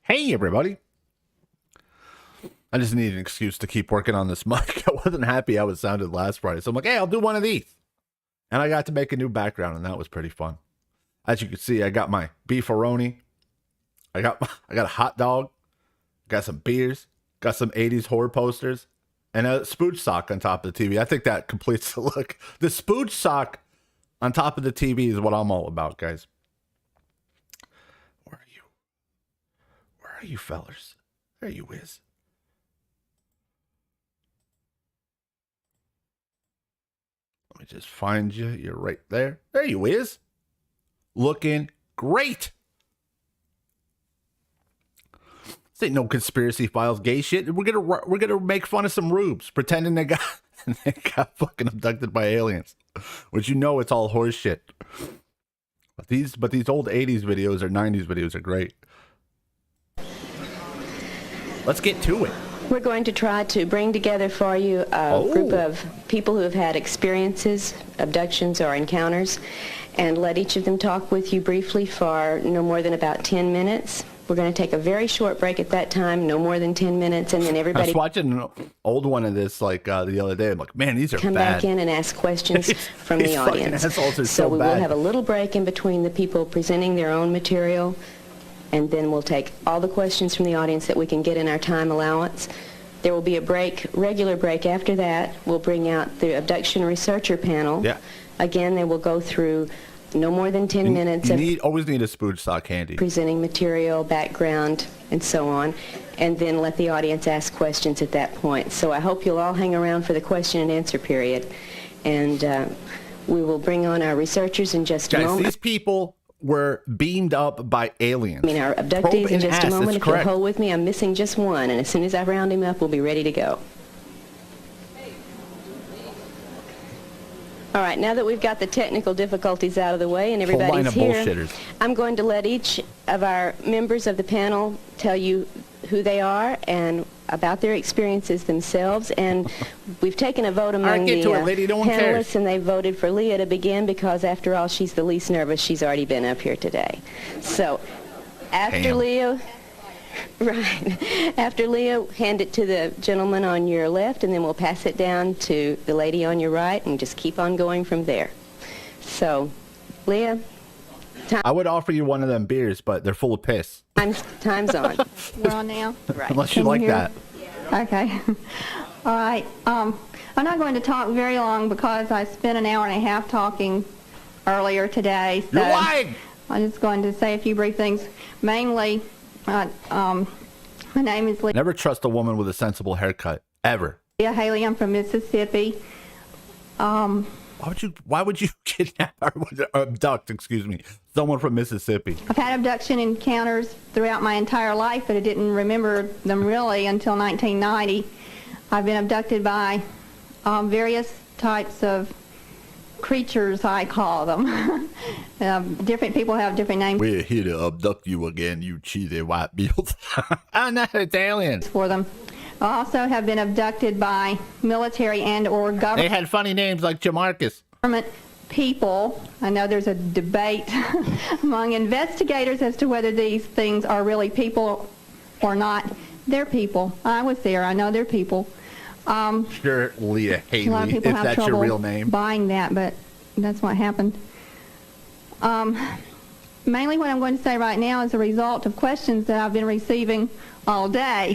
Hey, everybody. I just need an excuse to keep working on this mic. I wasn't happy how it sounded last Friday. So I'm like, hey, I'll do one of these. And I got to make a new background, and that was pretty fun. As you can see, I got my beefaroni. I got a hot dog. Got some beers. Got some 80s horror posters. And a spooch sock on top of the TV. I think that completes the look. The spooch sock on top of the TV is what I'm all about, guys. Where are you? Where are you, fellers? There you is. Let me just find you. You're right there. There you is. Looking great. This ain't no conspiracy files gay shit. We're gonna make fun of some rubes pretending they got fucking abducted by aliens, which you know it's all horse shit. But these old 80s videos or 90s videos are great. Let's get to it. We're going to try to bring together for you a group of people who have had experiences, abductions, or encounters, and let each of them talk with you briefly for no more than about 10 minutes. We're going to take a very short break at that time, no more than 10 minutes, and then everybody... I was watching an old one of this like the other day. I'm like, man, these are come bad. back in and ask questions from the audience. So we will have a little break in between the people presenting their own material, and then we'll take all the questions from the audience that we can get in our time allowance. There will be a break, regular break after that. We'll bring out the abduction researcher panel. Yeah. Again, they will go through no more than 10 minutes of always need a spooch sock handy. Presenting material, background, and so on, and then let the audience ask questions at that point. So I hope you'll all hang around for the question and answer period. And we will bring on our researchers in just a moment. Guys, these people were beamed up by aliens. I mean, our abductees in just a moment. If you'll hold with me, I'm missing just one, and as soon as I round him up, we'll be ready to go. All right, now that we've got the technical difficulties out of the way and everybody's here, I'm going to let each of our members of the panel tell you who they are and about their experiences themselves. And we've taken a vote among the panelists, and they voted for Leah to begin because, after all, she's the least nervous. She's already been up here today. So after Leah... Right. After Leah, hand it to the gentleman on your left, and then we'll pass it down to the lady on your right, and just keep on going from there. So, Leah? I would offer you one of them beers, but they're full of piss. Time's on. We're on now? Right. Unless you like that. Okay. All right. I'm not going to talk very long because I spent an hour and a half talking earlier today. So you're lying! I'm just going to say a few brief things. Mainly... my name is Leah. Never trust a woman with a sensible haircut, ever. Leah Haley. I'm from Mississippi. Why would you kidnap or abduct, someone from Mississippi? I've had abduction encounters throughout my entire life, but I didn't remember them really until 1990. I've been abducted by various types of creatures, I call them. Different people have different names. We're here to abduct you again, you cheesy white bills. I'm not Italian. For them. I also have been abducted by military and or government. They had funny names like Jamarcus. Government people. I know there's a debate among investigators as to whether these things are really people or not. They're people. I was there. I know they're people. Sure, Leah Haley, a lot of people if have that's trouble your real name. Buying that, but that's what happened. Mainly what I'm going to say right now is a result of questions that I've been receiving all day.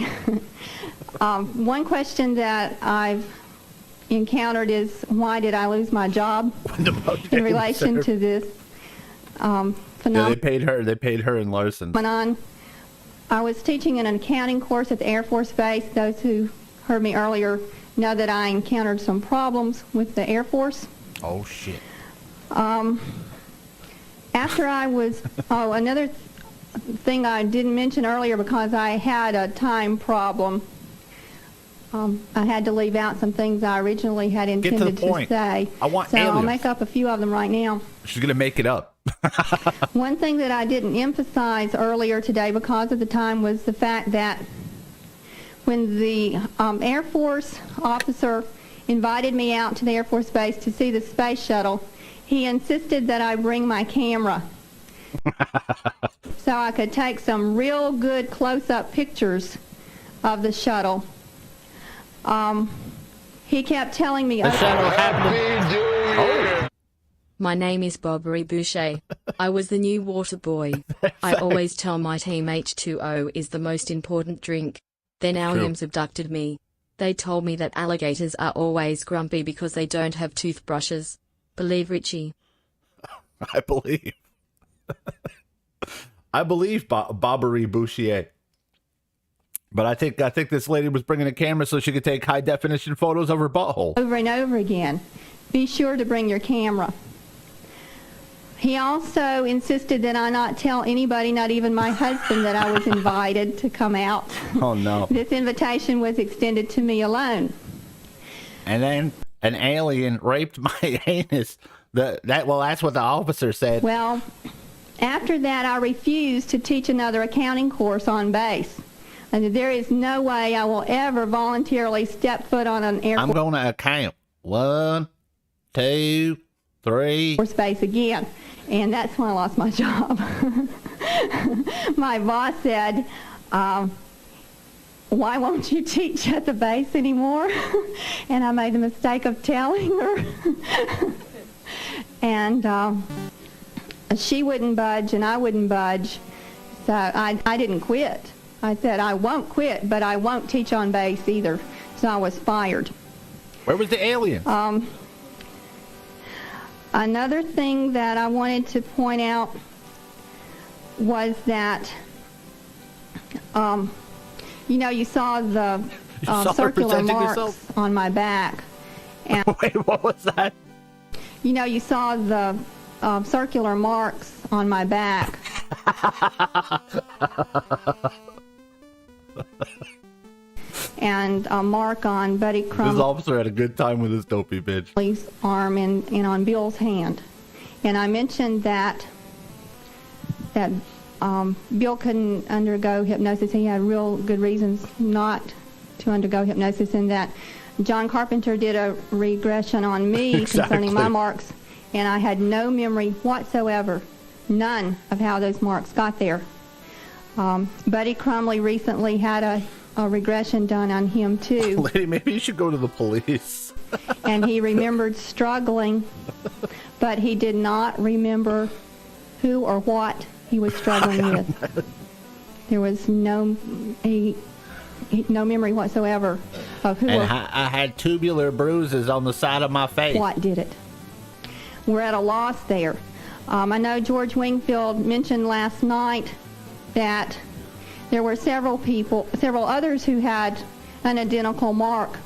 One question that I've encountered is, why did I lose my job in relation to this phenomenon? Yeah, they paid her in Larson. I was teaching an accounting course at the Air Force Base. Those who heard me earlier know that I encountered some problems with the Air Force. Oh, shit. After I was, another thing I didn't mention earlier, because I had a time problem. I had to leave out some things I originally had intended to say. I want aliens. I'll make up a few of them right now. She's going to make it up. One thing that I didn't emphasize earlier today because of the time was the fact that when the Air Force officer invited me out to the Air Force Base to see the space shuttle, he insisted that I bring my camera. so I could take some real good close-up pictures of the shuttle. He kept telling me... The shuttle happened. My name is Barbary Boucher. I was the new water boy. I always tell my team H2O is the most important drink. Then aliens abducted me. They told me that alligators are always grumpy because they don't have toothbrushes. Believe Richie. I believe. I believe Barbary Boucher. But I think this lady was bringing a camera so she could take high definition photos of her butthole. Over and over again. Be sure to bring your camera. He also insisted that I not tell anybody, not even my husband, that I was invited to come out. Oh, no. This invitation was extended to me alone. And then an alien raped my anus. That's what the officer said. Well, after that, I refused to teach another accounting course on base. And there is no way I will ever voluntarily step foot on an Air I'm going to account. 1, 2, 3. Force base again. And that's when I lost my job. My boss said, why won't you teach at the base anymore? And I made the mistake of telling her. And she wouldn't budge and I wouldn't budge. So I didn't quit. I said, I won't quit, but I won't teach on base either. So I was fired. Where was the alien? Another thing that I wanted to point out was that, you saw the circular marks on my back. And wait, what was that? You saw the circular marks on my back. And a mark on Buddy Crum's This officer had a good time with his dopey bitch. Arm and on Bill's hand. And I mentioned that Bill couldn't undergo hypnosis. He had real good reasons not to undergo hypnosis, and that John Carpenter did a regression on me concerning my marks, and I had no memory whatsoever, none of how those marks got there. Buddy Crumley recently had a regression done on him too. Lady, maybe you should go to the police. And he remembered struggling, but he did not remember who or what he was struggling with. There was no memory whatsoever of who and I had tubular bruises on the side of my face. What did it? We're at a loss there. I know George Wingfield mentioned last night that there were several others who had an identical mark.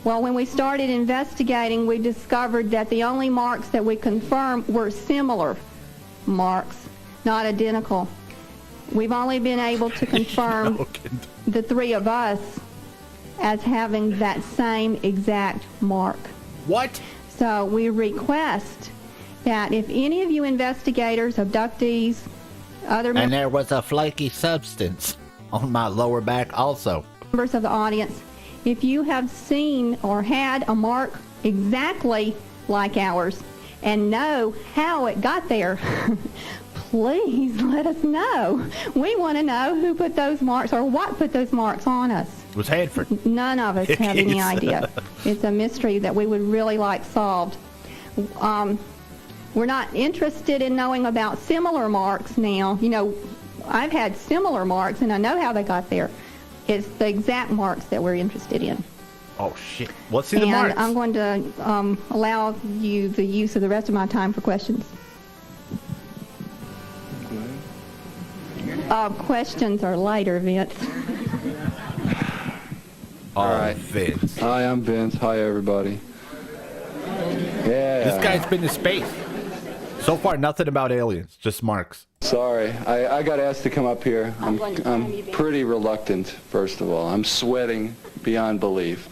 Well, when we started investigating, we discovered that the only marks that we confirmed were similar marks, not identical. We've only been able to confirm the three of us as having that same exact mark. What? So we request that if any of you investigators, abductees, and there was a flaky substance on my lower back also. Members of the audience, if you have seen or had a mark exactly like ours and know how it got there, please let us know. We want to know who put those marks or what put those marks on us. It was Hanford. None of us have any idea. It's a mystery that we would really like solved. We're not interested in knowing about similar marks now. I've had similar marks, and I know how they got there. It's the exact marks that we're interested in. Oh, shit. Let's see the marks. And I'm going to allow you the use of the rest of my time for questions. Questions are later, Vince. All right, Vince. Hi, I'm Vince. Hi, everybody. Yeah. This guy's been to space. So far, nothing about aliens, just marks. Sorry, I got asked to come up here. I'm pretty reluctant, first of all. I'm sweating beyond belief.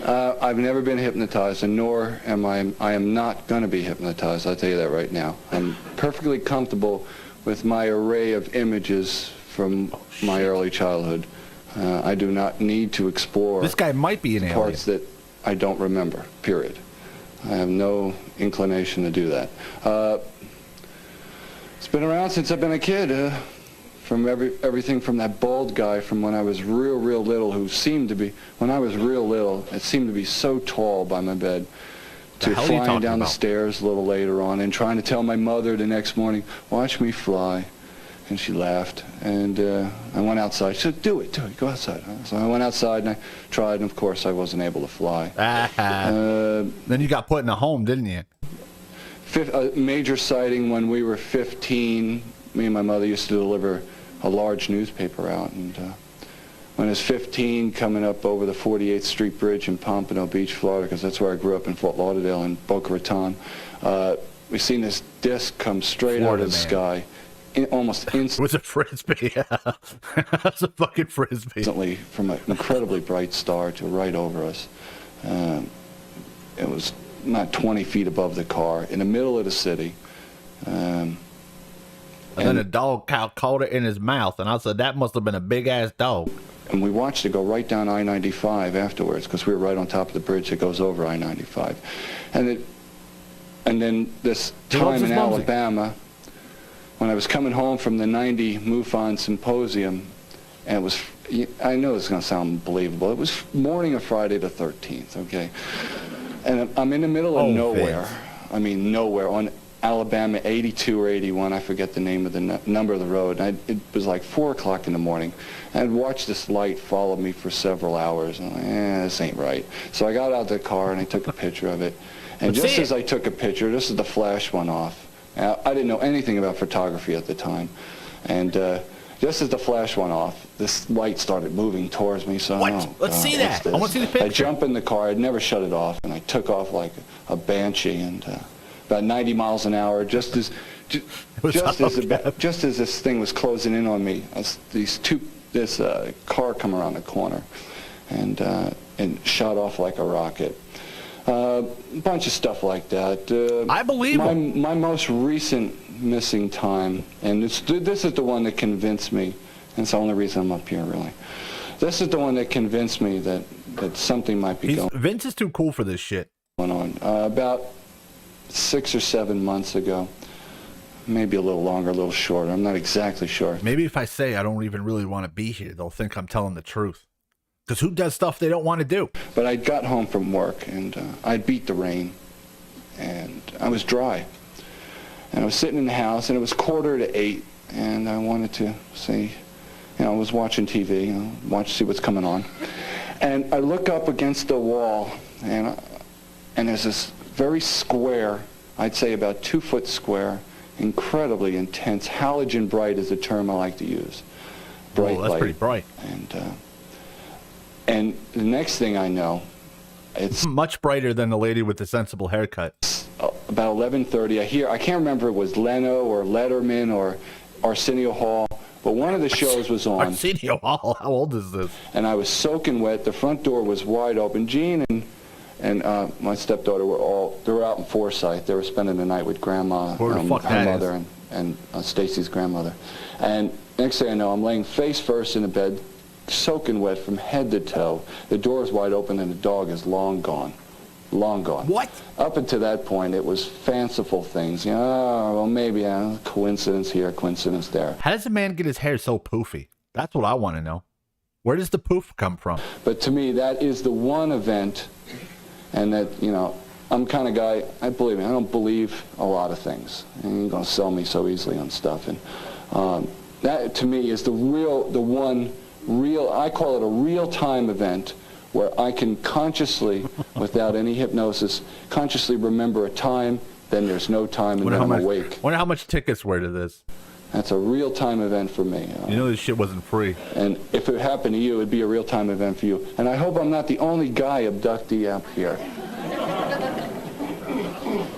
I've never been hypnotized, and nor am I am not going to be hypnotized. I'll tell you that right now. I'm perfectly comfortable with my array of images from my early childhood. I do not need to explore this guy might be an alien. Parts that I don't remember, period. I have no inclination to do that. It's been around since I've been a kid. From everything from that bald guy from when I was real little, who seemed to be, when I was real little, it seemed to be so tall by my bed, to flying down the stairs a little later on and trying to tell my mother the next morning, watch me fly. And she laughed, and I went outside. She said, do it, go outside. So I went outside and I tried, and of course I wasn't able to fly. Then you got put in a home, didn't you? A major sighting when we were 15. Me and my mother used to deliver a large newspaper out, and when I was 15, coming up over the 48th Street Bridge in Pompano Beach, Florida, because that's where I grew up, in Fort Lauderdale and Boca Raton, we seen this disc come straight out of the sky, almost instantly. It was a frisbee. It was a fucking frisbee. Instantly, from an incredibly bright star to right over us. It was not 20 feet above the car, in the middle of the city. And then a dog caught it in his mouth, and I said, that must have been a big-ass dog. And we watched it go right down I-95 afterwards, because we were right on top of the bridge that goes over I-95. And then this time in Alabama, when I was coming home from the 90 MUFON Symposium, and it was, I know this is going to sound unbelievable, it was morning of Friday the 13th, okay? And I'm in the middle of nowhere. Vince. I mean, nowhere, on Alabama 82 or 81, I forget the name of the number of the road. And it was like 4 o'clock in the morning. And I'd watched this light follow me for several hours. And I'm like, this ain't right. So I got out of the car and I took a picture of it. And just as I took a picture, just as the flash went off, I didn't know anything about photography at the time. And just as the flash went off, this light started moving towards me. So Let's see that. I want to see the picture. I jumped in the car. I'd never shut it off. And I took off like a banshee, and about 90 miles an hour, just as this thing was closing in on me, this car come around the corner, and shot off like a rocket. A bunch of stuff like that. I believe my most recent missing time, and this is the one that convinced me, and it's the only reason I'm up here, really. This is the one that convinced me that something might be going on. Vince is too cool for this shit. About 6 or 7 months ago, maybe a little longer, a little shorter. I'm not exactly sure. Maybe if I say I don't even really want to be here, they'll think I'm telling the truth. Because who does stuff they don't want to do? But I got home from work, and I beat the rain, and I was dry. And I was sitting in the house, and it was 7:45, and I wanted to see, I was watching TV, see what's coming on. And I look up against the wall, and there's this very square, I'd say about 2 foot square, incredibly intense, halogen bright is the term I like to use. Bright light. That's pretty bright. And the next thing I know, it's much brighter than the lady with the sensible haircut. About 11:30. I can't remember if it was Leno or Letterman or Arsenio Hall, but one of the shows was on. Arsenio Hall? How old is this? And I was soaking wet. The front door was wide open. Gene and my stepdaughter they were out in Forsyth. They were spending the night with Grandma, her mother, and Stacy's grandmother. And next thing I know, I'm laying face first in the bed, soaking wet from head to toe. The door is wide open, and the dog is long gone. Long gone. What? Up until that point, it was fanciful things. Maybe coincidence here, coincidence there. How does a man get his hair so poofy? That's what I want to know. Where does the poof come from? But to me, that is the one event, and that, I'm the kind of guy, I don't believe a lot of things. And you're going to sell me so easily on stuff. And that, to me, is the one real, I call it a real-time event, where I can consciously, without any hypnosis, consciously remember a time, then there's no time, and then I'm awake. Wonder how much tickets were to this. That's a real-time event for me. This shit wasn't free. And if it happened to you, it'd be a real-time event for you. And I hope I'm not the only guy abductee up here.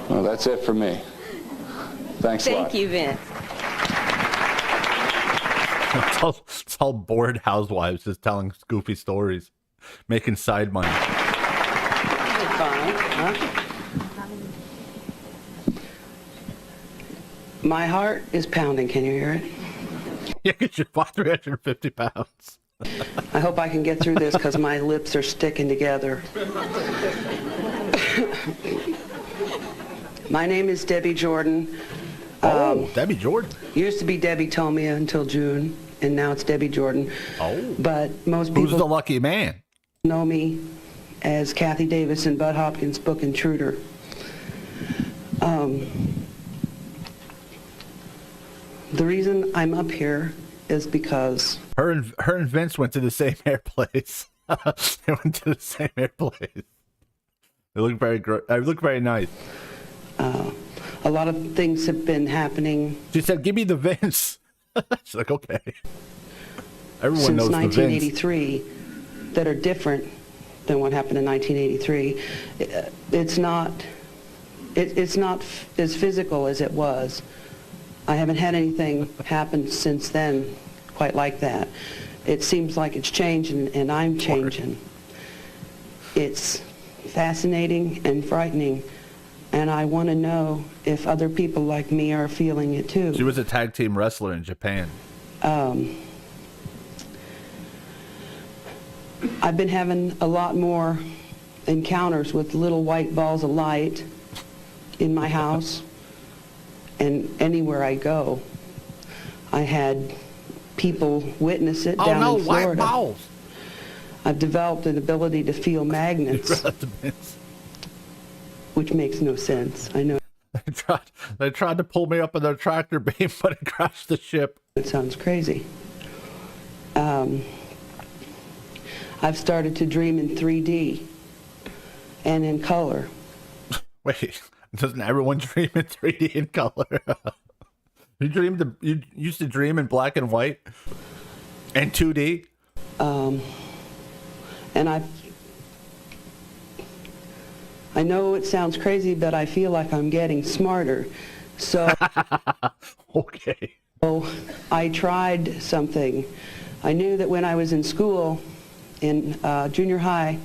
Well, that's it for me. Thanks a lot. Thank you, Vince. It's all bored housewives just telling goofy stories. Making side money. Fine, huh? My heart is pounding. Can you hear it? Yeah, because you're 350 pounds. I hope I can get through this because my lips are sticking together. My name is Debbie Jordan. Oh, Debbie Jordan. Used to be Debbie Tomia until June, and now it's Debbie Jordan. Oh. But most people Who's the lucky man? know me as Kathy Davis in Bud Hopkins' book Intruder. The reason I'm up here is because her and Vince went to the same hair place. They went to the same hair place. They look very nice. A lot of things have been happening. She said, "Give me the Vince." She's like, "Okay." Everyone Since knows 1983 that are different than what happened in 1983. It's not as physical as it was. I haven't had anything happen since then quite like that. It seems like it's changing, and I'm changing. It's fascinating and frightening, and I want to know if other people like me are feeling it too. She was a tag team wrestler in Japan. I've been having a lot more encounters with little white balls of light in my house and anywhere I go. I had people witness it down in Florida. White balls. I've developed an ability to feel magnets, which makes no sense. I know. They tried to pull me up in their tractor beam, but it crashed the ship. It sounds crazy. I've started to dream in 3D and in color. Wait, doesn't everyone dream in 3D and color? You used to dream in black and white and 2D? And I know it sounds crazy, but I feel like I'm getting smarter. So okay. So I tried something. I knew that when I was in school, in junior high,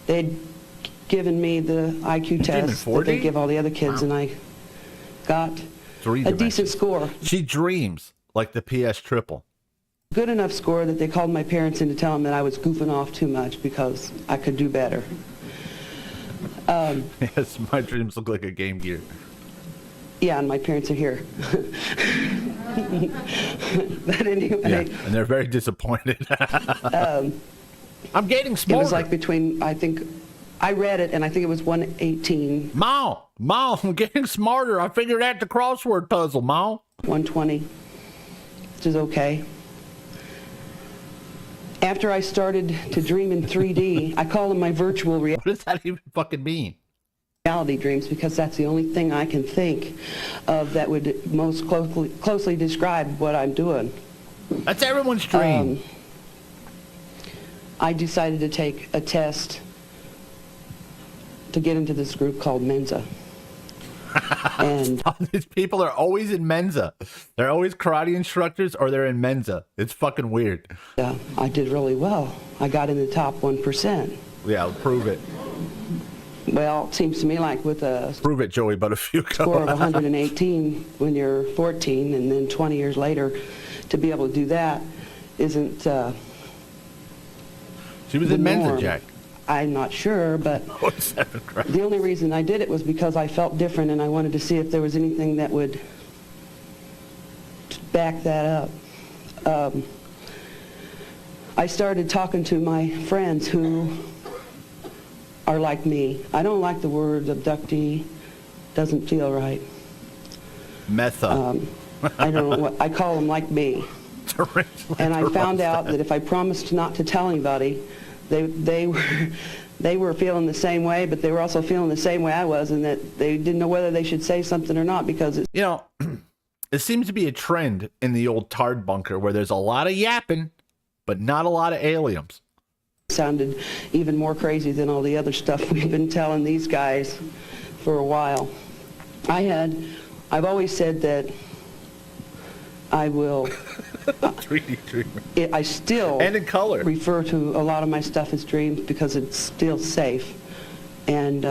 they'd given me the IQ test that they give all the other kids, and I got a decent score. She dreams like the PS triple. Good enough score that they called my parents in to tell them that I was goofing off too much because I could do better. Yes, my dreams look like a Game Gear. Yeah, and my parents are here. But anyway. Yeah, and they're very disappointed. I'm getting smarter. It was like between, I think, I read it, and I think it was 118. Mom, I'm getting smarter. I figured out the crossword puzzle, Mom. 120, which is okay. After I started to dream in 3D, I call them my virtual reality. What does that even fucking mean? Reality dreams, because that's the only thing I can think of that would most closely describe what I'm doing. That's everyone's dream. I decided to take a test to get into this group called Mensa. And these people are always in Mensa. They're always karate instructors, or they're in Mensa. It's fucking weird. I did really well. I got in the top 1%. Yeah, prove it. Well, it seems to me like with a prove it, Joey Buttafuoco. Score of 118 when you're 14, and then 20 years later, to be able to do that isn't. She was in Mensa, Jack. I'm not sure, but the only reason I did it was because I felt different, and I wanted to see if there was anything that would back that up. I started talking to my friends who are like me. I don't like the word abductee. Doesn't feel right. Metha. I don't know what I call them, like me. And I found out that if I promised not to tell anybody, they were feeling the same way, but they were also feeling the same way I was, and that they didn't know whether they should say something or not, because it's... You know, it seems to be a trend in the old Dardbunker where there's a lot of yapping, but not a lot of aliens. Sounded even more crazy than all the other stuff we've been telling these guys for a while. I've always said that I will... 3D dreamer. I still and in color. Refer to a lot of my stuff as dreams because it's still safe. And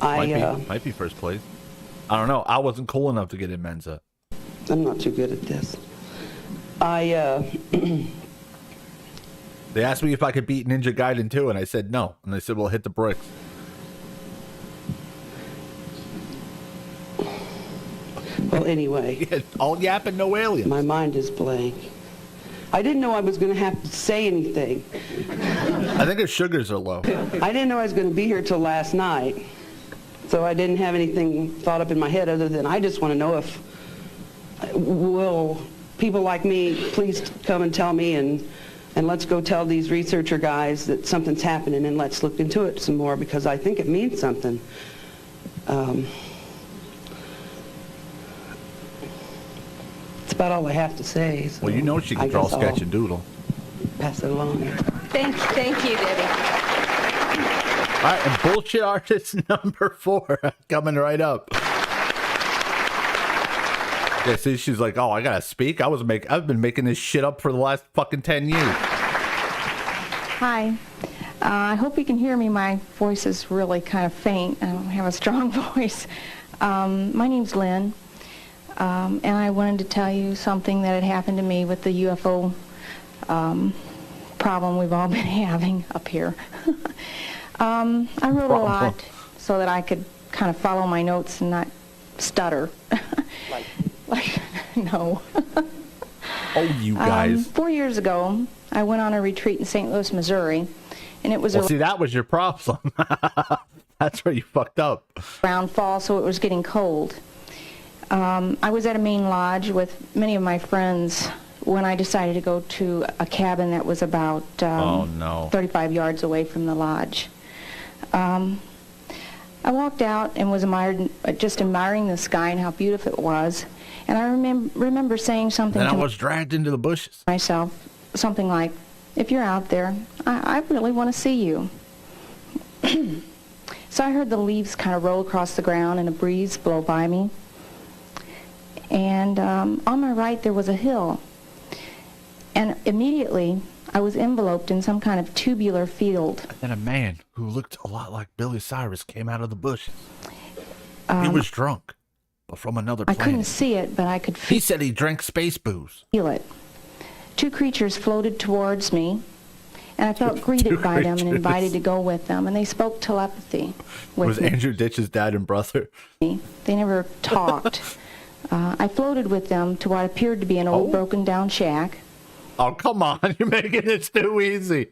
might be first place. I don't know. I wasn't cool enough to get in Mensa. I'm not too good at this. They asked me if I could beat Ninja Gaiden 2, and I said no. And they said, well, hit the bricks. Well, anyway. Yeah, all yapping, no aliens. My mind is blank. I didn't know I was going to have to say anything. I think her sugars are low. I didn't know I was going to be here till last night. So I didn't have anything thought up in my head other than I just want to know if will people like me please come and tell me, and let's go tell these researcher guys that something's happening, and let's look into it some more, because I think it means something. It's about all I have to say. So Well, you know she can draw, sketch, and doodle. Pass it along. Thank you, Debbie. All right, and bullshit artist number 4 coming right up. Yeah, see, she's like, oh, I gotta speak. I've been making this shit up for the last fucking 10 years. Hi. I hope you can hear me. My voice is really kind of faint. I don't have a strong voice. My name's Lynn, and I wanted to tell you something that had happened to me with the UFO problem we've all been having up here. I wrote a lot so that I could kind of follow my notes and not stutter. No. Oh, you guys. 4 years ago, I went on a retreat in St. Louis, Missouri, and it was see, that was your problem. That's where you fucked up. around fall, so it was getting cold. I was at a main lodge with many of my friends when I decided to go to a cabin that was about 35 yards away from the lodge. I walked out and was just admiring the sky and how beautiful it was. And I remember saying something I was dragged into the bushes. Myself, something like, if you're out there, I really want to see you. So I heard the leaves kind of roll across the ground and a breeze blow by me. And on my right there was a hill. And immediately I was enveloped in some kind of tubular field. And then a man who looked a lot like Billy Cyrus came out of the bushes. He was drunk, but from another planet. I couldn't see it, but I could feel it. He said he drank space booze. Feel it. 2 creatures floated towards me, and I felt greeted by them and invited to go with them, and they spoke telepathy with me. Was Andrew Ditch's dad and brother? They never talked. I floated with them to what appeared to be an old broken-down shack. Oh, come on. You're making this too easy.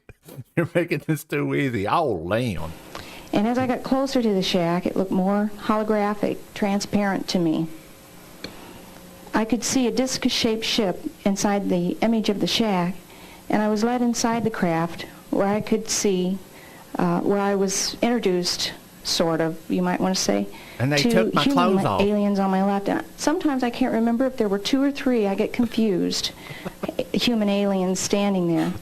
You're making this too easy. Oh, Leon. And as I got closer to the shack, it looked more holographic, transparent to me. I could see a disc-shaped ship inside the image of the shack, and I was led inside the craft where I could see, where I was introduced, sort of, you might want to say, and they to took my clothes off. Aliens on my left. Sometimes I can't remember if there were 2 or 3. I get confused. Human aliens standing there.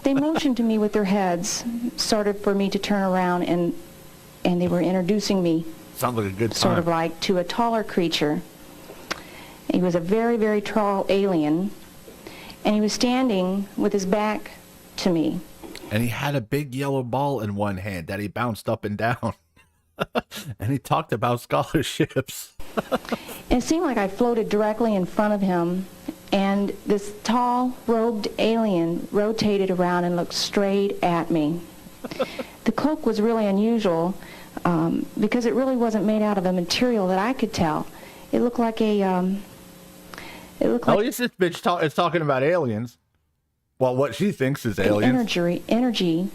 They motioned to me with their heads, sort of for me to turn around, and they were introducing me. Sounds like a good time. Sort of like to a taller creature. He was a very, very tall alien, and he was standing with his back to me. And he had a big yellow ball in one hand that he bounced up and down. And he talked about scholarships. It seemed like I floated directly in front of him, and this tall, robed alien rotated around and looked straight at me. The cloak was really unusual because it really wasn't made out of a material that I could tell. It looked like a... At least this bitch is talking about aliens. Well, what she thinks is aliens. Energy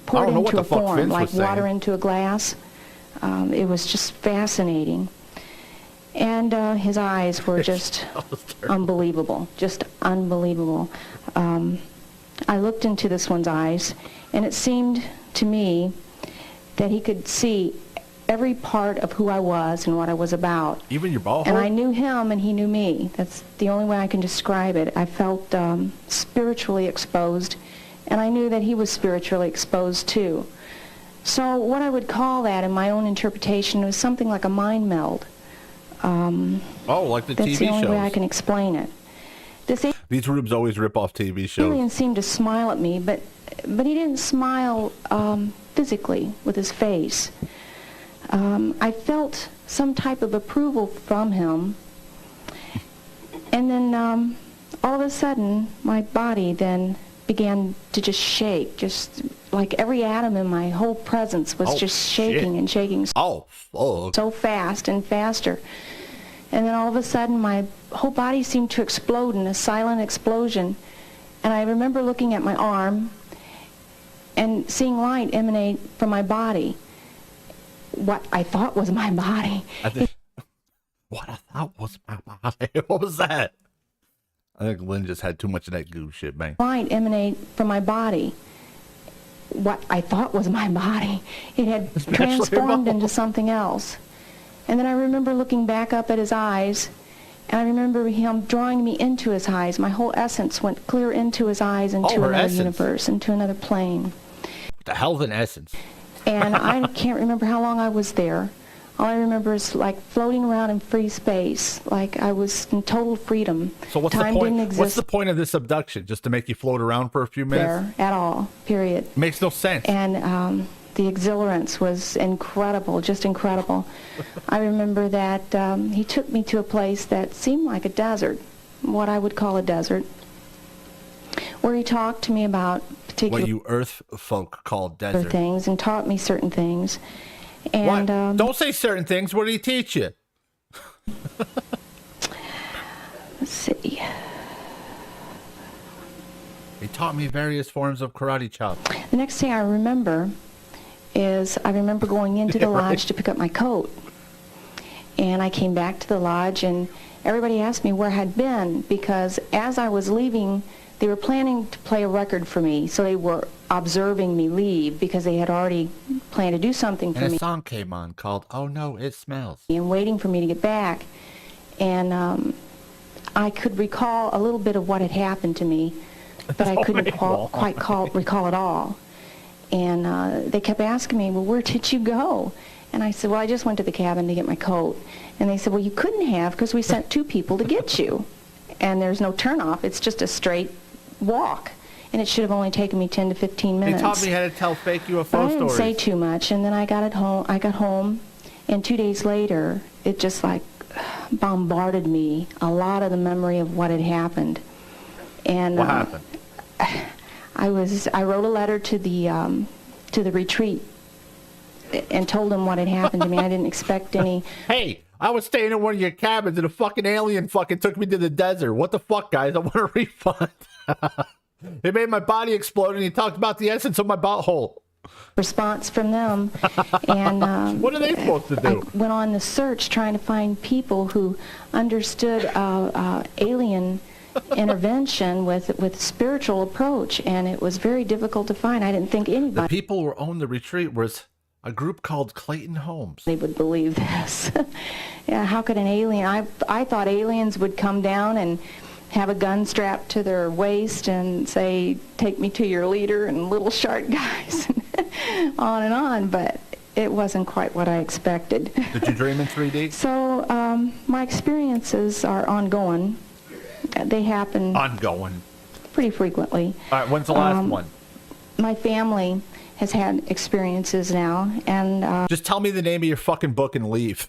poured into a form, like water into a glass. It was just fascinating. And his eyes were just unbelievable, just unbelievable. I looked into this one's eyes, and it seemed to me that he could see every part of who I was and what I was about. Even your ball hole? And I knew him, and he knew me. That's the only way I can describe it. I felt spiritually exposed, and I knew that he was spiritually exposed too. So what I would call that in my own interpretation was something like a mind meld. Like the TV shows. That's the only way I can explain it. These rubes always rip off TV shows. The alien seemed to smile at me, but he didn't smile physically with his face. I felt some type of approval from him, and then all of a sudden my body then began to just shake, just like every atom in my whole presence was just shaking and shaking so fast and faster. And then all of a sudden, my whole body seemed to explode in a silent explosion. And I remember looking at my arm and seeing light emanate from my body. What I thought was my body. What I thought was my body. What was that? I think Lynn just had too much of that goo shit, man. Light emanate from my body. What I thought was my body. It had transformed into something else. And then I remember looking back up at his eyes, and I remember him drawing me into his eyes. My whole essence went clear into his eyes, into another universe, into another plane. What the hell's an essence? And I can't remember how long I was there. All I remember is like floating around in free space, like I was in total freedom. So what's Time the point? didn't exist. What's the point of this abduction? Just to make you float around for a few minutes? There at all, period. Makes no sense. And the exhilarance was incredible, just incredible. I remember that he took me to a place that seemed like a desert, what I would call a desert, where he talked to me about particular what you earth folk call desert things and taught me certain things. And don't say certain things. What did he teach you? Let's see. He taught me various forms of karate chop. The next thing I remember is I remember going into the lodge to pick up my coat. And I came back to the lodge, and everybody asked me where I had been, because as I was leaving, they were planning to play a record for me. So they were observing me leave because they had already planned to do something for me. And a song came on called "Oh No, It Smells." And waiting for me to get back. And I could recall a little bit of what had happened to me, but I couldn't quite recall it all. And they kept asking me, well, where did you go? And I said, well, I just went to the cabin to get my coat. And they said, well, you couldn't have, because we sent 2 people to get you. And there's no turnoff. It's just a straight walk. And it should have only taken me 10 to 15 minutes. They taught me how to tell fake UFO but I didn't stories. say too much. And then I got home, and 2 days later, it just like bombarded me, a lot of the memory of what had happened. And what happened? I wrote a letter to the retreat and told them what had happened to me. I didn't expect any. Hey, I was staying in one of your cabins and a fucking alien fucking took me to the desert. What the fuck, guys? I want a refund. It made my body explode, and he talked about the essence of my butthole. Response from them. And what are they supposed to do? I went on the search trying to find people who understood alien intervention with spiritual approach, and it was very difficult to find. I didn't think anybody. The people who owned the retreat was a group called Clayton Holmes. They would believe this. Yeah, how could an alien? I thought aliens would come down and have a gun strapped to their waist and say, take me to your leader, and little shark guys, on and on, but it wasn't quite what I expected. Did you dream in 3D? So my experiences are ongoing. They happen ongoing pretty frequently. All right, when's the last one? My family has had experiences now, and just tell me the name of your fucking book and leave.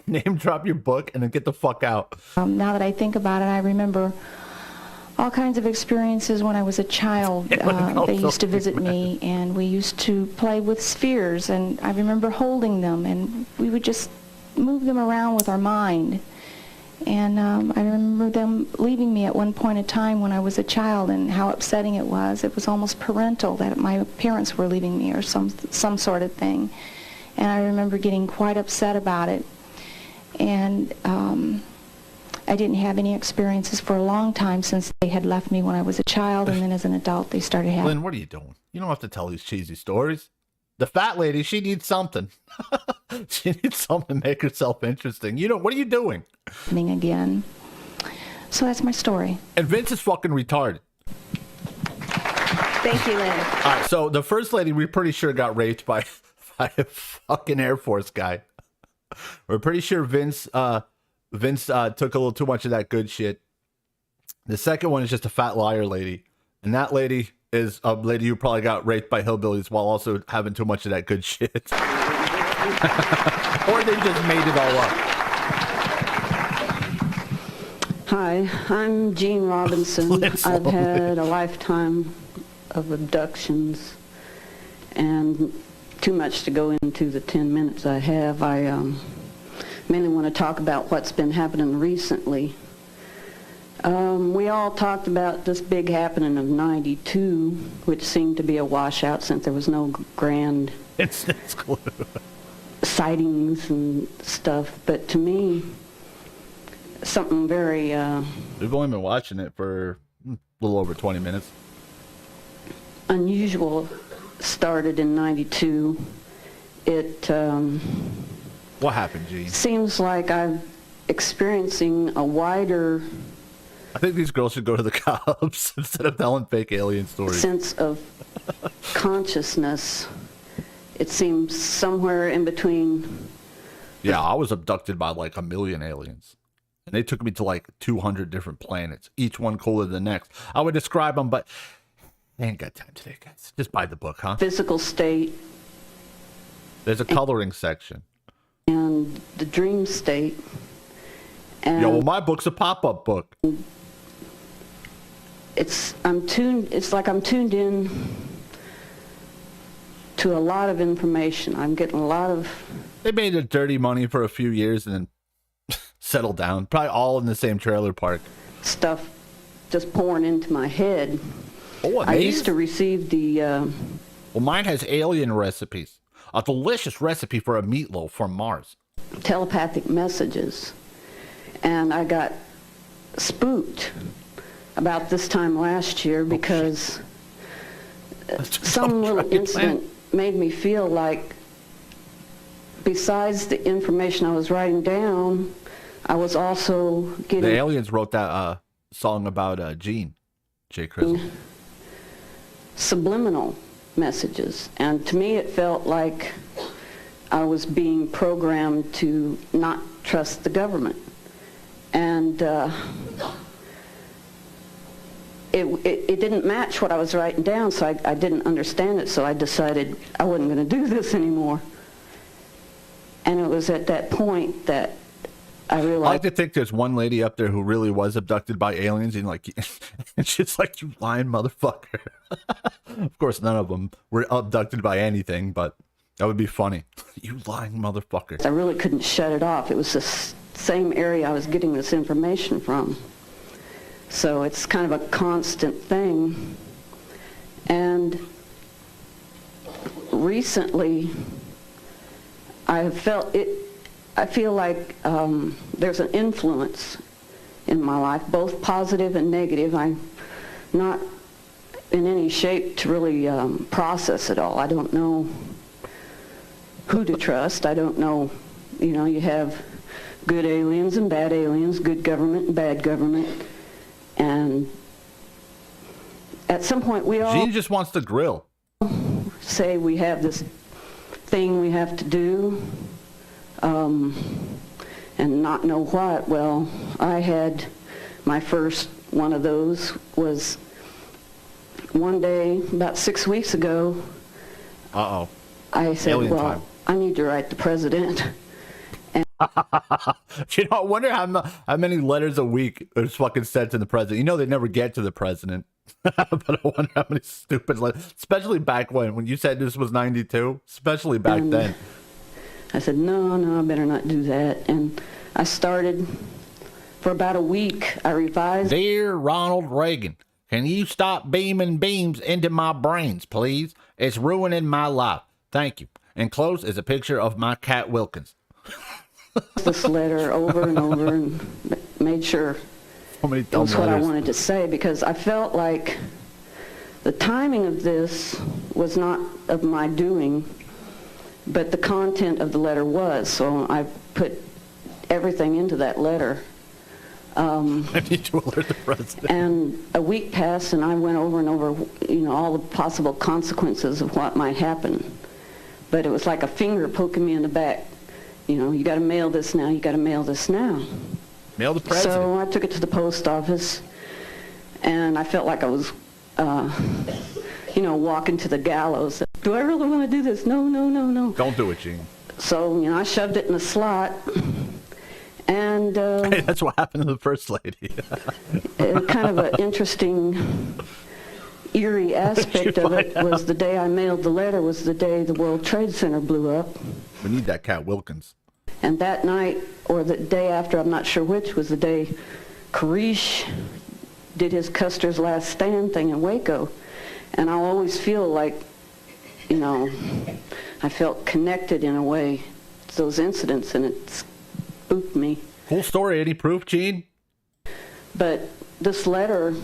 Name drop your book and then get the fuck out. Now that I think about it, I remember all kinds of experiences when I was a child. They used to visit me, and we used to play with spheres, and I remember holding them, and we would just move them around with our mind. And I remember them leaving me at one point in time when I was a child, and how upsetting it was. It was almost parental that my parents were leaving me, or some sort of thing. And I remember getting quite upset about it. And I didn't have any experiences for a long time since they had left me when I was a child, and then as an adult they started having. Lynn, what are you doing? You don't have to tell these cheesy stories. The fat lady, she needs something. She needs something to make herself interesting. You know, what are you doing? Again. So that's my story. And Vince is fucking retarded. Thank you, Lynn. All right, so the first lady, we're pretty sure got raped by a fucking Air Force guy. We're pretty sure Vince took a little too much of that good shit. The second one is just a fat liar lady. And that lady is a lady who probably got raped by hillbillies while also having too much of that good shit. Or they just made it all up. Hi, I'm Jean Robinson. I've had a lifetime of abductions, and too much to go into the 10 minutes I have. I mainly want to talk about what's been happening recently. We all talked about this big happening of 92, which seemed to be a washout since there was no grand sightings and stuff. But to me, something very... We've only been watching it for a little over 20 minutes. Unusual started in 92. It... what happened, Gene? Seems like I'm experiencing a wider... I think these girls should go to the cops instead of telling fake alien stories. Sense of consciousness. It seems somewhere in between. Yeah, I was abducted by like 1 million aliens. And they took me to like 200 different planets, each one cooler than the next. I would describe them, but I ain't got time today, guys. Just buy the book, huh? Physical state. There's a coloring section. And the dream state. And yo, well, my book's a pop-up book. It's like I'm tuned in to a lot of information. I'm getting a lot of... They made it dirty money for a few years and then settled down. Probably all in the same trailer park. Stuff just pouring into my head. Oh, I used to receive the... well, mine has alien recipes. A delicious recipe for a meatloaf from Mars. Telepathic messages. And I got spooked about this time last year because some little incident made me feel like, besides the information I was writing down, I was also getting... The aliens wrote that song about Gene, J. Crizzle. Subliminal messages. And to me it felt like I was being programmed to not trust the government. And it didn't match what I was writing down, so I didn't understand it, so I decided I wasn't going to do this anymore. And it was at that point that I realized... I like to think there's one lady up there who really was abducted by aliens, and like, and she's like, you lying motherfucker. Of course, none of them were abducted by anything, but that would be funny. You lying motherfucker. I really couldn't shut it off. It was the same area I was getting this information from. So it's kind of a constant thing. And recently, I feel like there's an influence in my life, both positive and negative. I'm not in any shape to really process it all. I don't know who to trust. I don't know, you have good aliens and bad aliens, good government and bad government. And at some point we all... Gene just wants to grill. Say we have this thing we have to do, and not know what. Well, I had my first one of those was one day about 6 weeks ago. Uh-oh. I said, alien well, time. I need to write the president. I wonder how many letters a week is fucking sent to the president. They never get to the president. But I wonder how many stupid letters, especially back when you said this was 92, especially back then. I said, no, I better not do that. And I started, for about a week, I revised. Dear Ronald Reagan, can you stop beaming beams into my brains, please? It's ruining my life. Thank you. Enclosed is a picture of my cat Wilkins. This letter over and over and made sure it was what I wanted to say, because I felt like the timing of this was not of my doing, but the content of the letter was. So I put everything into that letter. I need to alert the president. And a week passed, and I went over and over, all the possible consequences of what might happen. But it was like a finger poking me in the back. You got to mail this now. You got to mail this now. Mail the president. So I took it to the post office, and I felt like I was, walking to the gallows. Do I really want to do this? No. Don't do it, Gene. So, I shoved it in the slot, and... hey, that's what happened to the first lady. Kind of an interesting, eerie aspect of it was the day I mailed the letter was the day the World Trade Center blew up. We need that Cat Wilkins. And that night, or the day after, I'm not sure which, was the day Koresh did his Custer's Last Stand thing in Waco. And I always feel like, you know, I felt connected in a way to those incidents, and it spooked me. Cool story. Any proof, Gene? But this letter,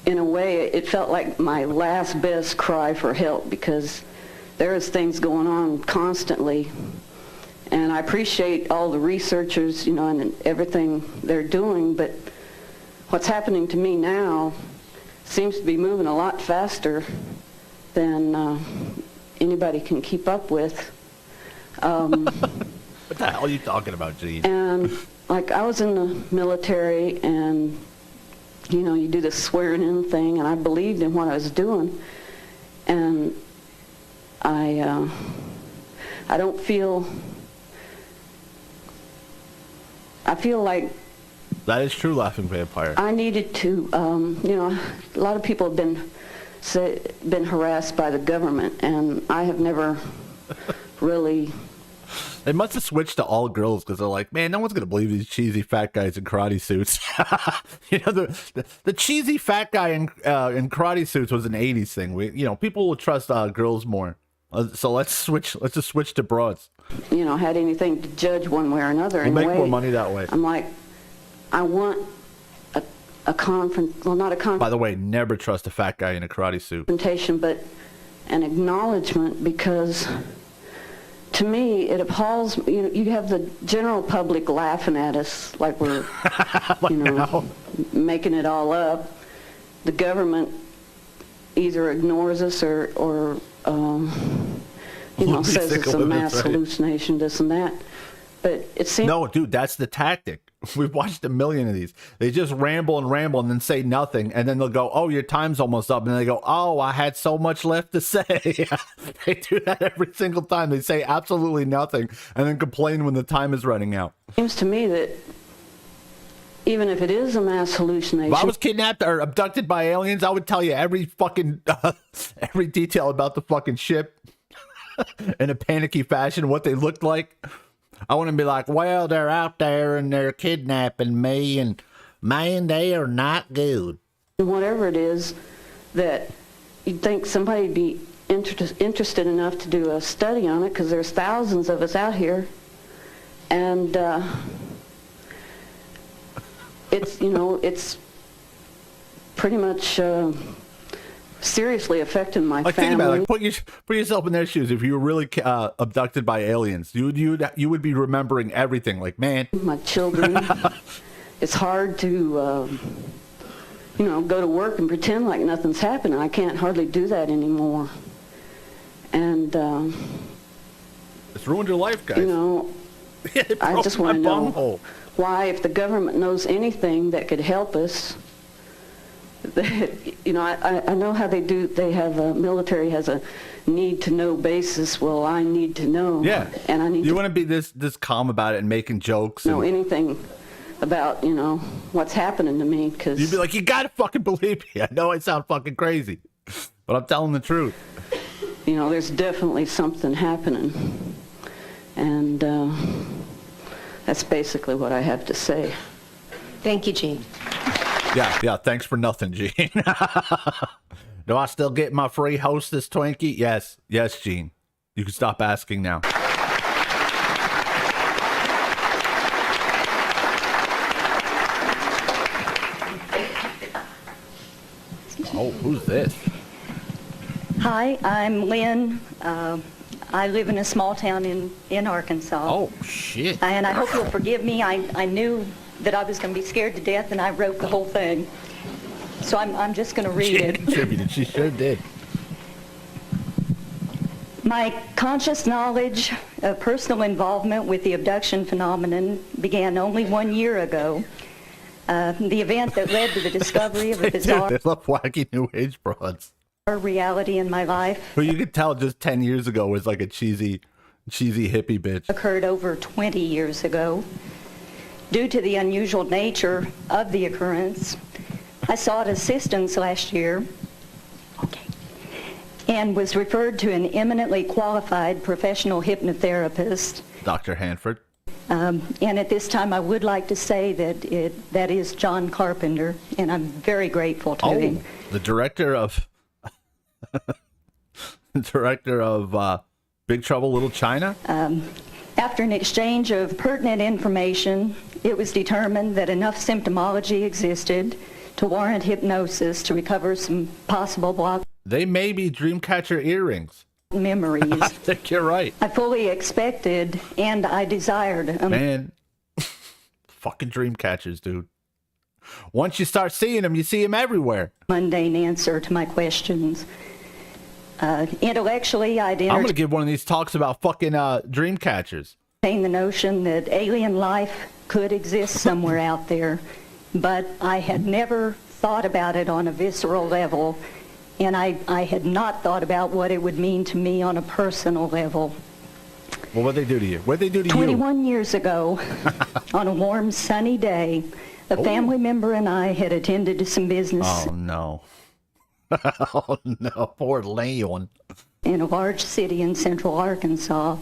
in a way, it felt like my last best cry for help, because there is things going on constantly. And I appreciate all the researchers, you know, and everything they're doing, but what's happening to me now seems to be moving a lot faster than anybody can keep up with. What the hell are you talking about, Gene? And, like, I was in the military, and, you know, you do the swearing-in thing, and I believed in what I was doing. And I don't feel... I feel like... That is true, Laughing Vampire. I needed to, you know, a lot of people have been harassed by the government, and I have never really... They must have switched to all girls because they're like, man, no one's going to believe these cheesy fat guys in karate suits. You know, the cheesy fat guy in karate suits was an 80s thing. People will trust girls more. So let's just switch to broads. You know, had anything to judge one way or another. We'll make more money that way. I'm like, I want a confront. Well, not a confrontation. By the way, never trust a fat guy in a karate suit. But an acknowledgement, because to me it appalls. You know, you have the general public laughing at us like we're, making it all up. The government either ignores us or says it's a mass hallucination, this and that. But it seems... No, dude, that's the tactic. We've watched a million of these. They just ramble and then say nothing, and then they'll go, oh, your time's almost up, and then they go, oh, I had so much left to say. They do that every single time. They say absolutely nothing, and then complain when the time is running out. It seems to me that even if it is a mass hallucination... If I was kidnapped or abducted by aliens, I would tell you every fucking every detail about the fucking ship in a panicky fashion, what they looked like. I want to be like, well, they're out there and they're kidnapping me, and man, they are not good. Whatever it is, that you'd think somebody'd be interested enough to do a study on it, because there's thousands of us out here, and it's pretty much seriously affecting my family. Think about it. Put yourself in their shoes. If you were really abducted by aliens, you would be remembering everything. Like, man, my children. It's hard to go to work and pretend like nothing's happening. I can't hardly do that anymore. And it's ruined your life, guys. I just want to know why, if the government knows anything that could help us. I know how they do. They have military has a need to know basis. Well, I need to know. Yeah, and I need. You want to be this calm about it and making jokes. Know anything about what's happening to me? Because you'd be like, you gotta fucking believe me. I know I sound fucking crazy, but I'm telling the truth. There's definitely something happening, and that's basically what I have to say. Thank you, Gene. Yeah, thanks for nothing, Gene. Do I still get my free Hostess Twinkie? Yes, Gene. You can stop asking now. Oh, who's this? Hi, I'm Lynn. I live in a small town in Arkansas. Oh, shit. And I hope you'll forgive me. I knew that I was going to be scared to death, and I wrote the whole thing. So I'm just going to read She it. contributed. She sure did. My conscious knowledge of personal involvement with the abduction phenomenon began only 1 year ago. The event that led to the discovery of a bizarre... They love wacky new age broads. ...reality in my life. Who you could tell just 10 years ago was like a cheesy hippie bitch. ...occurred over 20 years ago. Due to the unusual nature of the occurrence, I sought assistance last year and was referred to an eminently qualified professional hypnotherapist. Dr. Hanford. And at this time, I would like to say that is John Carpenter, and I'm very grateful to him. The director of Big Trouble Little China? After an exchange of pertinent information, it was determined that enough symptomology existed to warrant hypnosis to recover some possible block. They may be Dreamcatcher earrings. Memories. I think you're right. I fully expected and I desired. Man, fucking Dreamcatchers, dude. Once you start seeing them, you see them everywhere. Mundane answer to my questions. Intellectually, I'd I'm going to give one of these talks about fucking Dreamcatchers. The notion that alien life could exist somewhere out there, but I had never thought about it on a visceral level. And I had not thought about what it would mean to me on a personal level. Well, what'd they do to you? What'd they do to 21 years ago, on a warm, sunny day, a family member and I had attended to some business. Oh, no. Oh, no. Poor Leon. In a large city in central Arkansas.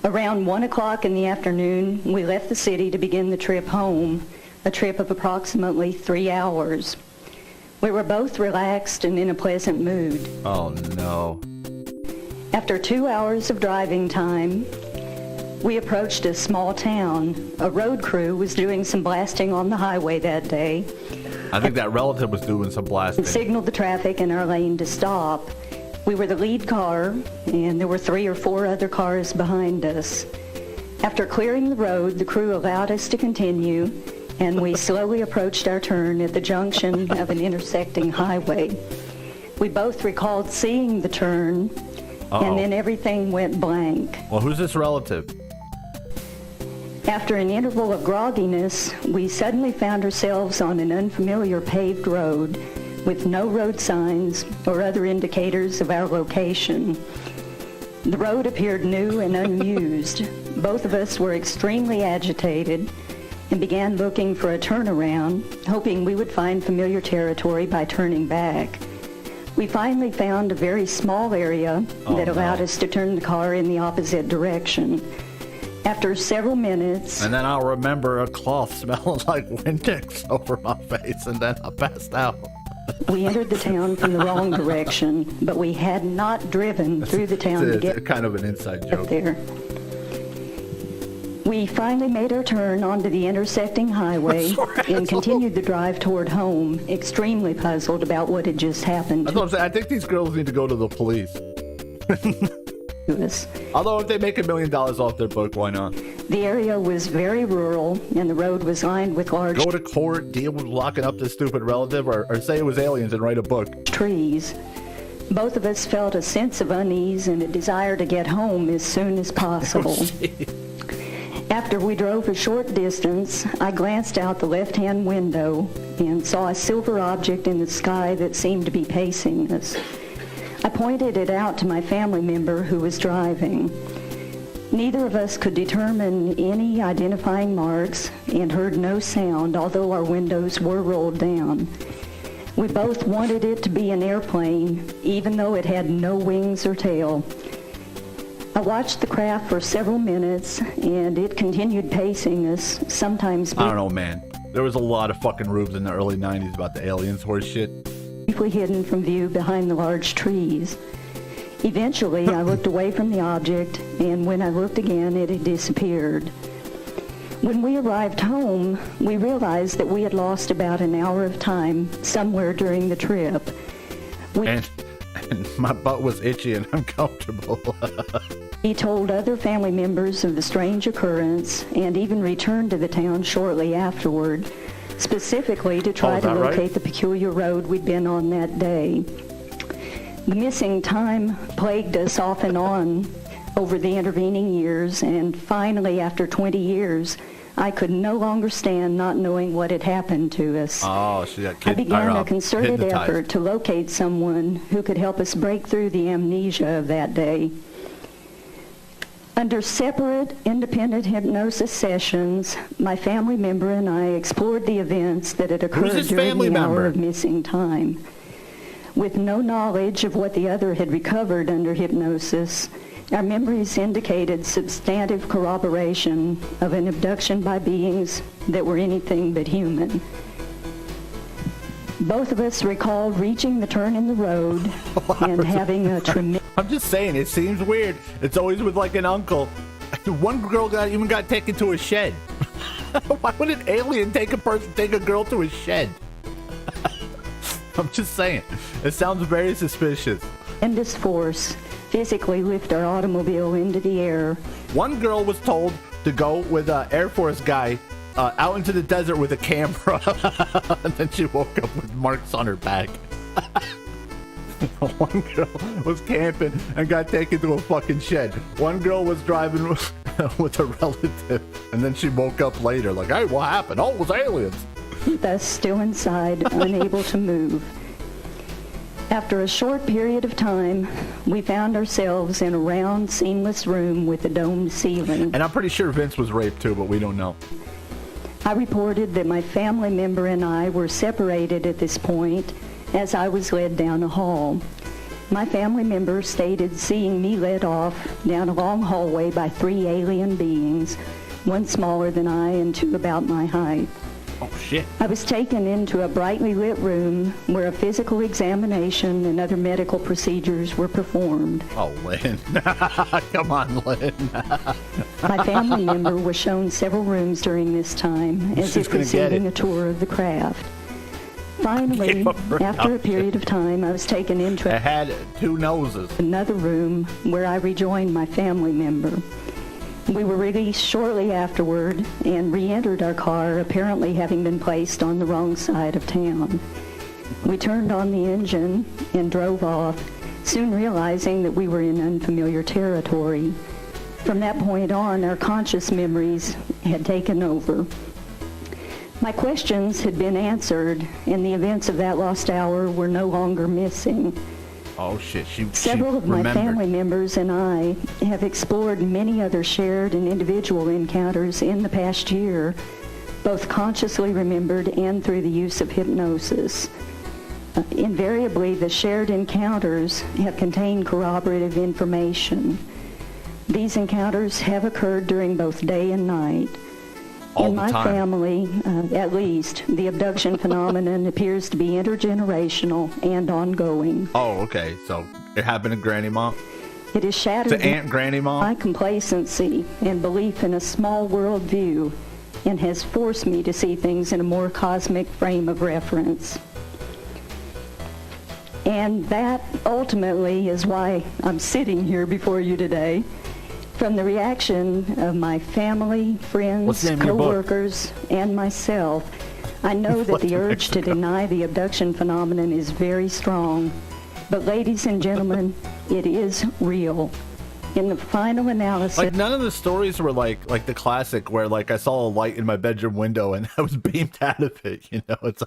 Around 1 o'clock in the afternoon, we left the city to begin the trip home, a trip of approximately 3 hours. We were both relaxed and in a pleasant mood. Oh, no. After 2 hours of driving time, we approached a small town. A road crew was doing some blasting on the highway that day. I think that relative was doing some blasting. Signaled the traffic in our lane to stop. We were the lead car, and there were 3 or 4 other cars behind us. After clearing the road, the crew allowed us to continue, and we slowly approached our turn at the junction of an intersecting highway. We both recalled seeing the turn, and then everything went blank. Well, who's this relative? After an interval of grogginess, we suddenly found ourselves on an unfamiliar paved road with no road signs or other indicators of our location. The road appeared new and unused. Both of us were extremely agitated and began looking for a turnaround, hoping we would find familiar territory by turning back. We finally found a very small area that allowed us to turn the car in the opposite direction. After several minutes... And then I'll remember a cloth smelling like Windex over my face, and then I passed out. We entered the town from the wrong direction, but we had not driven through the town to get kind of an inside joke there. We finally made our turn onto the intersecting highway and continued the drive toward home, extremely puzzled about what had just happened. That's what I'm saying. I think these girls need to go to the police. Although if they make $1 million off their book, why not? The area was very rural, and the road was lined with large... Go to court, deal with locking up this stupid relative, or say it was aliens and write a book. Trees. Both of us felt a sense of unease and a desire to get home as soon as possible. After we drove a short distance, I glanced out the left-hand window and saw a silver object in the sky that seemed to be pacing us. I pointed it out to my family member who was driving. Neither of us could determine any identifying marks and heard no sound, although our windows were rolled down. We both wanted it to be an airplane, even though it had no wings or tail. I watched the craft for several minutes, and it continued pacing us, sometimes... I don't know, man. There was a lot of fucking rubes in the early 90s about the aliens horse shit. Briefly hidden from view behind the large trees. Eventually, I looked away from the object, and when I looked again, it had disappeared. When we arrived home, we realized that we had lost about an hour of time somewhere during the trip. And my butt was itchy and uncomfortable. He told other family members of the strange occurrence and even returned to the town shortly afterward, specifically to try to locate the peculiar road we'd been on that day. The missing time plagued us off and on over the intervening years, and finally, after 20 years, I could no longer stand not knowing what had happened to us. Oh, she got I began a concerted effort to locate someone who could help us break through the amnesia of that day. Under separate, independent hypnosis sessions, my family member and I explored the events that had occurred during the hour of missing time. With no knowledge of what the other had recovered under hypnosis, our memories indicated substantive corroboration of an abduction by beings that were anything but human. Both of us recalled reaching the turn in the road and having a tremendous... I'm just saying, it seems weird. It's always with like an uncle. One girl even got taken to a shed. Why would an alien take a girl to a shed? I'm just saying. It sounds very suspicious. Tremendous force physically lift our automobile into the air. One girl was told to go with an Air Force guy out into the desert with a camera. And then she woke up with marks on her back. One girl was camping and got taken to a fucking shed. One girl was driving with a relative, and then she woke up later like, hey, what happened? Oh, it was aliens. Thus still inside, unable to move. After a short period of time, we found ourselves in a round, seamless room with a domed ceiling. And I'm pretty sure Vince was raped too, but we don't know. I reported that my family member and I were separated at this point as I was led down a hall. My family member stated seeing me led off down a long hallway by 3 alien beings, one smaller than I and 2 about my height. Oh, shit. I was taken into a brightly lit room where a physical examination and other medical procedures were performed. Oh, Lynn. Come on, Lynn. My family member was shown several rooms during this time as if receiving a tour of the craft. Finally, after a period of time, I was taken into I had 2 noses. Another room where I rejoined my family member. We were released shortly afterward and re-entered our car, apparently having been placed on the wrong side of town. We turned on the engine and drove off, soon realizing that we were in unfamiliar territory. From that point on, our conscious memories had taken over. My questions had been answered, and the events of that lost hour were no longer missing. Oh, shit. Several of my family members and I have explored many other shared and individual encounters in the past year, both consciously remembered and through the use of hypnosis. Invariably, the shared encounters have contained corroborative information. These encounters have occurred during both day and night. In my family, at least, the abduction phenomenon appears to be intergenerational and ongoing. Oh, okay. So it happened to Granny Mom? It has shattered to Aunt Granny Mom? My complacency and belief in a small world view and has forced me to see things in a more cosmic frame of reference. And that ultimately is why I'm sitting here before you today. From the reaction of my family, friends, co-workers, and myself, I know that the urge to deny the abduction phenomenon is very strong. But ladies and gentlemen, it is real. In the final analysis... Like, none of the stories were like the classic where, like, I saw a light in my bedroom window and I was beamed out of it, you know? It's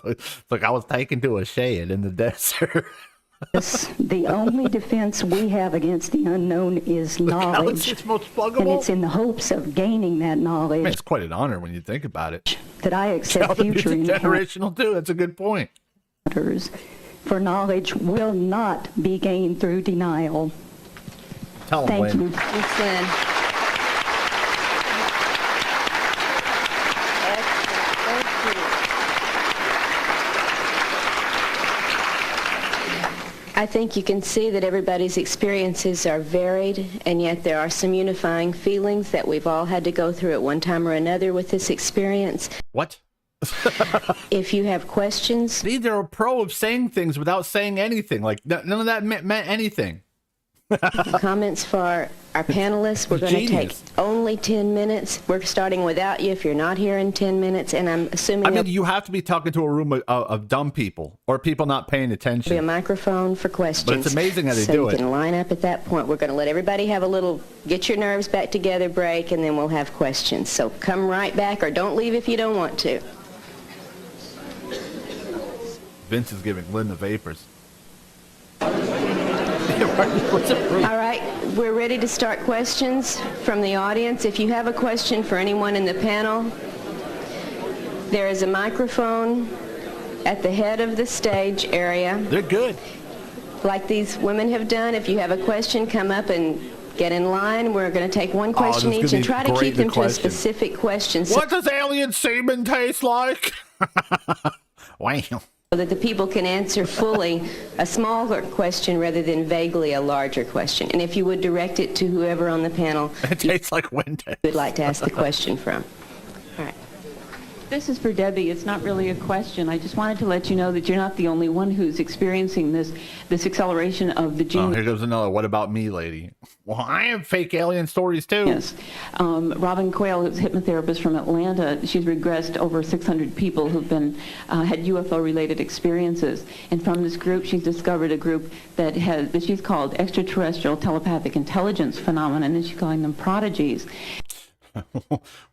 like I was taken to a shed in the desert. The only defense we have against the unknown is knowledge, and it's in the hopes of gaining that knowledge. Man, it's quite an honor when you think about it. That I accept future generational too. That's a good point. For knowledge will not be gained through denial. Tell them, Thank you. Thanks, Lynn. I think you can see that everybody's experiences are varied, and yet there are some unifying feelings that we've all had to go through at one time or another with this experience. What? If you have questions... See, they're a pro of saying things without saying anything. Like, none of that meant anything. Comments for our panelists. We're going to take only 10 minutes. We're starting without you if you're not here in 10 minutes, and I'm assuming... I mean, you have to be talking to a room of dumb people or people not paying attention. There'll be a microphone for questions. But it's amazing how they do it. So you can line up at that point. We're going to let everybody have a little get your nerves back together break, and then we'll have questions. So come right back, or don't leave if you don't want to. Vince is giving Lynn the vapors. All right, we're ready to start questions from the audience. If you have a question for anyone in the panel, there is a microphone at the head of the stage area. They're good. Like these women have done. If you have a question, come up and get in line. We're going to take one question each and try to keep them to a specific question. What does alien semen taste like? Wow. So that the people can answer fully a smaller question rather than vaguely a larger question. And if you would direct it to whoever on the panel it tastes like Wendy's. Would like to ask the question from. All right. This is for Debbie. It's not really a question. I just wanted to let you know that you're not the only one who's experiencing this acceleration of the gene. Oh, here goes another. What about me, lady? Well, I have fake alien stories, too. Yes. Robin Quayle, who's a hypnotherapist from Atlanta, she's regressed over 600 people who've been had UFO-related experiences. And from this group, she's discovered a group that she's called extraterrestrial telepathic intelligence phenomenon, and she's calling them prodigies.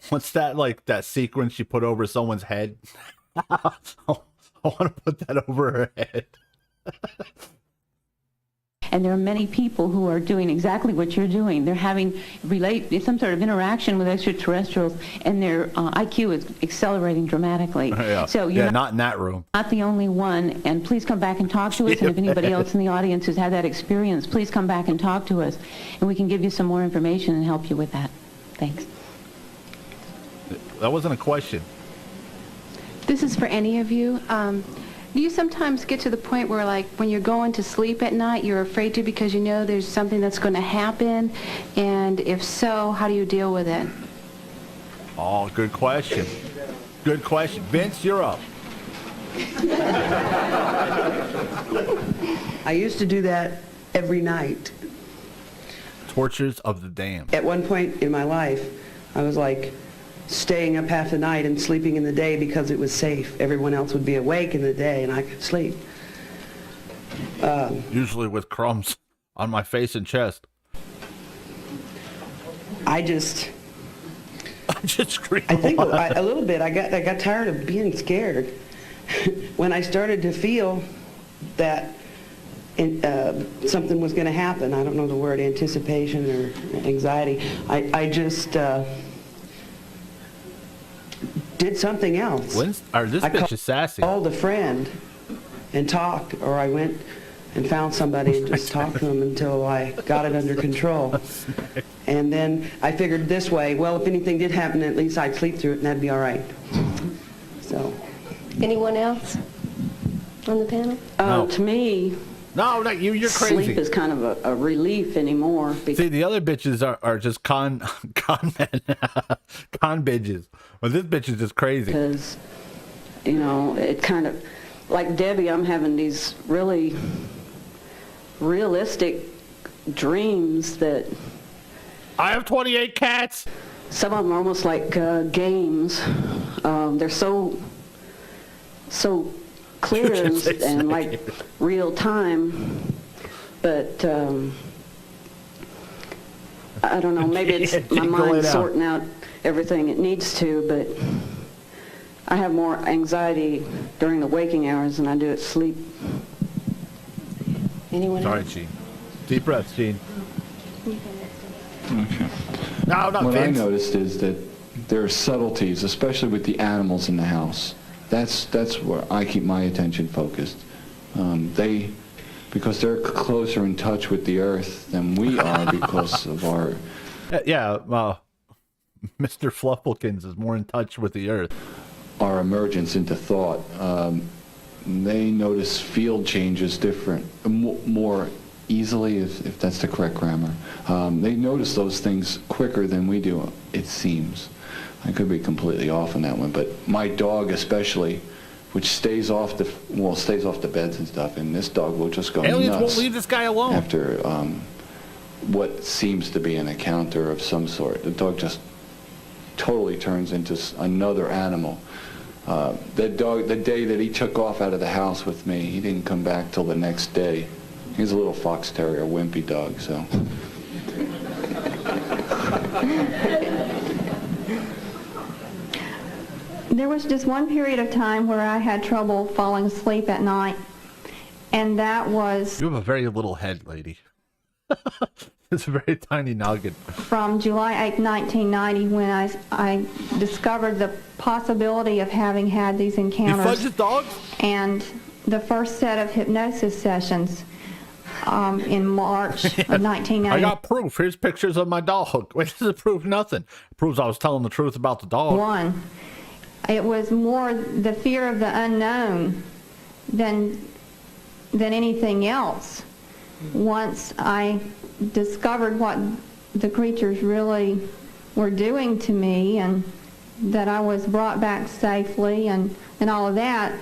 What's that, like that sequence she put over someone's head? I want to put that over her head. And there are many people who are doing exactly what you're doing. They're having some sort of interaction with extraterrestrials, and their IQ is accelerating dramatically. Yeah. So you're not in that room. Not the only one. And please come back and talk to us. And if anybody else in the audience has had that experience, please come back and talk to us, and we can give you some more information and help you with that. Thanks. That wasn't a question. This is for any of you. Do you sometimes get to the point where, like, when you're going to sleep at night, you're afraid to because you know there's something that's going to happen? And if so, how do you deal with it? Oh, good question. Good question. Vince, you're up. I used to do that every night. Tortures of the damned. At one point in my life, I was like staying up half the night and sleeping in the day because it was safe. Everyone else would be awake in the day and I could sleep. Usually with crumbs on my face and chest. I just screamed. I think a little bit. I got tired of being scared. When I started to feel that something was going to happen, I don't know the word, anticipation or anxiety, I just did something else. This bitch is sassy. I called a friend and talked, or I went and found somebody and just talked to them until I got it under control. And then I figured this way, well, if anything did happen, at least I'd sleep through it and that'd be all right. So. Anyone else on the panel? No. To me, no, not you. You're crazy. Sleep is kind of a relief anymore. See, the other bitches are just con men, con bitches. Well, this bitch is just crazy. Because, you know, it kind of, like Debbie, I'm having these really realistic dreams that... I have 28 cats. Some of them are almost like games. They're so clear and like real time, but I don't know, maybe it's my mind sorting out everything it needs to, but I have more anxiety during the waking hours than I do at sleep. Anyone else? Sorry, Gene. Deep breaths, Gene. Okay. No, not What Vince. I noticed is that there are subtleties, especially with the animals in the house. That's where I keep my attention focused. Because they're closer in touch with the earth than we are because of our... Mr. Flufflekins is more in touch with the earth. Our emergence into thought. They notice field changes different, more easily, if that's the correct grammar. They notice those things quicker than we do, it seems. I could be completely off on that one, but my dog especially, which stays off the beds and stuff, and this dog will just go Aliens nuts won't leave this guy alone after what seems to be an encounter of some sort. The dog just totally turns into another animal. The day that he took off out of the house with me, he didn't come back till the next day. He's a little fox terrier, wimpy dog, so. There was just one period of time where I had trouble falling asleep at night, And that was... You have a very little head, lady. It's a very tiny noggin. From July 8, 1990, when I discovered the possibility of having had these encounters. You fudged dogs? And the first set of hypnosis sessions in March of 1990. I got proof. Here's pictures of my dog. Wait, does it prove nothing? It proves I was telling the truth about the dog. It was more the fear of the unknown than anything else. Once I discovered what the creatures really were doing to me, and that I was brought back safely and all of that,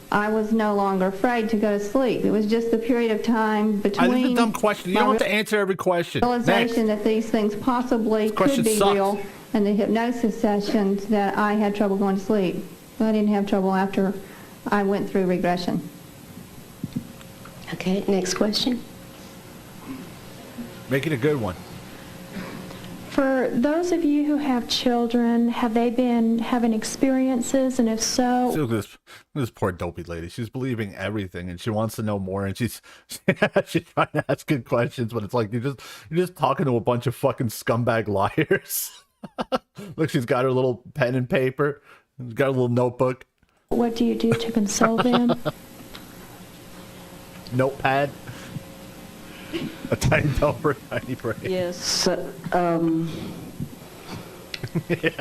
I was no longer afraid to go to sleep. It was just the period of time between... This is a dumb question. You don't have to answer every question. ...realization that these things possibly could be real, and the hypnosis sessions that I had trouble going to sleep. But I didn't have trouble after I went through regression. Okay, next question. Make it a good one. For those of you who have children, have they been having experiences, and if so... Look at this poor dopey lady. She's believing everything, and she wants to know more, and she's trying to ask good questions, but it's like you're just talking to a bunch of fucking scumbag liars. Look, she's got her little pen and paper. She's got a little notebook. What do you do to console them? Notepad. A tiny helper, tiny brain. Yes.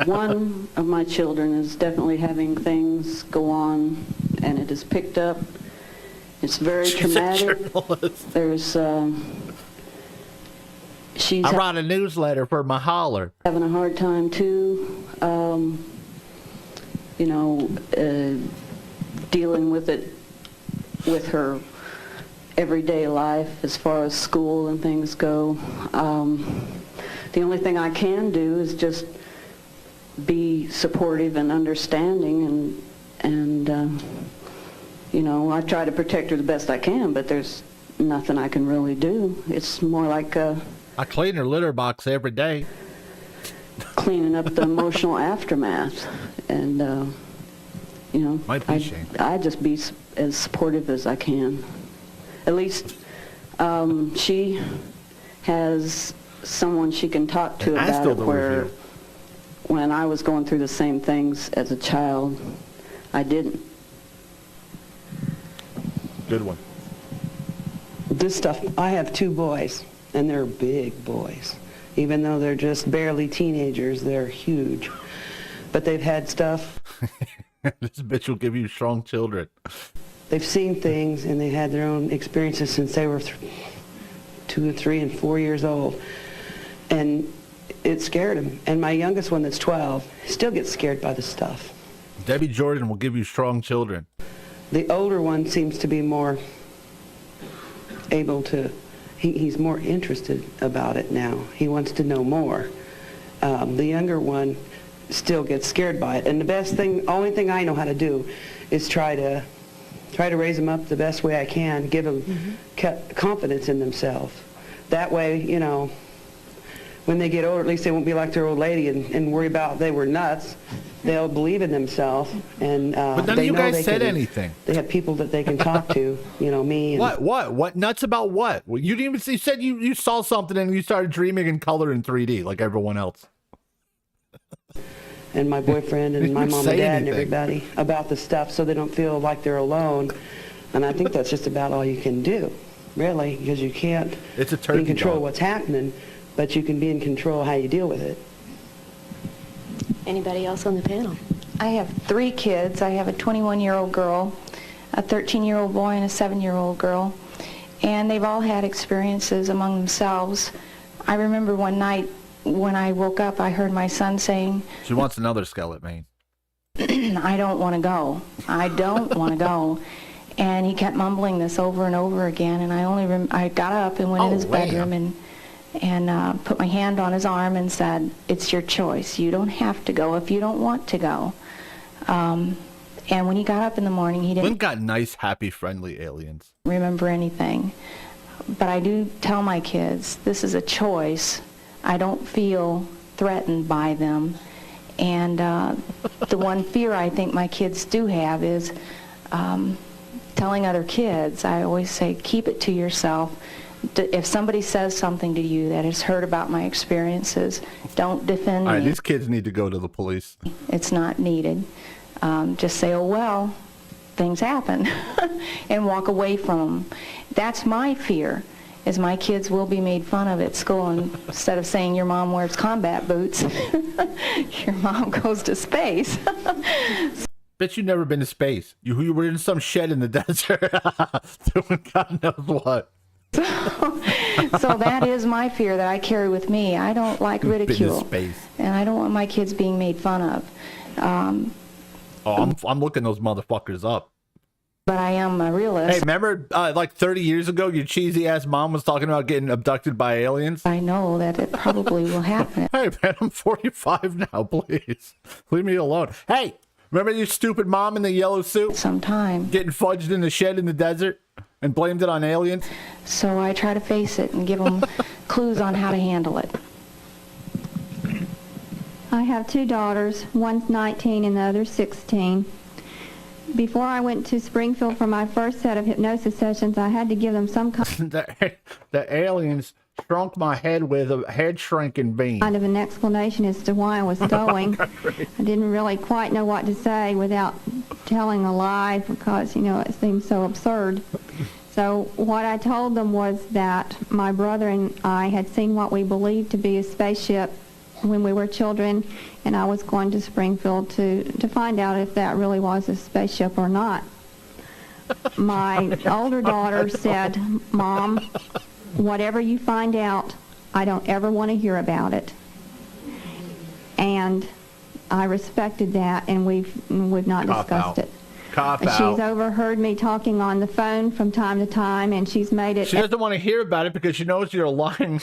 One of my children is definitely having things go on, and it is picked up. It's very traumatic. There's I wrote a newsletter for my holler. Having a hard time too. Dealing with it with her everyday life as far as school and things go. The only thing I can do is just be supportive and understanding, and I try to protect her the best I can, but there's nothing I can really do. It's more like I clean her litter box every day. Cleaning up the emotional aftermath, and I just be as supportive as I can. At least she has someone she can talk to about it, where when I was going through the same things as a child, I didn't. Good one. This stuff, I have 2 boys, and they're big boys. Even though they're just barely teenagers, they're huge. But they've had stuff. This bitch will give you strong children. They've seen things, and they've had their own experiences since they were 2 and 3 and 4 years old. And it scared them. And my youngest one that's 12 still gets scared by the stuff. Debbie Jordan will give you strong children. The older one seems to be more able to, he's more interested about it now. He wants to know more. The younger one still gets scared by it. And the best thing, only thing I know how to do is try to raise them up the best way I can, give them confidence in themselves. That way, when they get older, at least they won't be like their old lady and worry about they were nuts. They'll believe in themselves, and but none of you guys said anything. They have people that they can talk to, me. And What? Nuts about what? Well, you didn't even see. You said you saw something and you started dreaming in color in 3D like everyone else. And my boyfriend and my mom and dad and everybody about the stuff, so they don't feel like they're alone. And I think that's just about all you can do, really, because you can't be in control of what's happening, but you can be in control of how you deal with it. Anybody else on the panel? I have 3 kids. I have a 21-year-old girl, a 13-year-old boy, and a 7-year-old girl. And they've all had experiences among themselves. I remember one night when I woke up, I heard my son saying... She wants another skeleton, man. I don't want to go. I don't want to go. And he kept mumbling this over and over again. And I got up and went in his bedroom and put my hand on his arm and said, "It's your choice. You don't have to go if you don't want to go." And when he got up in the morning, he didn't... Lynn got nice, happy, friendly aliens. ...remember anything. But I do tell my kids, this is a choice. I don't feel threatened by them. And the one fear I think my kids do have is to telling other kids, I always say, keep it to yourself. If somebody says something to you that has heard about my experiences, don't defend me. All right, these kids need to go to the police. It's not needed. Just say, oh, well, things happen, and walk away from them. That's my fear, is my kids will be made fun of at school, and instead of saying your mom wears combat boots, your mom goes to space. Bet you've never been to space. You were in some shed in the desert doing God knows what. So that is my fear that I carry with me. I don't like ridicule, and I don't want my kids being made fun of. I'm looking those motherfuckers up. But I am a realist. Hey, remember like 30 years ago, your cheesy ass mom was talking about getting abducted by aliens? I know that it probably will happen. Hey man, I'm 45 now. Please leave me alone. Hey, remember your stupid mom in the yellow suit? Sometime. Getting fudged in the shed in the desert and blamed it on aliens? So I try to face it and give them clues on how to handle it. I have 2 daughters. One's 19 and the other's 16. Before I went to Springfield for my first set of hypnosis sessions, I had to give them some kind the aliens shrunk my head with a head shrinking beam. Kind of an explanation as to why I was going. I didn't really quite know what to say without telling a lie because, you know, it seemed so absurd. So what I told them was that my brother and I had seen what we believed to be a spaceship when we were children, and I was going to Springfield to find out if that really was a spaceship or not. My older daughter said, Mom, whatever you find out, I don't ever want to hear about it. And I respected that, and we've not discussed it. She's overheard me talking on the phone from time to time, and she's made it. She doesn't want to hear about it because she knows you're a lying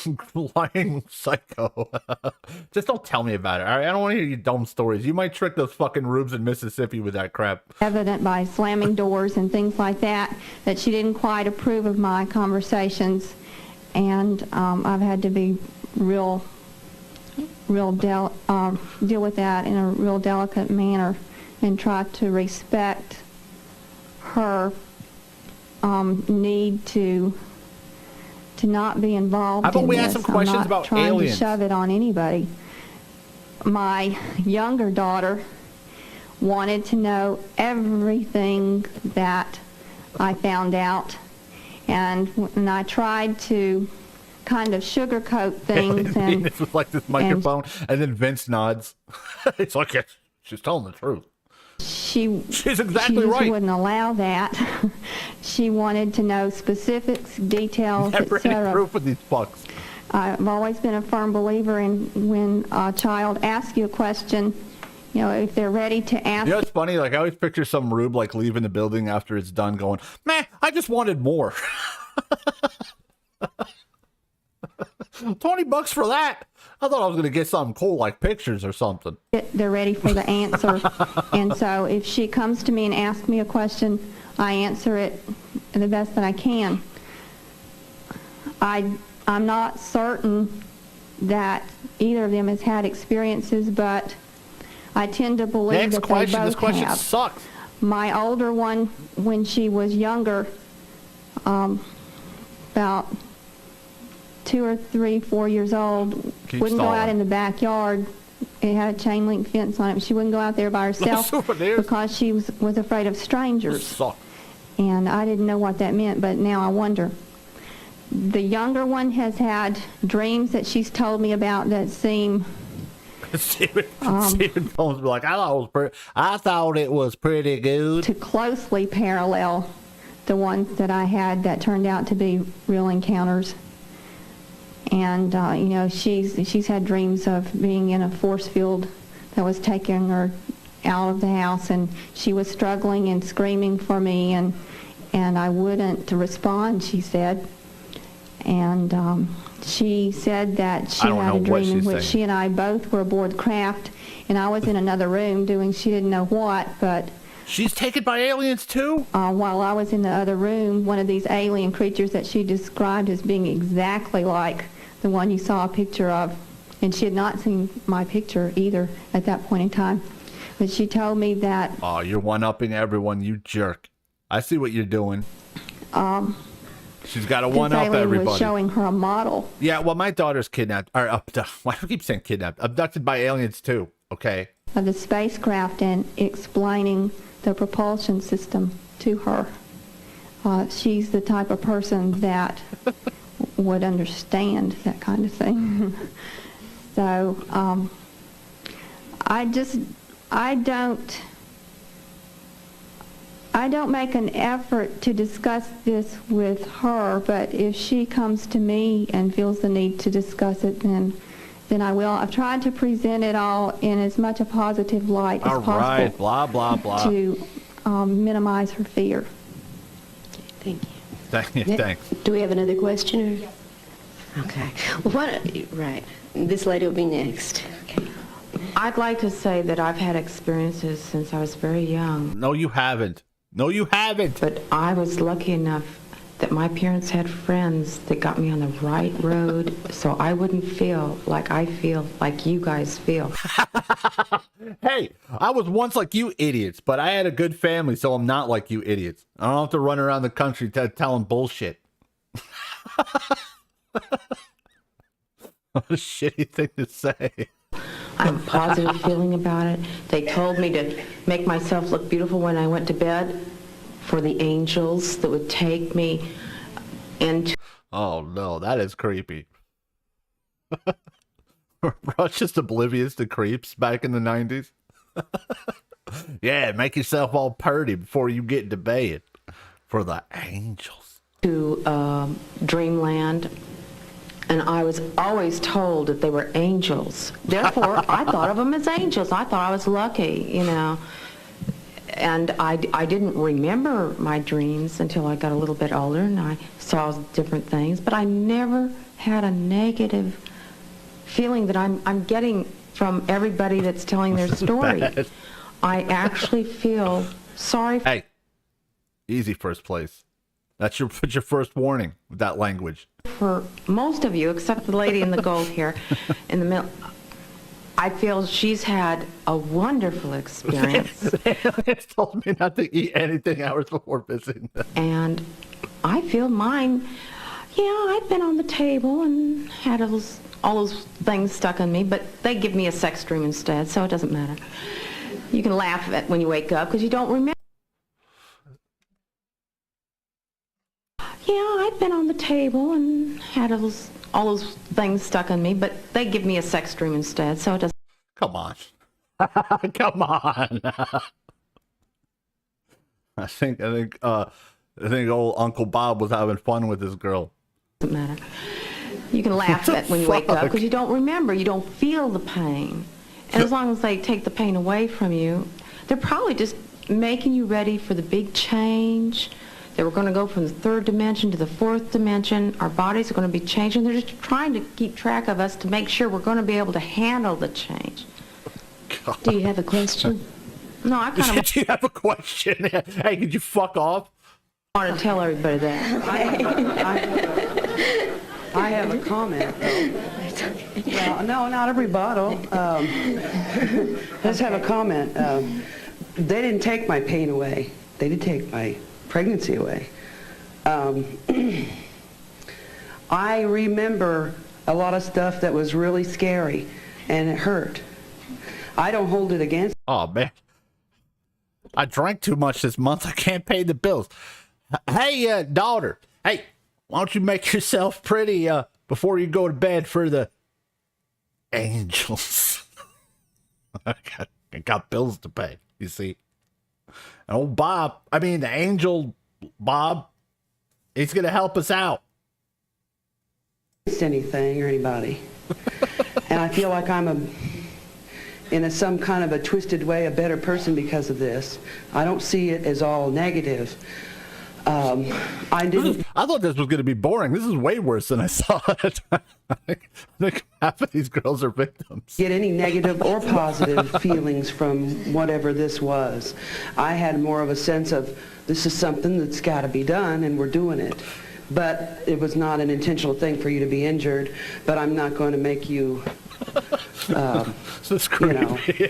psycho. Just don't tell me about it. All right? I don't want to hear your dumb stories. You might trick those fucking rubes in Mississippi with that crap. Evident by slamming doors and things like that she didn't quite approve of my conversations, and I've had to be deal with that in a real delicate manner and try to respect her need to not be involved in this. How about we ask some questions about aliens? I'm not trying to shove it on anybody. My younger daughter wanted to know everything that I found out, and when I tried to kind of sugarcoat things and this was like this microphone, and then Vince nods. It's like she's telling the truth. She's exactly right. She wouldn't allow that. She wanted to know specifics, details, Never etc. any proof of these fucks. I've always been a firm believer in when a child asks you a question, you know, if they're ready to ask. You know, it's funny. Like I always picture some rube like leaving the building after it's done, going, "Man, I just wanted more." $20 for that. I thought I was going to get something cool like pictures or something. They're ready for the answer. And so if she comes to me and asks me a question, I answer it the best that I can. I'm not certain that either of them has had experiences, but I tend to believe that they both have. This question sucks. My older one, when she was younger, about 2 or 3, 4 years old, wouldn't go out in the backyard. It had a chain link fence on it. She wouldn't go out there by herself because she was afraid of strangers. And I didn't know what that meant, but now I wonder. The younger one has had dreams that she's told me about that seem Stephen Combs be like, I thought it was pretty good. To closely parallel the ones that I had that turned out to be real encounters. And, you know, she's had dreams of being in a force field that was taking her out of the house, and she was struggling and screaming for me, and I wouldn't respond, she said. And she said that she had a dream in which she and I both were aboard craft, and I was in another room doing she didn't know what, but... She's taken by aliens, too? While I was in the other room, one of these alien creatures that she described as being exactly like the one you saw a picture of, and she had not seen my picture either at that point in time. But she told me that... Oh, you're one-upping everyone, you jerk. I see what you're doing. She's got to this one-up alien everybody. was showing her a model. Yeah, well, my daughter's kidnapped. Or why do I keep saying kidnapped? Abducted by aliens, too. Okay. Of the spacecraft and explaining the propulsion system to her. She's the type of person that would understand that kind of thing. So I don't make an effort to discuss this with her, but if she comes to me and feels the need to discuss it, then I will. I've tried to present it all in as much a positive light as possible. All right, blah, blah, blah. To minimize her fear. Thank you. Thanks. Do we have another questioner? Yes. Okay. Well, right. This lady will be next. Okay. I'd like to say that I've had experiences since I was very young. No, you haven't. No, you haven't. But I was lucky enough that my parents had friends that got me on the right road so I wouldn't feel like I feel like you guys feel. Hey, I was once like you idiots, but I had a good family, so I'm not like you idiots. I don't have to run around the country telling bullshit. What a shitty thing to say. I have a positive feeling about it. They told me to make myself look beautiful when I went to bed for the angels that would take me into... Oh, no, that is creepy. Russ just oblivious to creeps back in the 90s. Yeah, make yourself all purty before you get to bed for the angels. To dreamland. And I was always told that they were angels. Therefore, I thought of them as angels. I thought I was lucky, you know. And I didn't remember my dreams until I got a little bit older and I saw different things. But I never had a negative feeling that I'm getting from everybody that's telling their story. I actually feel sorry. Hey, easy first place. That's your first warning with that language. For most of you, except the lady in the gold hair in the middle, I feel she's had a wonderful experience. It's told me not to eat anything hours before visiting them. And I feel mine, yeah, I've been on the table and had all those things stuck in me, but they give me a sex dream instead, so it doesn't matter. You can laugh at when you wake up because you don't remember. Yeah, I've been on the table and had all those things stuck in me, but they give me a sex dream instead, so it doesn't... Come on. Come on. I think old Uncle Bob was having fun with this girl. Doesn't matter. You can laugh at when you wake up because you don't remember, you don't feel the pain. And as long as they take the pain away from you, they're probably just making you ready for the big change. They were going to go from the third dimension to the fourth dimension. Our bodies are going to be changing. They're just trying to keep track of us to make sure we're going to be able to handle the change. God. Do you have a question? No, I kind of... Do you have a question? Hey, could you fuck off? I want to tell everybody that. I have a comment, though. Well, no, not a rebuttal. I just have a comment. They didn't take my pain away. They did take my pregnancy away. I remember a lot of stuff that was really scary, and it hurt. I don't hold it against. Oh, man. I drank too much this month. I can't pay the bills. Hey, daughter. Hey, why don't you make yourself pretty before you go to bed for the angels? I got bills to pay, you see. And old Bob, the angel Bob, he's going to help us out. Anything or anybody. And I feel like I'm in some kind of a twisted way, a better person because of this. I don't see it as all negative. I thought this was going to be boring. This is way worse than I saw it. I think half of these girls are victims. Get any negative or positive feelings from whatever this was. I had more of a sense of this is something that's got to be done and we're doing it. But it was not an intentional thing for you to be injured. But I'm not going to make you,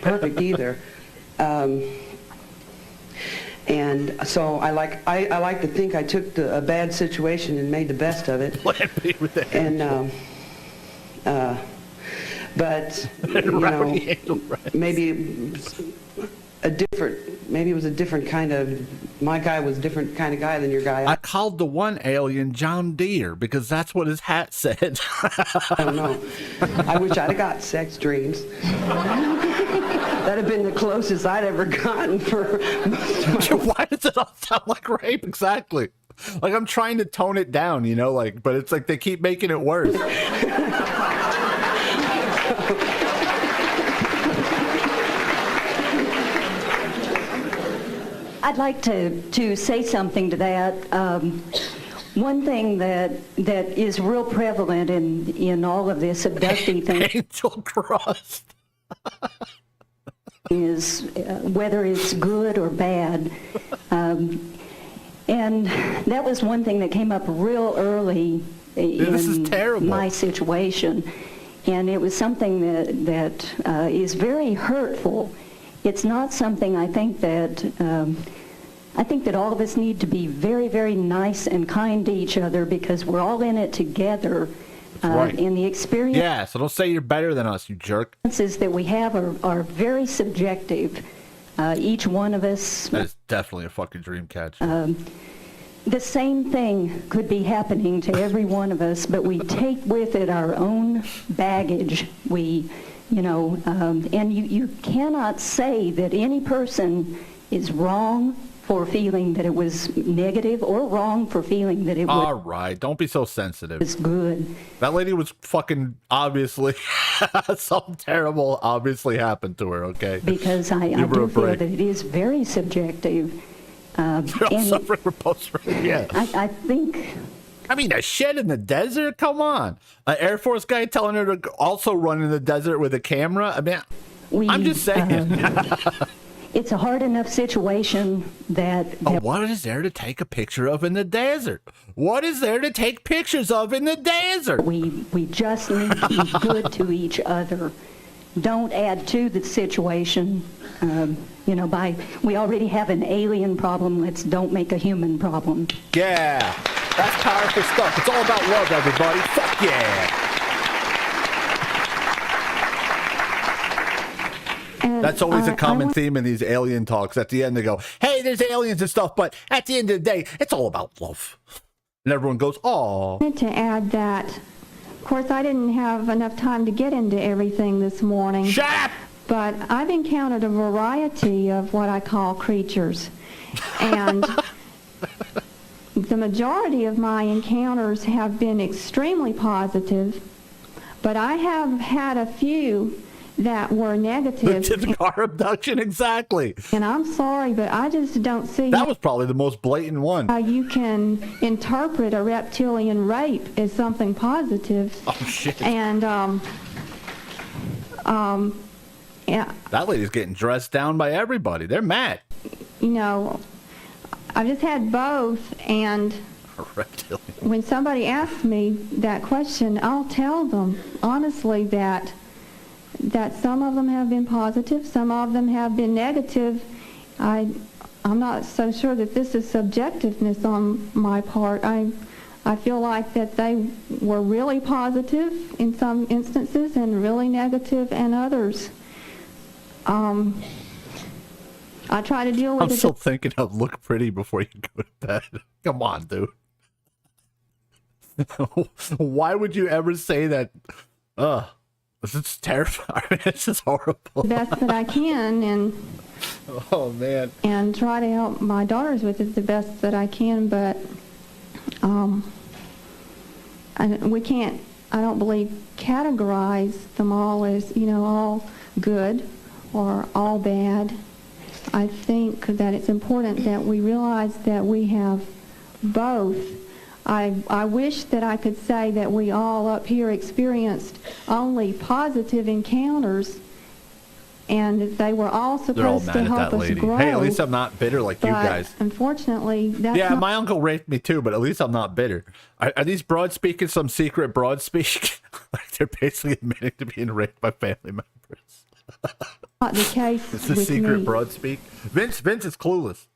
perfect either. And so I like to think I took a bad situation and made the best of it. And but you know, maybe it was a different kind of. My guy was a different kind of guy than your guy. I called the one alien John Deere because that's what his hat said. I don't know. I wish I'd have got sex dreams. That'd have been the closest I'd ever gotten for most of my. Why does it all sound like rape? Exactly. Like I'm trying to tone it down, you know, like, but it's like they keep making it worse. I'd like to say something to that. One thing that is real prevalent in all of this abductee thing angel crust is whether it's good or bad. And that was one thing that came up real early in my situation. And it was something that is very hurtful. It's not something I think that all of us need to be very, very nice and kind to each other because we're all in it together. Right. In the experience. Yeah, so don't say you're better than us, you jerk. That we have are very subjective. Each one of us. That is definitely a fucking dream catch. The same thing could be happening to every one of us, but we take with it our own baggage. And you cannot say that any person is wrong for feeling that it was negative or wrong for feeling that it was. All right, don't be so sensitive. It's good. That lady was fucking obviously something terrible obviously happened to her, okay? Because I do feel that it is very subjective. You're all suffering from post-traumatic, yeah. I think... I mean, a shit in the desert? Come on. An Air Force guy telling her to also run in the desert with a camera? I mean, I'm just saying. It's a hard enough situation that... what is there to take a picture of in the desert? What is there to take pictures of in the desert? We just need to be good to each other. Don't add to the situation. We already have an alien problem. Let's don't make a human problem. Yeah, that's powerful stuff. It's all about love, everybody. Fuck yeah. That's always a common theme in these alien talks. At the end, they go, hey, there's aliens and stuff, but at the end of the day, it's all about love. And everyone goes, aw. I wanted to add that, of course, I didn't have enough time to get into everything this morning. Shut up! But I've encountered a variety of what I call creatures. And the majority of my encounters have been extremely positive, but I have had a few that were negative. The car abduction, exactly. And I'm sorry, but I just don't see... That was probably the most blatant one. How you can interpret a reptilian rape as something positive. Oh, shit. And, yeah. That lady's getting dressed down by everybody. They're mad. You know, I've just had both, and a reptilian. When somebody asks me that question, I'll tell them honestly that some of them have been positive, some of them have been negative. I'm not so sure that this is subjectiveness on my part. I feel like that they were really positive in some instances and really negative in others. I try to deal with it. I'm still thinking of look pretty before you go to bed. Come on, dude. Why would you ever say that? This is terrifying. This is horrible. The best that I can, and oh man, and try to help my daughters with it the best that I can. But we can't. I don't believe categorize them all as all good or all bad. I think that it's important that we realize that we have both. I wish that I could say that we all up here experienced only positive encounters and that they were all supposed to help us grow. Hey, at least I'm not bitter like you guys. Unfortunately, that's yeah, my uncle raped me too, but at least I'm not bitter. Are these broad speaking some secret broad speak? Like they're basically admitting to being raped by family members. Not the case. It's the secret broad speak. Vince is clueless.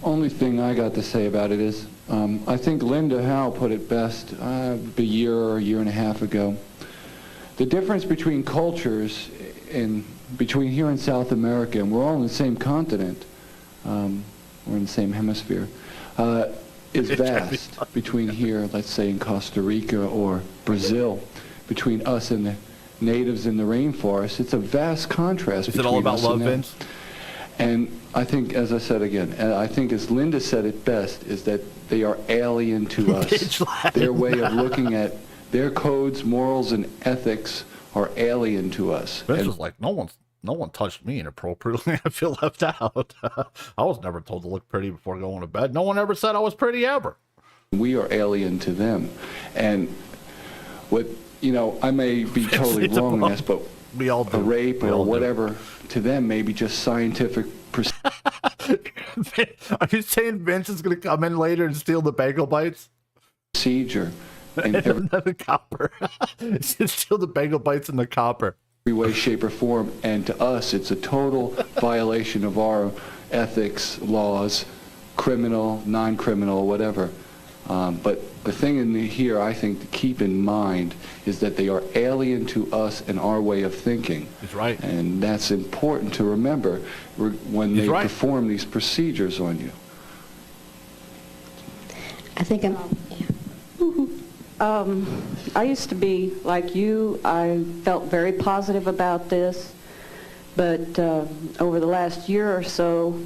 only thing I got to say about it is, I think Linda Howe put it best a year or a year and a half ago. The difference between cultures between here and South America, and we're all in the same continent, we're in the same hemisphere, is vast. Between here, let's say in Costa Rica or Brazil, between us and the natives in the rainforest, it's a vast contrast. Is it all about love, Vince? And I think, as I said again, and I think as Linda said it best, is that they are alien to us. Their way of looking at their codes, morals, and ethics are alien to us. Vince was like, no one touched me inappropriately. I feel left out. I was never told to look pretty before going to bed. No one ever said I was pretty ever. We are alien to them. And what, I may be totally wrong in this, but we all do. A rape or whatever to them may be just scientific Are you saying Vince is going to come in later and steal the bagel bites? Procedure. And the copper. Steal the bagel bites and the copper. Every way, shape, or form. And to us, it's a total violation of our ethics, laws, criminal, non-criminal, whatever. But the thing here, I think, to keep in mind is that they are alien to us and our way of thinking. That's right. And that's important to remember when they perform these procedures on you. I think I used to be like you. I felt very positive about this. But over the last year or so,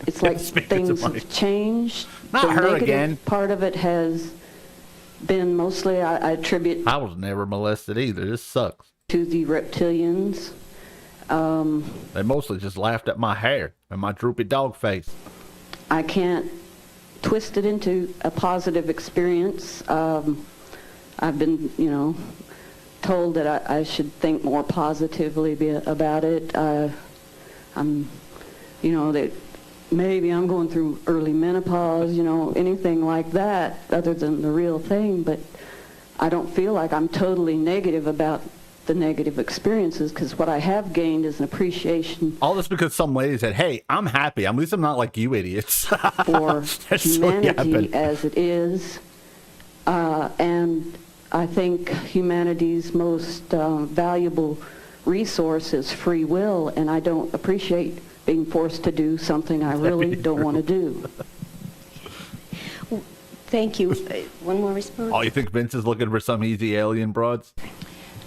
it's like things have changed. Not the her negative again. Part of it has been mostly, I attribute... I was never molested either. This sucks. ...to the reptilians. They mostly just laughed at my hair and my droopy dog face. I can't twist it into a positive experience. I've been, told that I should think more positively about it. I'm, that maybe I'm going through early menopause, anything like that other than the real thing, but I don't feel like I'm totally negative about the negative experiences, because what I have gained is an appreciation. All this because some lady said, hey, I'm happy. At least I'm not like you idiots. For humanity as it is. And I think humanity's most valuable resource is free will, and I don't appreciate being forced to do something I really don't want to do. Thank you. One more response? Oh, you think Vince is looking for some easy alien broads?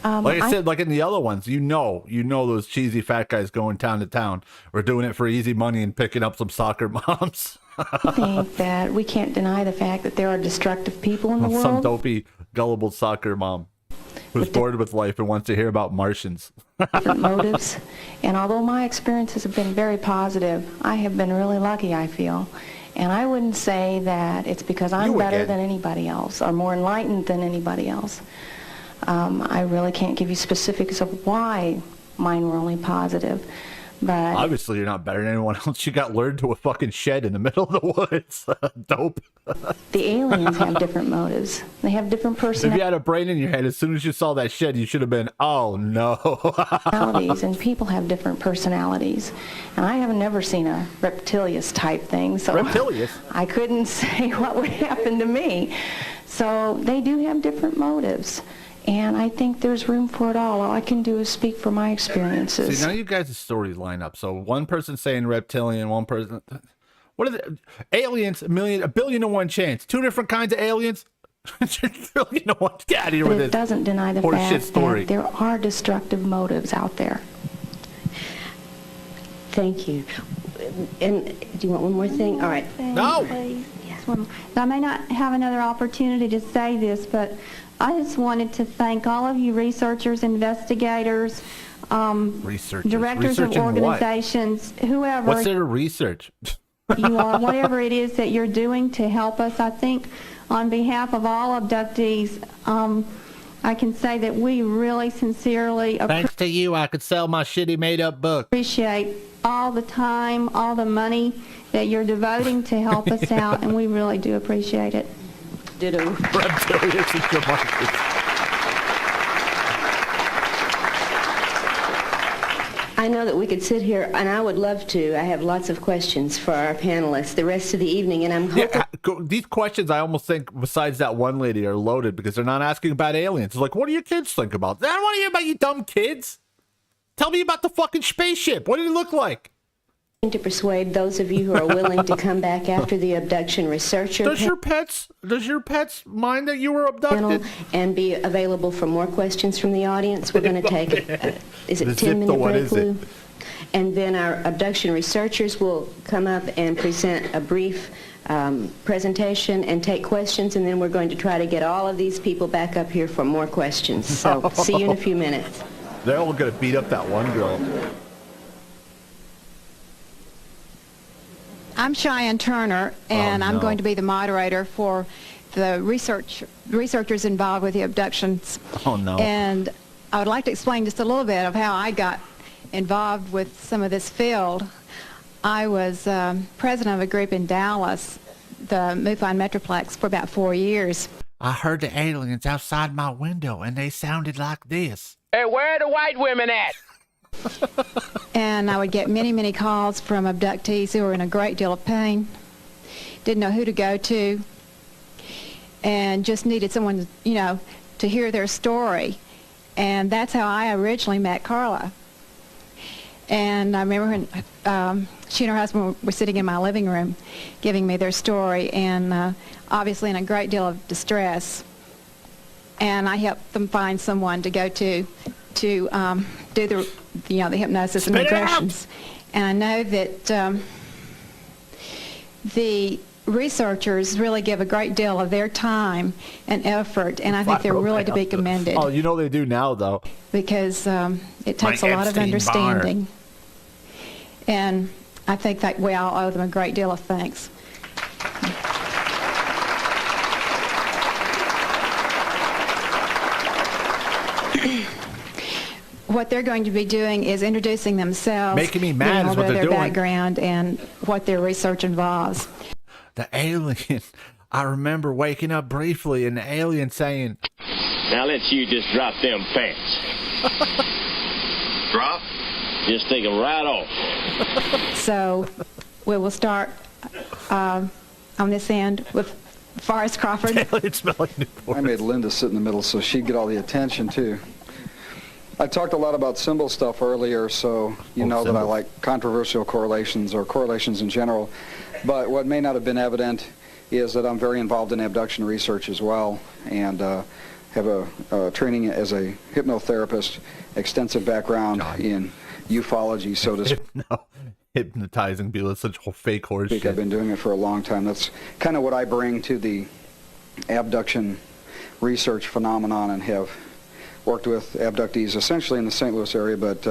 Like I said, like in the other ones, you know those cheesy fat guys going town to town are doing it for easy money and picking up some soccer moms. I think that we can't deny the fact that there are destructive people in the world. Some dopey, gullible soccer mom who's bored with life and wants to hear about Martians. Different motives. And although my experiences have been very positive, I have been really lucky, I feel. And I wouldn't say that it's because I'm better than anybody else or more enlightened than anybody else. I really can't give you specifics of why mine were only positive. But obviously you're not better than anyone else. You got lured to a fucking shed in the middle of the woods. Dope. The aliens have different motives. They have different personalities. If you had a brain in your head, as soon as you saw that shed, you should have been, oh no. And people have different personalities. And I have never seen a reptilious type thing. So reptilious? I couldn't say what would happen to me. So they do have different motives. And I think there's room for it all. All I can do is speak for my experiences. See, now you guys' stories line up. So one person saying reptilian, one person... What are the... Aliens, a billion to one chance. Two different kinds of aliens? A billion to one. Get out of here with it this. It doesn't deny the fact that there are destructive motives out there. Thank you. And do you want one more thing? All right. No! Please. Yes. I may not have another opportunity to say this, but I just wanted to thank all of you researchers, investigators, directors of organizations, whoever. What's there to research? You are, whatever it is that you're doing to help us. I think on behalf of all abductees, I can say that we really sincerely thanks to you, I could sell my shitty made-up book. Appreciate all the time, all the money that you're devoting to help us out, and we really do appreciate it. Ditto. Reptilians and democracy. I know that we could sit here, and I would love to. I have lots of questions for our panelists the rest of the evening, and I'm hoping... These questions, I almost think, besides that one lady, are loaded because they're not asking about aliens. It's like, what do your kids think about? I don't want to hear about you dumb kids. Tell me about the fucking spaceship. What did it look like? To persuade those of you who are willing to come back after the abduction researcher... Does your pets mind that you were abducted? And be available for more questions from the audience. We're going to take, is it 10-minute break, Lou? And then our abduction researchers will come up and present a brief presentation and take questions, and then we're going to try to get all of these people back up here for more questions. So see you in a few minutes. They're all going to beat up that one girl. I'm Cheyenne Turner, and I'm going to be the moderator for the researchers involved with the abductions. Oh, no. And I would like to explain just a little bit of how I got involved with some of this field. I was president of a group in Dallas, the MUFON Metroplex, for about 4 years. I heard the aliens outside my window, and they sounded like this. Hey, where are the white women at? And I would get many, many calls from abductees who were in a great deal of pain, didn't know who to go to, and just needed someone, to hear their story. And that's how I originally met Carla. And I remember when she and her husband were sitting in my living room giving me their story, and obviously in a great deal of distress. And I helped them find someone to go to do the hypnosis and regressions. And I know that the researchers really give a great deal of their time and effort, and I think they're really to be commended. Oh, they do now, though. Because it takes a lot of understanding. And I think that we all owe them a great deal of thanks. What they're going to be doing is introducing themselves, making me mad is what they're their doing. Background and what their research involves. The alien. I remember waking up briefly and the alien saying, "Now let's you just drop them pants." Drop? Just take them right off. So we will start on this end with Forrest Crawford. It smelled like Newport. I made Linda sit in the middle so she'd get all the attention too. I talked a lot about symbol stuff earlier, so you know that I like controversial correlations or correlations in general. But what may not have been evident is that I'm very involved in abduction research as well, and have a training as a hypnotherapist, extensive background in ufology, so to speak. Hypnotizing people is such fake horse shit. I've been doing it for a long time. That's kind of what I bring to the abduction research phenomenon, and have worked with abductees essentially in the St. Louis area, but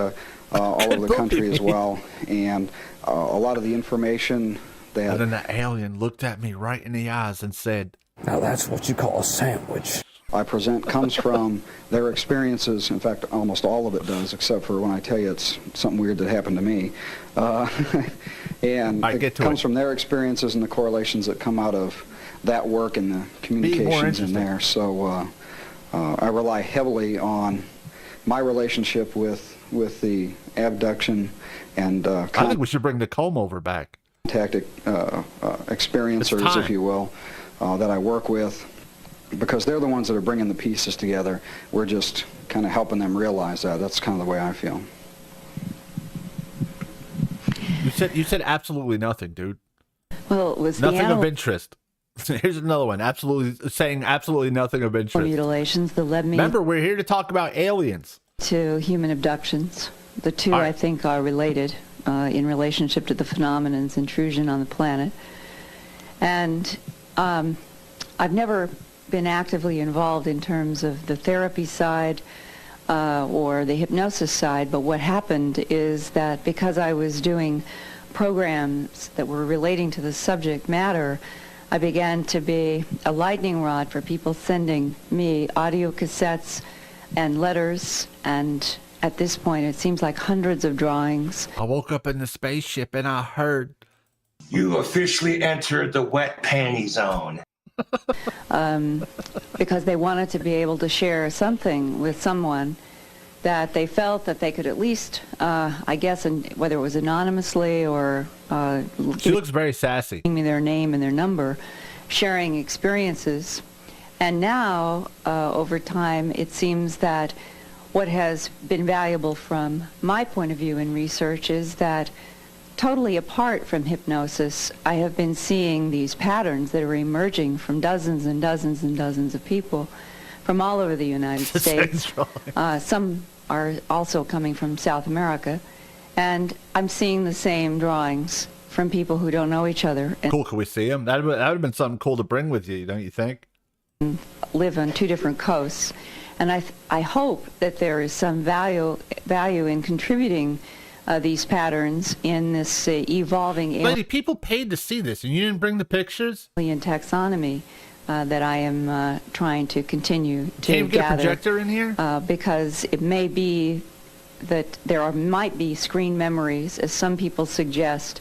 all over the country as well. And a lot of the information that... And then the alien looked at me right in the eyes and said, "Now that's what you call a sandwich." I present comes from their experiences. In fact, almost all of it does, except for when I tell you it's something weird that happened to me. And it comes from their experiences and the correlations that come out of that work and the communications in there. So I rely heavily on my relationship with the abduction and I think we should bring the comb over back. Tactic experiencers, if you will, that I work with, because they're the ones that are bringing the pieces together. We're just kind of helping them realize that. That's kind of the way I feel. You said absolutely nothing, dude. Well, it was nothing of interest. Here's another one. Saying absolutely nothing of interest. Mutilations that led me. Remember, we're here to talk about aliens. To human abductions. The two, I think, are related in relationship to the phenomenon's intrusion on the planet. And I've never been actively involved in terms of the therapy side or the hypnosis side, but what happened is that because I was doing programs that were relating to the subject matter, I began to be a lightning rod for people sending me audio cassettes and letters, and at this point it seems like hundreds of drawings. I woke up in the spaceship and I heard, "You officially entered the wet panty zone." Because they wanted to be able to share something with someone that they felt that they could at least, I guess, whether it was anonymously or she looks very sassy, giving me their name and their number, sharing experiences. And now, over time, it seems that what has been valuable from my point of view in research is that totally apart from hypnosis, I have been seeing these patterns that are emerging from dozens and dozens and dozens of people from all over the United States. Some are also coming from South America. And I'm seeing the same drawings from people who don't know each other. Cool, can we see them? That would have been something cool to bring with you, don't you think? Live on two different coasts. And I hope that there is some value in contributing these patterns in this evolving Lady, people paid to see this, and you didn't bring the pictures? Alien taxonomy that I am trying to continue to Can you get gather. a projector in here? Because it may be that might be screen memories, as some people suggest,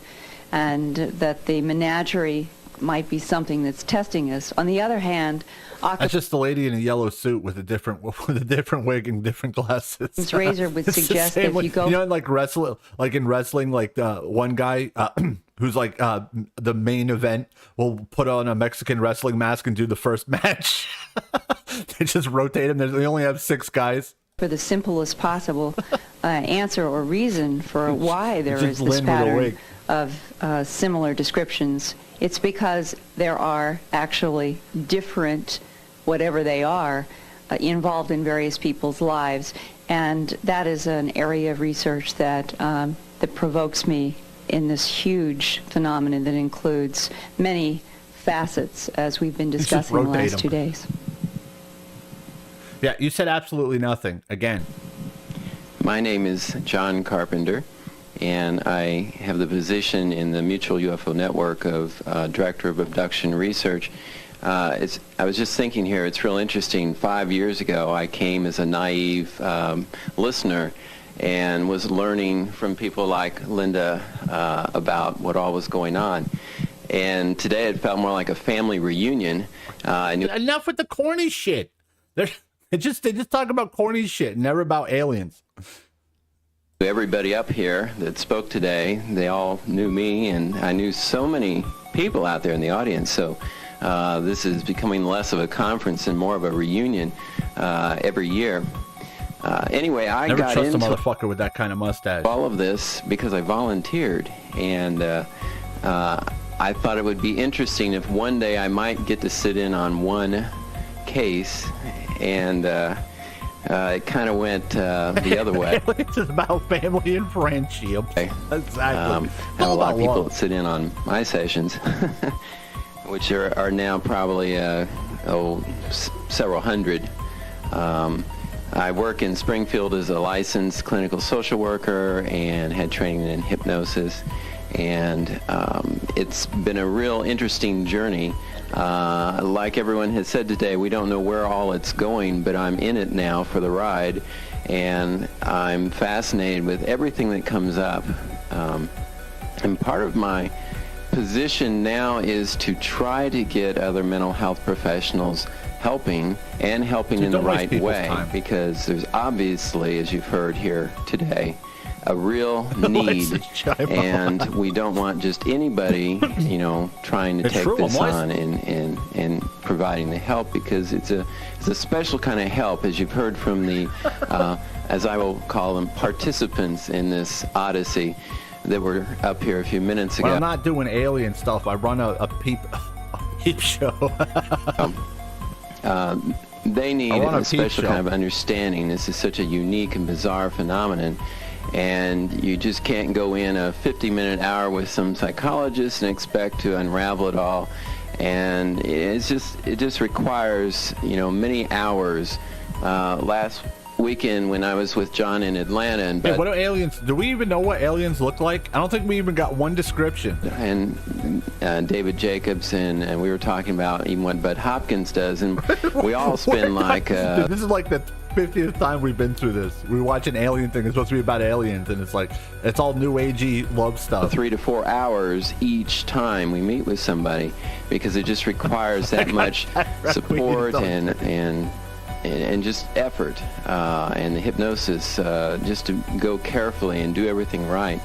and that the menagerie might be something that's testing us. On the other hand, that's just the lady in a yellow suit with a different wig and different glasses. Razor would suggest that if you go, like in wrestling, like one guy who's like the main event will put on a Mexican wrestling mask and do the first match. They just rotate him. They only have 6 guys. For the simplest possible answer or reason for why there is this Lynn pattern of similar descriptions, it's because there are actually different, whatever they are, involved in various people's lives. And that is an area of research that provokes me in this huge phenomenon that includes many facets, as we've been discussing the last 2 days. Yeah, you said absolutely nothing. Again. My name is John Carpenter, and I have the position in the Mutual UFO Network of Director of Abduction Research. I was just thinking here, it's real interesting. 5 years ago, I came as a naive listener and was learning from people like Linda about what all was going on. And today it felt more like a family reunion. Enough with the corny shit. They just talk about corny shit, never about aliens. Everybody up here that spoke today, they all knew me, and I knew so many people out there in the audience. So this is becoming less of a conference and more of a reunion every year. Anyway, I never got trust into a motherfucker with that kind of mustache. All of this because I volunteered, and I thought it would be interesting if one day I might get to sit in on one case, and it kind of went the other way. It's about family and friendship. Exactly. I have a lot of people that sit in on my sessions, which are now probably several hundred. I work in Springfield as a licensed clinical social worker and had training in hypnosis. And it's been a real interesting journey. Like everyone has said today, we don't know where all it's going, but I'm in it now for the ride, and I'm fascinated with everything that comes up. And part of my position now is to try to get other mental health professionals helping in the right way, because there's obviously, as you've heard here today, a real need, and we don't want just anybody, trying to take this on and providing the help, because it's a special kind of help, as you've heard from the, as I will call them, participants in this odyssey that were up here a few minutes ago. Well, I'm not doing alien stuff. I run a peep show. They need a special kind of understanding. This is such a unique and bizarre phenomenon. And you just can't go in a 50-minute hour with some psychologist and expect to unravel it all. And it just requires, many hours. Last weekend when I was with John in Atlanta, Hey, what are aliens? Do we even know what aliens look like? I don't think we even got one description. And David Jacobs and we were talking about even what Bud Hopkins does, and we all spend like this is like the 50th time we've been through this. We watch an alien thing. It's supposed to be about aliens, and it's like it's all new agey love stuff. 3 to 4 hours each time we meet with somebody, because it just requires that much support and and just effort and the hypnosis, just to go carefully and do everything right.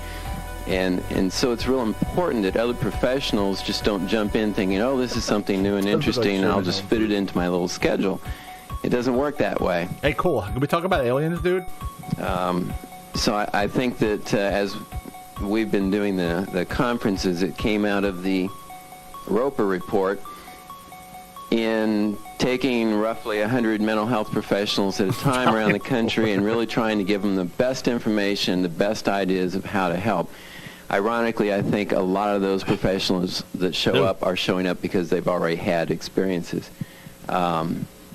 And so it's real important that other professionals just don't jump in thinking, oh, this is something new and interesting, and I'll just fit it into my little schedule. It doesn't work that way. Hey, cool. Can we talk about aliens, dude? So I think that as we've been doing the conferences, it came out of the Roper report, in taking roughly 100 mental health professionals at a time around the country and really trying to give them the best information, the best ideas of how to help. Ironically, I think a lot of those professionals that show up are showing up because they've already had experiences.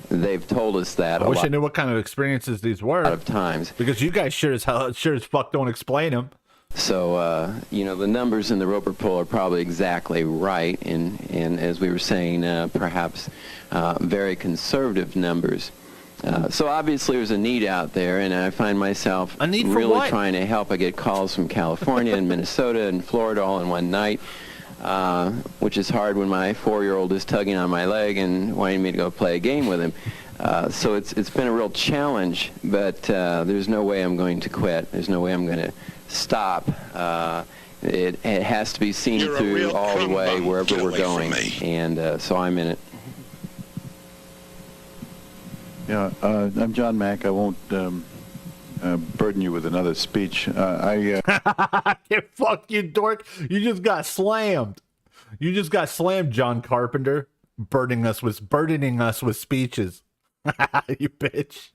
They've told us that I wish I knew what kind of experiences these were. a lot of times. Because you guys sure as fuck don't explain them. So, the numbers in the Roper poll are probably exactly right, and as we were saying, perhaps very conservative numbers. So obviously there's a need out there, and I find myself really trying to help. I get calls from California and Minnesota and Florida all in one night, which is hard when my 4-year-old is tugging on my leg and wanting me to go play a game with him. So it's been a real challenge, but there's no way I'm going to quit. There's no way I'm going to stop. It has to be seen through all the way wherever we're going, and so I'm in it. Yeah, I'm John Mack. I won't burden you with another speech. Fuck you, dork. You just got slammed. You just got slammed, John Carpenter, burdening us with speeches. You bitch.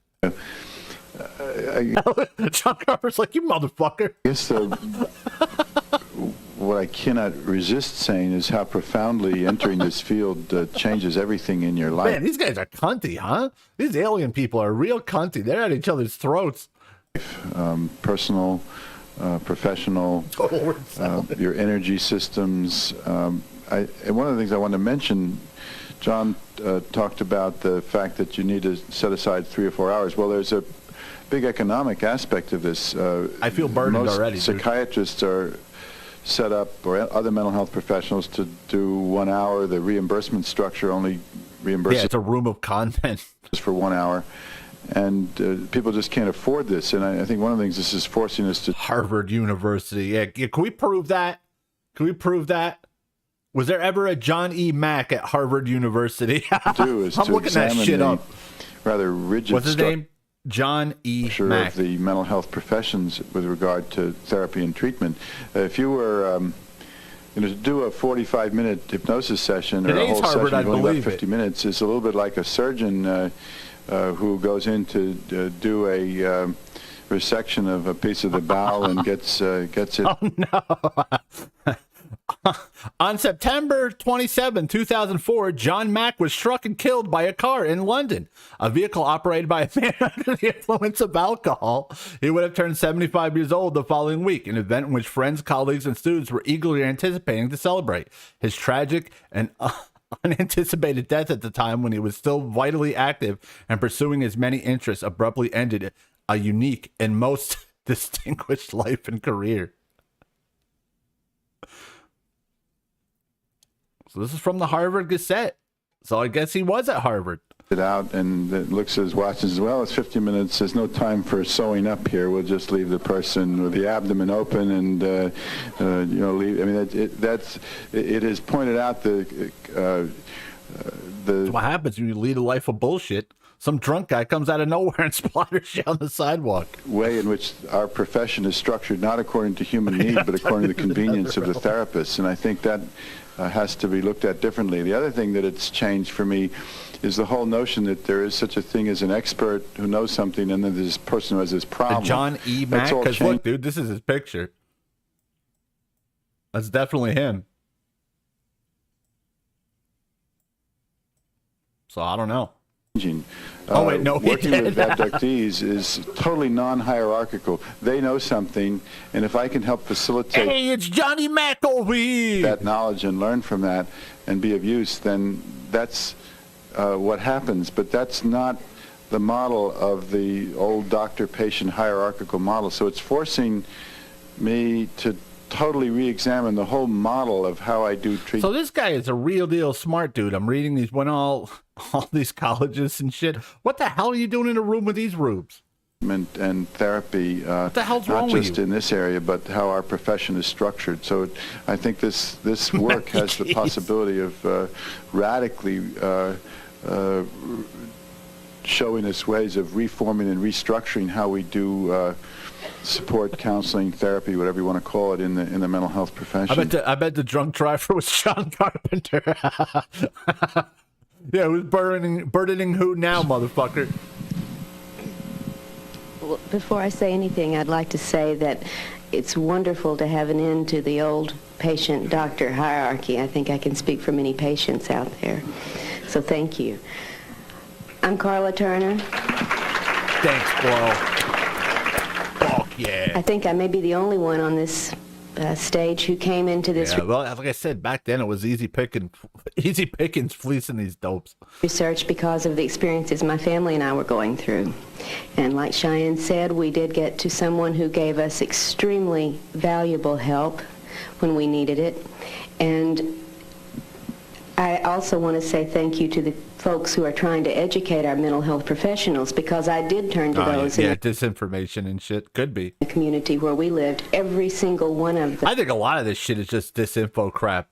John Carpenter's like, you motherfucker. I guess what I cannot resist saying is how profoundly entering this field changes everything in your life. Man, these guys are cunty, huh? These alien people are real cunty. They're at each other's throats. Personal, professional, your energy systems. And one of the things I want to mention, John talked about the fact that you need to set aside 3 or 4 hours. Well, there's a big economic aspect of this. I feel burdened most already. Psychiatrists are set up, or other mental health professionals, to do 1 hour. The reimbursement structure only reimburses. Yeah, it's a room of content for 1 hour, and people just can't afford this. And I think one of the things this is forcing us to. Harvard University. Yeah, can we prove that? Can we prove that? Was there ever a John E. Mack at Harvard University? I'm looking that shit up. Rather rigid. What's his name? John E. Mack. Of the mental health professions with regard to therapy and treatment. If you were to do a 45-minute hypnosis session, or a whole Harvard, session of only about 50 minutes, is a little bit like a surgeon who goes in to do a resection of a piece of the bowel and gets it. Oh no. On September 27, 2004, John Mack was struck and killed by a car in London, a vehicle operated by a man under the influence of alcohol. He would have turned 75 years old the following week, an event in which friends, colleagues, and students were eagerly anticipating to celebrate. His tragic and unanticipated death at the time, when he was still vitally active and pursuing his many interests, abruptly ended a unique and most distinguished life and career. So this is from the Harvard Gazette. So I guess he was at Harvard. It out and it looks at his watch and says, well, it's 50 minutes. There's no time for sewing up here. We'll just leave the person with the abdomen open and, leave. I mean, it is pointed out what happens when you lead a life of bullshit. Some drunk guy comes out of nowhere and splatters you on the sidewalk. Way in which our profession is structured, not according to human need, but according to the convenience of the therapist. And I think that has to be looked at differently. The other thing that it's changed for me is the whole notion that there is such a thing as an expert who knows something, and then there's this person who has this problem. John E. Mack? Because look, dude, this is his picture. That's definitely him. So I don't know. Wait, no, working with abductees is totally non-hierarchical. They know something, and if I can help facilitate, hey, it's Johnny Mack over here, that knowledge and learn from that and be of use, then that's what happens. But that's not the model of the old doctor-patient hierarchical model. So it's forcing me to totally re-examine the whole model of how I do treatment. So this guy is a real deal smart dude. I'm reading these All these colleges and shit. What the hell are you doing in a room with these rubes? And therapy, what the hell's wrong not with just you? in this area, but how our profession is structured. So I think this work has the possibility of radically showing us ways of reforming and restructuring how we do support, counseling, therapy, whatever you want to call it, in the mental health profession. I bet the drunk driver was Sean Carpenter. Yeah, who's burdening who now, motherfucker? Well, before I say anything, I'd like to say that it's wonderful to have an end to the old patient-doctor hierarchy. I think I can speak for many patients out there. So thank you. I'm Carla Turner. Thanks, bro. Fuck yeah. I think I may be the only one on this stage who came into this. Yeah, well, like I said, back then it was easy pickings fleecing these dopes. Research because of the experiences my family and I were going through. And like Cheyenne said, we did get to someone who gave us extremely valuable help when we needed it. And I also want to say thank you to the folks who are trying to educate our mental health professionals, because I did turn to those in disinformation and shit. Could be. The community where we lived, every single one of them. I think a lot of this shit is just disinfo crap.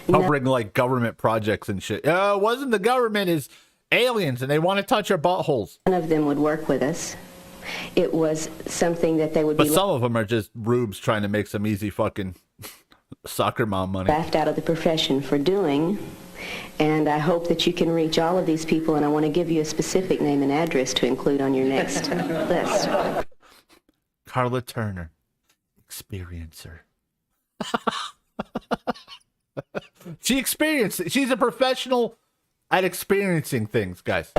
Covering like government projects and shit. It wasn't the government, is aliens, and they want to touch our buttholes. None of them would work with us. It was something that they would But some of them are just rubes trying to make some easy fucking soccer mom money. Laughed out of the profession for doing. And I hope that you can reach all of these people, and I want to give you a specific name and address to include on your next list. Carla Turner, experiencer. She experienced it. She's a professional at experiencing things, guys.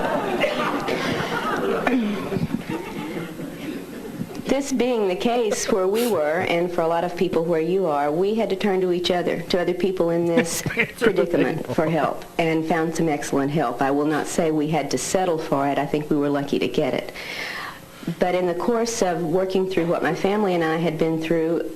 This being the case where we were, and for a lot of people where you are, we had to turn to each other, to other people in this predicament for help, and found some excellent help. I will not say we had to settle for it. I think we were lucky to get it. But in the course of working through what my family and I had been through,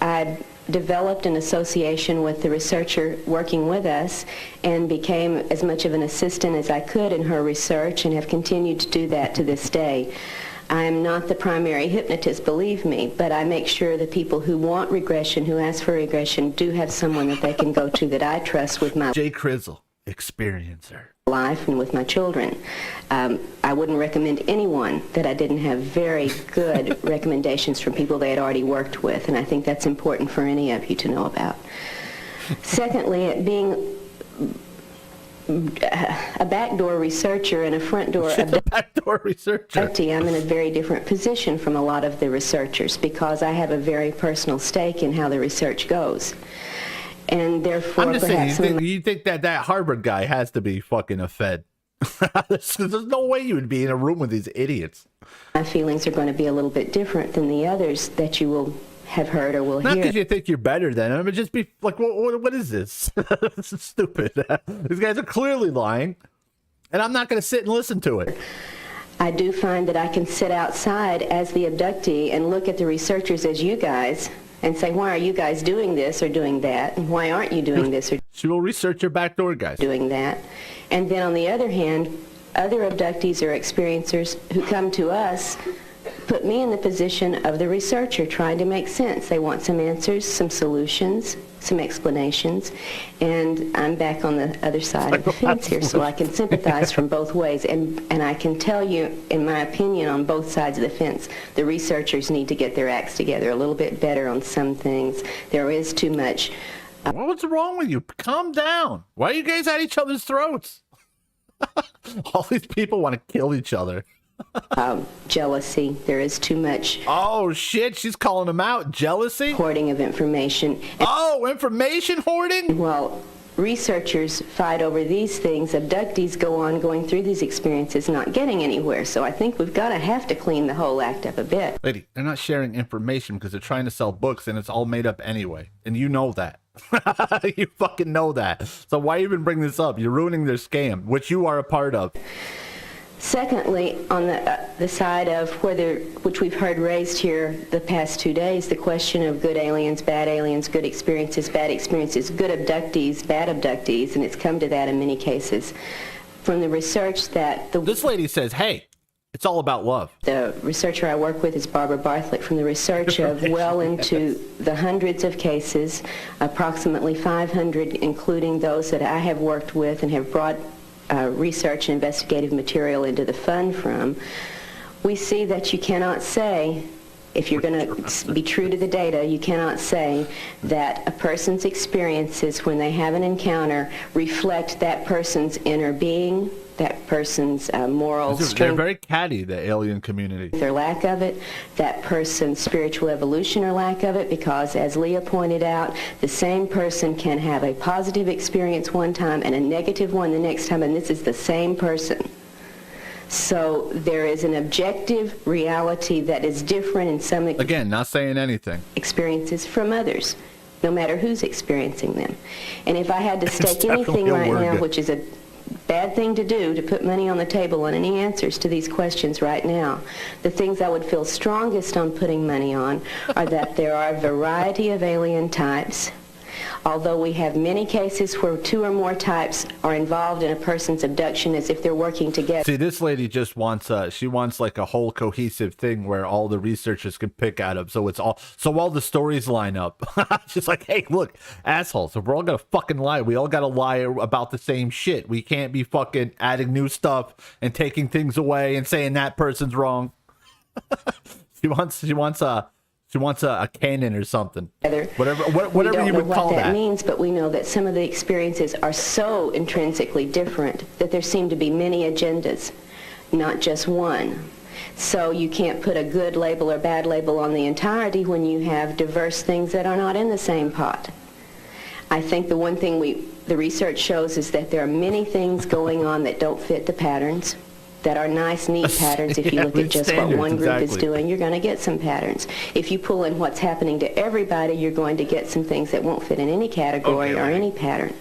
I developed an association with the researcher working with us and became as much of an assistant as I could in her research, and have continued to do that to this day. I am not the primary hypnotist, believe me, but I make sure the people who want regression, who ask for regression, do have someone that they can go to that I trust with my Jay Crizzle, experiencer. Life and with my children. I wouldn't recommend anyone that I didn't have very good recommendations from people they had already worked with, and I think that's important for any of you to know about. Secondly, it being a backdoor researcher and a front door researcher. I'm in a very different position from a lot of the researchers, because I have a very personal stake in how the research goes. And therefore, I'm just saying, you think that Harvard guy has to be fucking a Fed? There's no way you would be in a room with these idiots. My feelings are going to be a little bit different than the others that you will have heard or will Not hear. because you think you're better than them, but just be like, what is this? This is stupid. These guys are clearly lying, and I'm not going to sit and listen to it. I do find that I can sit outside as the abductee and look at the researchers as you guys and say, why are you guys doing this or doing that? And why aren't you doing this or She will research your backdoor guys. Doing that. And then on the other hand, other abductees or experiencers who come to us put me in the position of the researcher trying to make sense. They want some answers, some solutions, some explanations, and I'm back on the other side of the fence here, so I can sympathize from both ways. And I can tell you, in my opinion, on both sides of the fence, the researchers need to get their acts together a little bit better on some things. There is too much. What's wrong with you? Calm down. Why are you guys at each other's throats? All these people want to kill each other. Jealousy. There is too much. Oh shit, she's calling them out. Jealousy? Hoarding of information. Oh, information hoarding? Well, researchers fight over these things. Abductees go on going through these experiences not getting anywhere. So I think we've got to have to clean the whole act up a bit. Lady, they're not sharing information because they're trying to sell books, and it's all made up anyway. And you know that. You fucking know that. So why even bring this up? You're ruining their scam, which you are a part of. Secondly, on the side of which we've heard raised here the past 2 days, the question of good aliens, good experiences, bad experiences, good abductees, bad abductees, and it's come to that in many cases. From the research that this lady says, hey, it's all about love. The researcher I work with is Barbara Bartlett. From the research of well into the hundreds of cases, approximately 500, including those that I have worked with and have brought research and investigative material into the fund from, we see that you cannot say, if you're going to be true to the data, you cannot say that a person's experiences when they have an encounter reflect that person's inner being, that person's moral strength. They're very catty, the alien community. Their lack of it, that person's spiritual evolution or lack of it, because as Leah pointed out, the same person can have a positive experience one time and a negative one the next time, and this is the same person. So there is an objective reality that is different in some again, not saying anything, experiences from others, no matter who's experiencing them. And if I had to stake anything right now, which is a bad thing to do, to put money on the table on any answers to these questions right now, the things I would feel strongest on putting money on are that there are a variety of alien types. Although we have many cases where 2 or more types are involved in a person's abduction as if they're working together. See, this lady just wants she wants like a whole cohesive thing where all the researchers can pick at them, so all the stories line up. She's like, hey, look, assholes, if we're all gonna fucking lie, we all gotta lie about the same shit. We can't be fucking adding new stuff and taking things away and saying that person's wrong. She wants a canon or something. Whatever you would call that. What that means, but we know that some of the experiences are so intrinsically different that there seem to be many agendas, not just one. So you can't put a good label or bad label on the entirety when you have diverse things that are not in the same pot. I think the one thing the research shows is that there are many things going on that don't fit the patterns, that are nice, neat patterns. If you look at just what one group is doing, you're going to get some patterns. If you pull in what's happening to everybody, you're going to get some things that won't fit in any category or any pattern.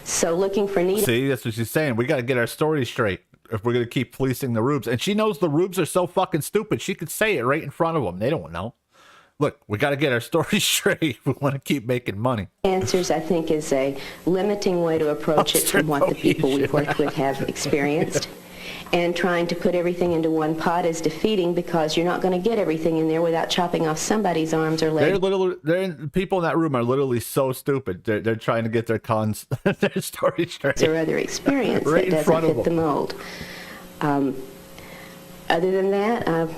So looking for neat... See, that's what she's saying. We got to get our story straight if we're going to keep policing the rubes. And she knows the rubes are so fucking stupid. She could say it right in front of them. They don't know. Look, we got to get our story straight if we want to keep making money. Answers, I think, is a limiting way to approach it from what the people we've worked with have experienced. And trying to put everything into one pot is defeating, because you're not going to get everything in there without chopping off somebody's arms or legs. People in that room are literally so stupid. They're trying to get their story straight. Or other experience right that doesn't fit the mold. Other than that, I'm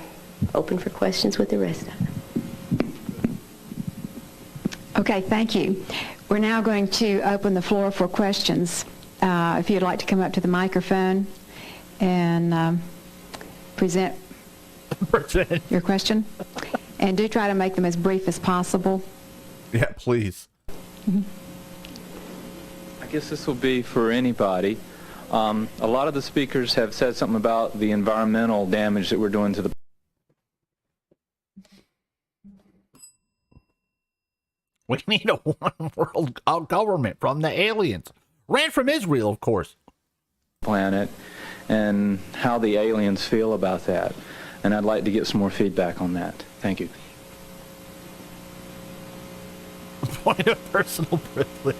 open for questions with the rest of them. Okay, thank you. We're now going to open the floor for questions. If you'd like to come up to the microphone and present your question. And do try to make them as brief as possible. Yeah, please. Mm-hmm. I guess this will be for anybody. A lot of the speakers have said something about the environmental damage that we're doing to the... We need a one-world government from the aliens. Ran from Israel, of course. Planet, and how the aliens feel about that. And I'd like to get some more feedback on that. Thank you. Point of personal privilege.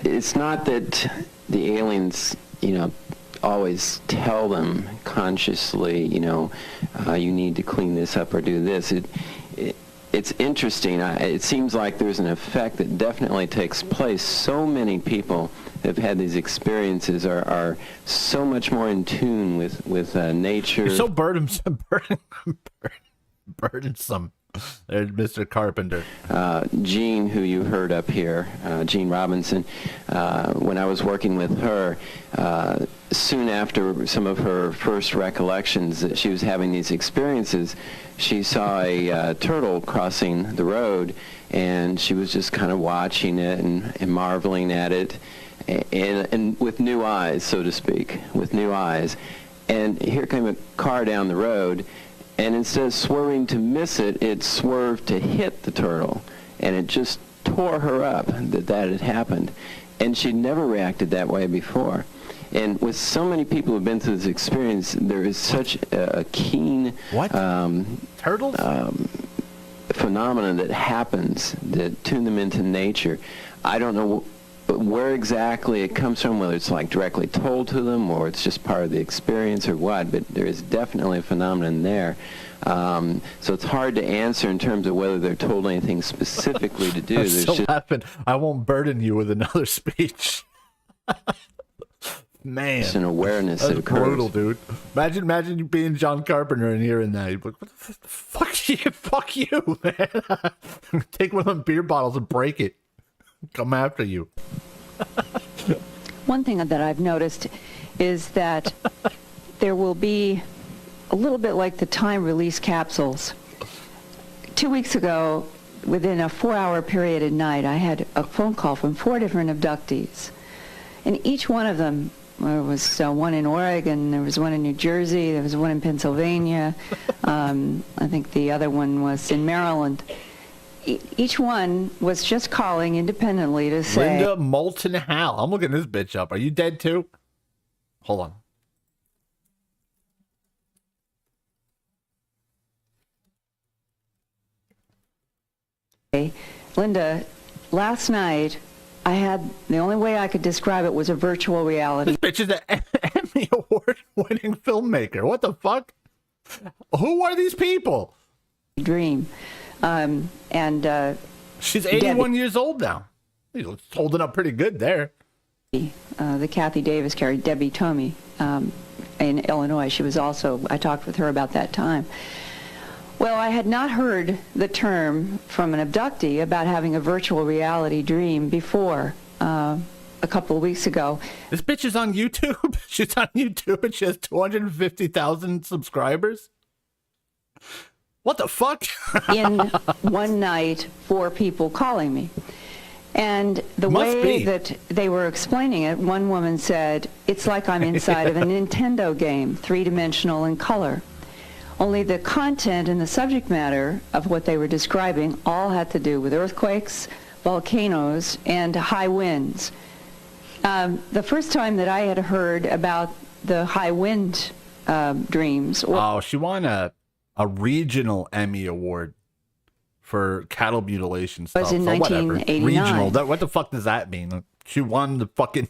It's not that the aliens, always tell them consciously, you need to clean this up or do this. It's interesting. It seems like there's an effect that definitely takes place. So many people that have had these experiences are so much more in tune with nature. You're so burdensome. Burdensome. There's Mr. Carpenter. Jean, who you heard up here, Jean Robinson, when I was working with her, soon after some of her first recollections that she was having these experiences, she saw a turtle crossing the road, and she was just kind of watching it and marveling at it, and with new eyes, so to speak, with new eyes. And here came a car down the road, and instead of swerving to miss it, it swerved to hit the turtle, and it just tore her up that had happened. And she'd never reacted that way before. And with so many people who've been through this experience, there is such a keen turtles phenomenon that happens that tune them into nature. I don't know where exactly it comes from, whether it's like directly told to them or it's just part of the experience or what, but there is definitely a phenomenon there. So it's hard to answer in terms of whether they're told anything specifically to do. I'm so laughing. I won't burden you with another speech. Man, it's an awareness that's that occurs. brutal, dude. Imagine you being John Carpenter and hearing that. You'd be like, what the fuck you? Fuck you, man. Take one of them beer bottles and break it. Come after you. One thing that I've noticed is that there will be a little bit like the time release capsules. 2 weeks ago, within a 4-hour period at night, I had a phone call from 4 different abductees. And each one of them, there was one in Oregon, there was one in New Jersey, there was one in Pennsylvania, I think the other one was in Maryland. Each one was just calling independently to say... Linda Moulton Hal. I'm looking this bitch up. Are you dead too? Hold on. Linda, last night, I had, the only way I could describe it was a virtual reality. This bitch is an Emmy Award-winning filmmaker. What the fuck? Who are these people? Dream. She's 81 years old now. She's holding up pretty good there. The Kathy Davis character, Debbie Tomey, in Illinois. She was also, I talked with her about that time. Well, I had not heard the term from an abductee about having a virtual reality dream before a couple of weeks ago. This bitch is on YouTube. She's on YouTube and she has 250,000 subscribers. What the fuck? In one night, 4 people calling me. And the way that they were explaining it, one woman said, it's like I'm inside of a Nintendo game, 3-dimensional in color. Only the content and the subject matter of what they were describing all had to do with earthquakes, volcanoes, and high winds. The first time that I had heard about the high wind dreams... she won a regional Emmy Award for cattle mutilation stuff. Was in 1989. Regional. What the fuck does that mean? She won the fucking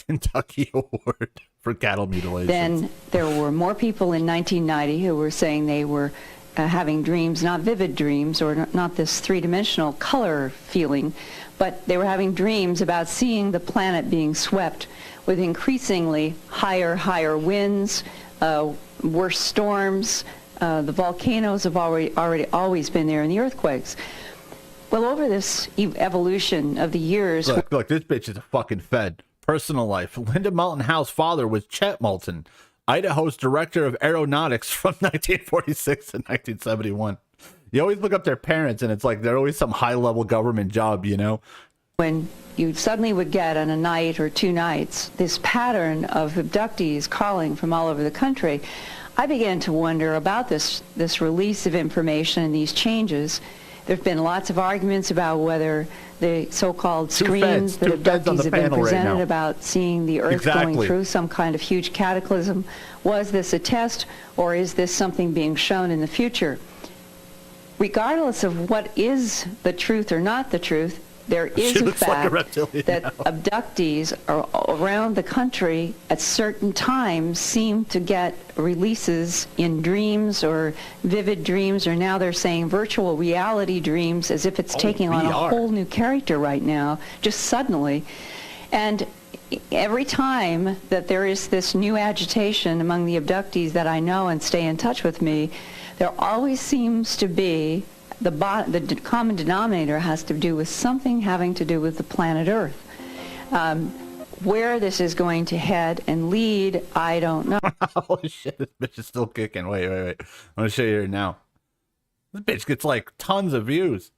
Kentucky Award for cattle mutilation. Then there were more people in 1990 who were saying they were having dreams, not vivid dreams or not this 3-dimensional color feeling, but they were having dreams about seeing the planet being swept with increasingly higher winds, worse storms. The volcanoes have always been there, and the earthquakes. Well, over this evolution of the years... Look, this bitch is a fucking fed. Personal life. Linda Moulton Howe's father was Chet Moulton, Idaho's director of aeronautics from 1946 to 1971. You always look up their parents, and it's like they're always some high-level government job, you know? When you suddenly would get on a night or 2 nights this pattern of abductees calling from all over the country, I began to wonder about this release of information and these changes. There have been lots of arguments about whether the so-called screens that abductees have been presented about seeing the Earth going through some kind of huge cataclysm, was this a test or is this something being shown in the future? Regardless of what is the truth or not the truth, there is a fact that abductees around the country at certain times seem to get releases in dreams or vivid dreams, or now they're saying virtual reality dreams, as if it's taking on a whole new character right now, just suddenly. And every time that there is this new agitation among the abductees that I know and stay in touch with me, there always seems to be the common denominator has to do with something having to do with the planet Earth. Where this is going to head and lead, I don't know. Holy shit, this bitch is still kicking. Wait. I'm going to show you here now. This bitch gets like tons of views.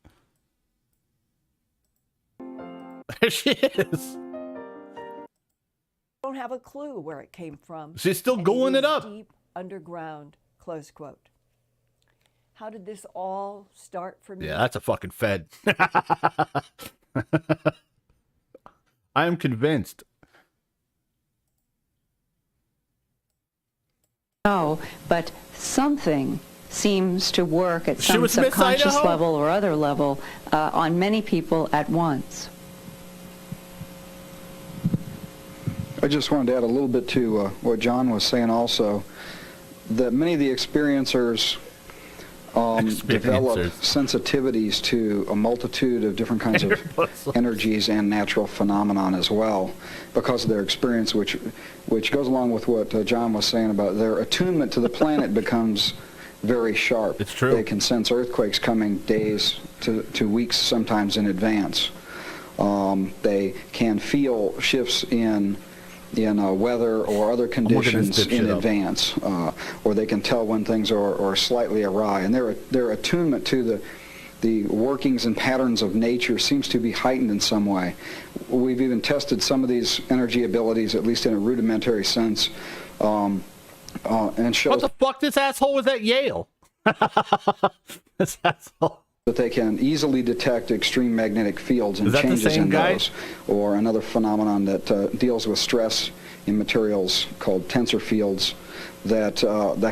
There she is. Don't have a clue where it came from. She's still going it up. Deep underground, close quote. how did this all start for me? Yeah, that's a fucking Fed. I am convinced. No, but something seems to work at She some was Miss subconscious Idaho? level or other level on many people at once. I just wanted to add a little bit to what John was saying also, that many of the experiencers develop sensitivities to a multitude of different kinds of energies and natural phenomenon as well because of their experience, which goes along with what John was saying about their attunement to the planet becomes very sharp. It's true. They can sense earthquakes coming days to weeks sometimes in advance. They can feel shifts in weather or other conditions in advance, or they can tell when things are slightly awry. And their attunement to the workings and patterns of nature seems to be heightened in some way. We've even tested some of these energy abilities, at least in a rudimentary sense, and shows... What the fuck? This asshole was at Yale. This asshole. That they can easily detect extreme magnetic fields and changes in those, or another phenomenon that deals with stress in materials called tensor fields that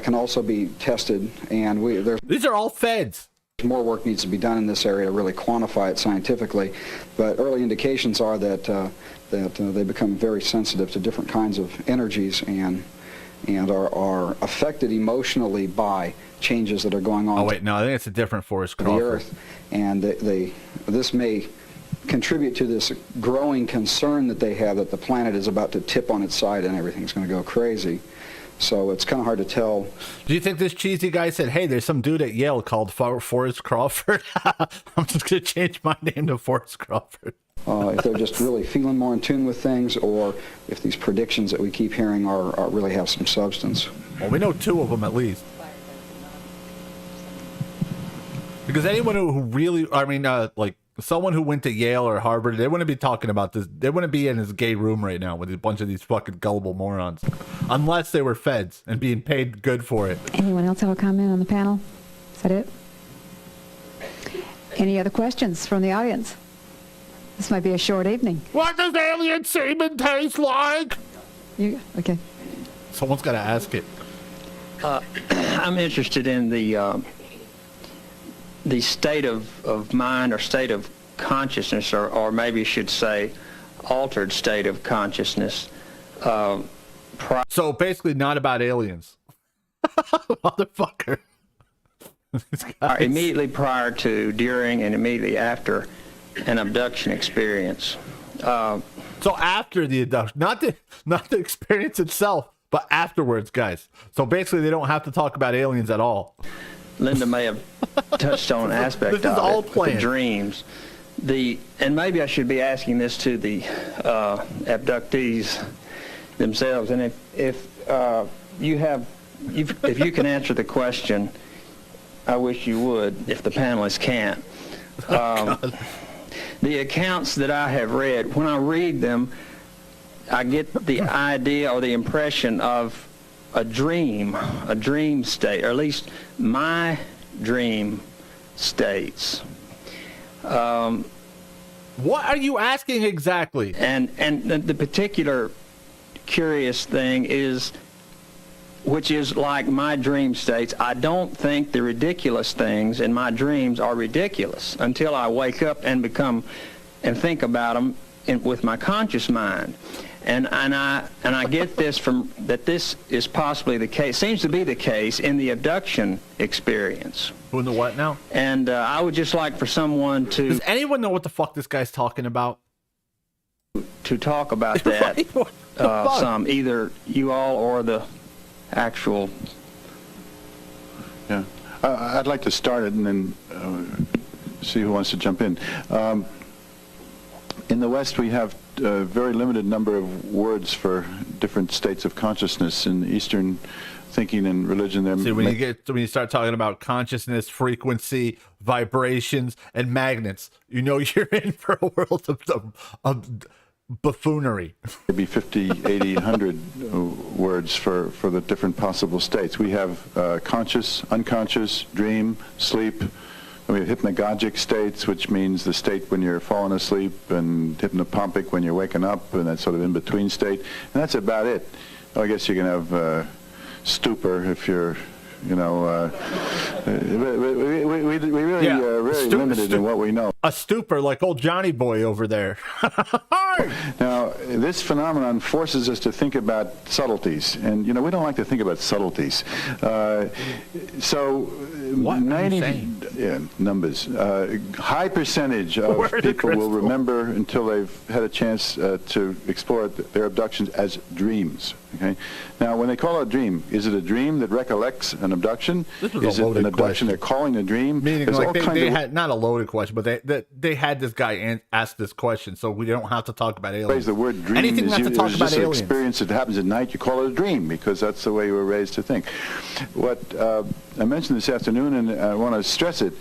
can also be tested. And these are all Feds. More work needs to be done in this area to really quantify it scientifically, but early indications are that they become very sensitive to different kinds of energies and are affected emotionally by changes that are going on. Oh wait, no, I think it's a different Forrest Crawford. The Earth, and this may contribute to this growing concern that they have that the planet is about to tip on its side and everything's going to go crazy. So it's kind of hard to tell. Do you think this cheesy guy said, "Hey, there's some dude at Yale called Forrest Crawford. I'm just going to change my name to Forrest Crawford." If they're just really feeling more in tune with things, or if these predictions that we keep hearing are really have some substance. Well, we know two of them at least. Because anyone who really, like someone who went to Yale or Harvard, they wouldn't be talking about this. They wouldn't be in his gay room right now with a bunch of these fucking gullible morons. Unless they were Feds and being paid good for it. Anyone else have a comment on the panel? Is that it? Any other questions from the audience? This might be a short evening. What does alien semen taste like? Okay. Someone's got to ask it. I'm interested in the state of mind or state of consciousness, or maybe you should say altered state of consciousness. So basically not about aliens. Motherfucker. Immediately prior to, during, and immediately after an abduction experience. So after the abduction, not the experience itself, but afterwards, guys. So basically they don't have to talk about aliens at all. Linda may have touched on an aspect this is of all it, planned. the dreams. And maybe I should be asking this to the abductees themselves. And if you can answer the question, I wish you would, if the panelists can't. The accounts that I have read, when I read them, I get the idea or the impression of a dream state, or at least my dream states. What are you asking exactly? And the particular curious thing is, which is like my dream states, I don't think the ridiculous things in my dreams are ridiculous until I wake up and think about them with my conscious mind. And I get this from that this is possibly the case, seems to be the case in the abduction experience. Who in the what now? And I would just like for someone to... Does anyone know what the fuck this guy's talking about? To talk about that, some, either you all or the actual... Yeah. I'd like to start it and then see who wants to jump in. In the West, we have a very limited number of words for different states of consciousness. In Eastern thinking and religion, See, when you start talking about consciousness, frequency, vibrations, and magnets, you know you're in for a world of buffoonery. Maybe 50, 80, 100 words for the different possible states. We have conscious, unconscious, dream, sleep. We have hypnagogic states, which means the state when you're falling asleep, and hypnopompic when you're waking up, and that sort of in-between state. And that's about it. I guess you can have stupor if you're, you know, we really really limited in what we know. A stupor like old Johnny Boy over there. Now, this phenomenon forces us to think about subtleties, and you know we don't like to think about subtleties. So, what 90 numbers. High percentage of people will remember until they've had a chance to explore their abductions as dreams. Okay. Now, when they call it a dream, is it a dream that recollects an abduction? Is it an abduction they're calling a dream? Meaning, like they had not a loaded question, but they had this guy ask this question, so we don't have to talk about aliens. The word dream Anything is not to talk about just an aliens. experience that happens at night. You call it a dream because that's the way you were raised to think. What I mentioned this afternoon, and I want to stress it,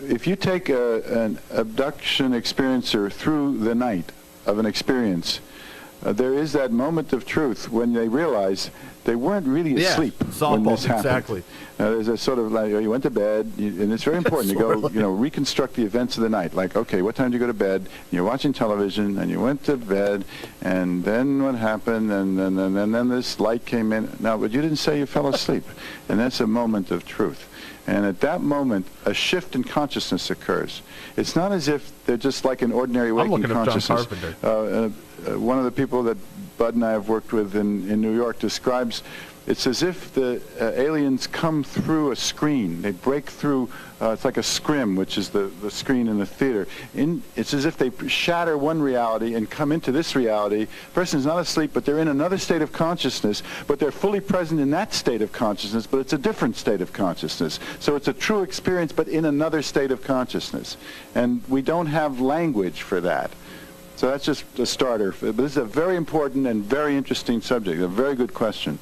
if you take an abduction experiencer through the night of an experience, there is that moment of truth when they realize they weren't really asleep when this happened. Exactly. There's a sort of like, you went to bed, and it's very important to go, you know, reconstruct the events of the night. Like, okay, what time did you go to bed? And you're watching television, and you went to bed, and then what happened? And then this light came in. Now, but you didn't say you fell asleep, and that's a moment of truth. And at that moment, a shift in consciousness occurs. It's not as if they're just like an ordinary waking consciousness. One of the people that Bud and I have worked with in New York describes it's as if the aliens come through a screen. They break through, it's like a scrim, which is the screen in the theater. It's as if they shatter one reality and come into this reality. The person's not asleep, but they're in another state of consciousness, but they're fully present in that state of consciousness, but it's a different state of consciousness. So it's a true experience, but in another state of consciousness. And we don't have language for that. So that's just a starter. But this is a very important and very interesting subject, a very good question.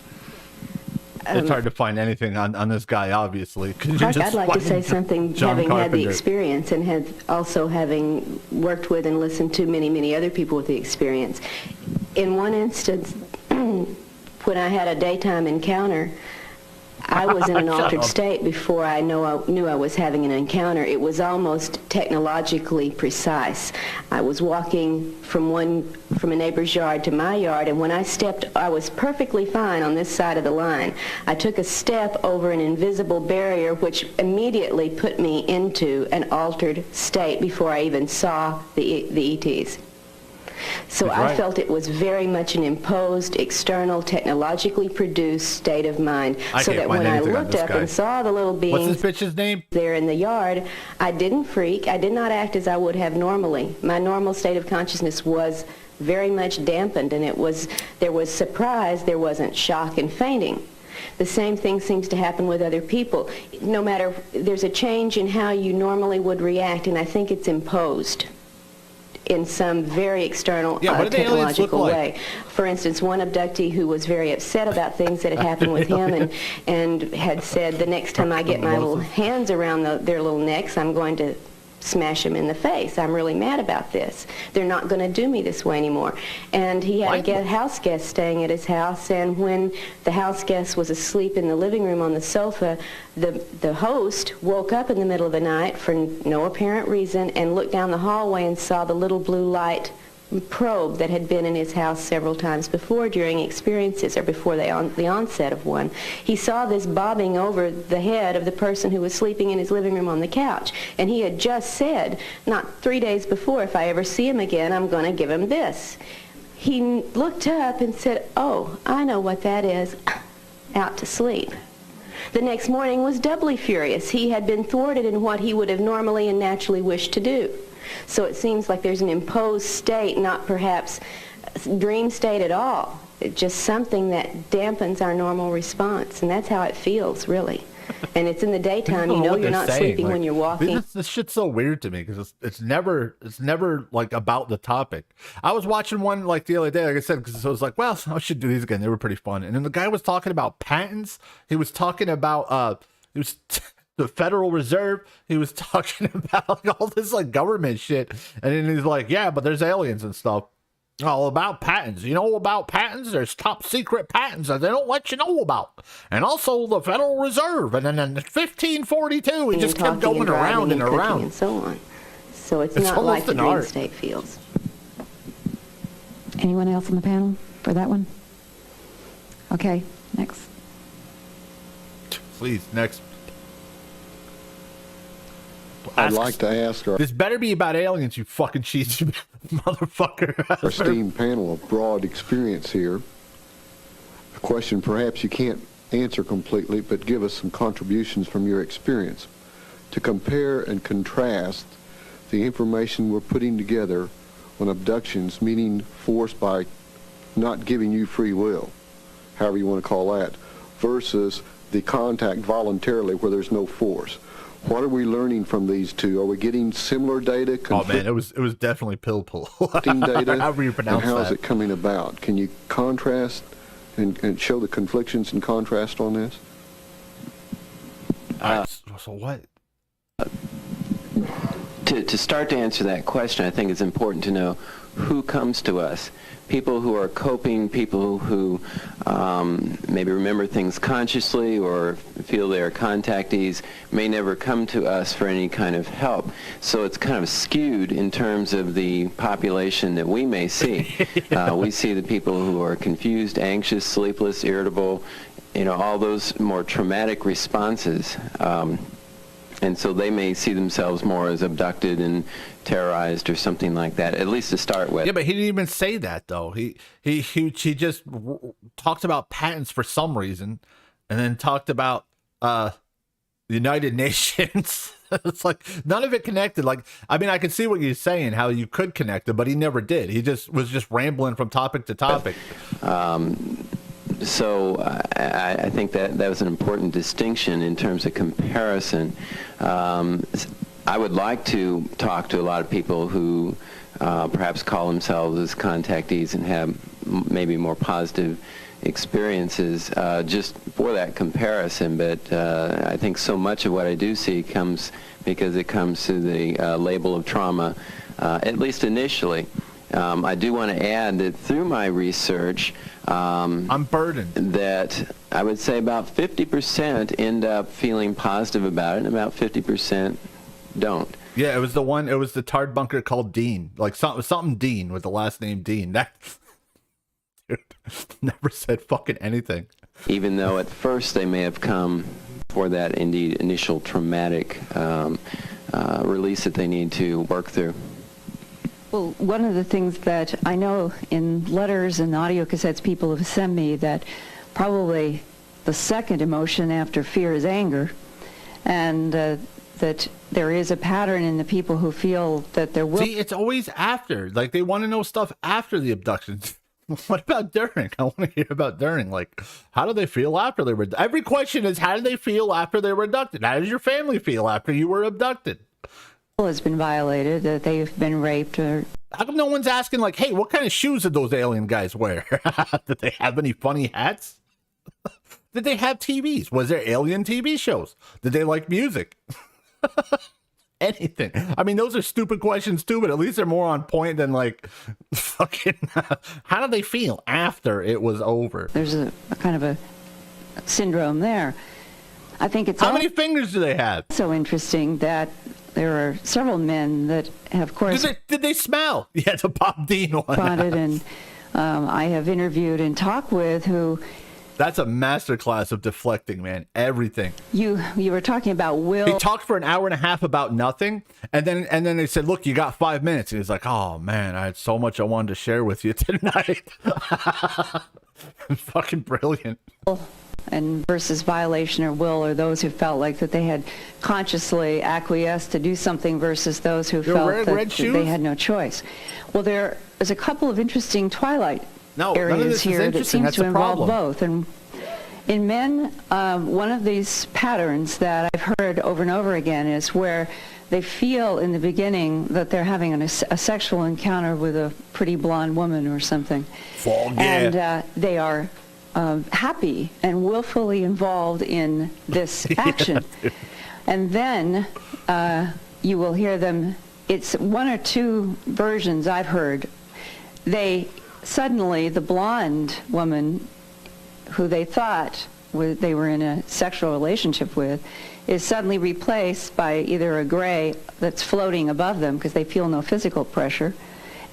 It's hard to find anything on this guy, obviously. I'd like to say something, having had the experience and also having worked with and listened to many, many other people with the experience. In one instance, when I had a daytime encounter, I was in an altered state before I knew I was having an encounter. It was almost technologically precise. I was walking from a neighbor's yard to my yard, and when I stepped, I was perfectly fine on this side of the line. I took a step over an invisible barrier, which immediately put me into an altered state before I even saw the ETs. So I felt it was very much an imposed, external, technologically produced state of mind. So that when I looked up and saw the little beings What's this bitch's name? There in the yard, I didn't freak. I did not act as I would have normally. My normal state of consciousness was very much dampened, and there was surprise. There wasn't shock and fainting. The same thing seems to happen with other people. No matter, there's a change in how you normally would react, and I think it's imposed in some very external technological way. For instance, one abductee who was very upset about things that had happened with him and had said, the next time I get my little hands around their little necks, I'm going to smash them in the face. I'm really mad about this. They're not going to do me this way anymore. And he had a house guest staying at his house, and when the house guest was asleep in the living room on the sofa, the host woke up in the middle of the night for no apparent reason and looked down the hallway and saw the little blue light probe that had been in his house several times before during experiences or before the onset of one. He saw this bobbing over the head of the person who was sleeping in his living room on the couch, and he had just said, not 3 days before, if I ever see him again, I'm going to give him this. He looked up and said, oh, I know what that is, out to sleep. The next morning was doubly furious. He had been thwarted in what he would have normally and naturally wished to do. So it seems like there's an imposed state, not perhaps a dream state at all. It's just something that dampens our normal response, and that's how it feels, really. And it's in the daytime. You know you're not sleeping when you're walking. This shit's so weird to me because it's never like about the topic. I was watching one like the other day, like I said, because I was like, well, I should do these again. They were pretty fun. And then the guy was talking about patents. He was talking about the Federal Reserve. He was talking about like all this like government shit, and then he's like, yeah, but there's aliens and stuff. All about patents. You know about patents? There's top secret patents that they don't let you know about. And also the Federal Reserve. And then in 1542, it just kept going around and around. And so on. So it's not like the dream state feels. Anyone else on the panel for that one? Okay, next. Please, next. I'd like to ask our This better be about aliens, you fucking cheesy motherfucker. our esteemed panel of broad experience here. A question perhaps you can't answer completely, but give us some contributions from your experience to compare and contrast the information we're putting together on abductions, meaning forced by not giving you free will, however you want to call that, versus the contact voluntarily where there's no force. What are we learning from these two? Are we getting similar data? Oh man, it was definitely pill. Data. However you pronounce and how that. is it coming about? Can you contrast and show the conflictions and contrast on this? So what? To start to answer that question, I think it's important to know who comes to us. People who are coping, people who maybe remember things consciously or feel they are contactees may never come to us for any kind of help. So it's kind of skewed in terms of the population that we may see. We see the people who are confused, anxious, sleepless, irritable, all those more traumatic responses. And so they may see themselves more as abducted and terrorized or something like that, at least to start with. Yeah, but he didn't even say that, though. He just talked about patents for some reason, and then talked about the United Nations. It's like none of it connected. Like, I mean, I can see what you're saying, how you could connect it, but he never did. He just was rambling from topic to topic. So I think that was an important distinction in terms of comparison. I would like to talk to a lot of people who perhaps call themselves as contactees and have maybe more positive experiences just for that comparison. But I think so much of what I do see comes because it comes to the label of trauma, at least initially. I do want to add that through my research, I'm burdened. That I would say about 50% end up feeling positive about it, and about 50% don't. Yeah, it was the Dardbunker called Dean, like something Dean with the last name Dean. That dude never said fucking anything. Even though at first they may have come for that indeed initial traumatic release that they need to work through. Well, one of the things that I know in letters and audio cassettes people have sent me, that probably the second emotion after fear is anger, and that there is a pattern in the people who feel that there will... See, it's always after. Like, they want to know stuff after the abductions. What about during? I want to hear about during. Like, how do they feel after they were... Every question is, how do they feel after they were abducted? How does your family feel after you were abducted? Has been violated, that they've been raped, or... How come no one's asking, like, hey, what kind of shoes did those alien guys wear? Did they have any funny hats? Did they have TVs? Was there alien TV shows? Did they like music? Anything. I mean, those are stupid questions too, but at least they're more on point than like fucking how do they feel after it was over? There's a kind of a syndrome there. I think it's... How many fingers do they have? So interesting that there are several men that have, of course... Did they smell? Yeah, the Bob Dean one. And I have interviewed and talked with who... That's a masterclass of deflecting, man. Everything. You were talking about will. He talked for an hour and a half about nothing, and then they said, "Look, you got 5 minutes." And he's like, "Oh man, I had so much I wanted to share with you tonight." Fucking brilliant. And versus violation or will, or those who felt like that they had consciously acquiesced to do something versus those who felt that they had no choice. Well, there is a couple of interesting twilight areas here that seems to involve both. And in men, one of these patterns that I've heard over and over again is where they feel in the beginning that they're having a sexual encounter with a pretty blonde woman or something. And they are happy and willfully involved in this action. And then you will hear them, it's one or two versions I've heard. Suddenly, the blonde woman who they thought they were in a sexual relationship with is suddenly replaced by either a gray that's floating above them because they feel no physical pressure,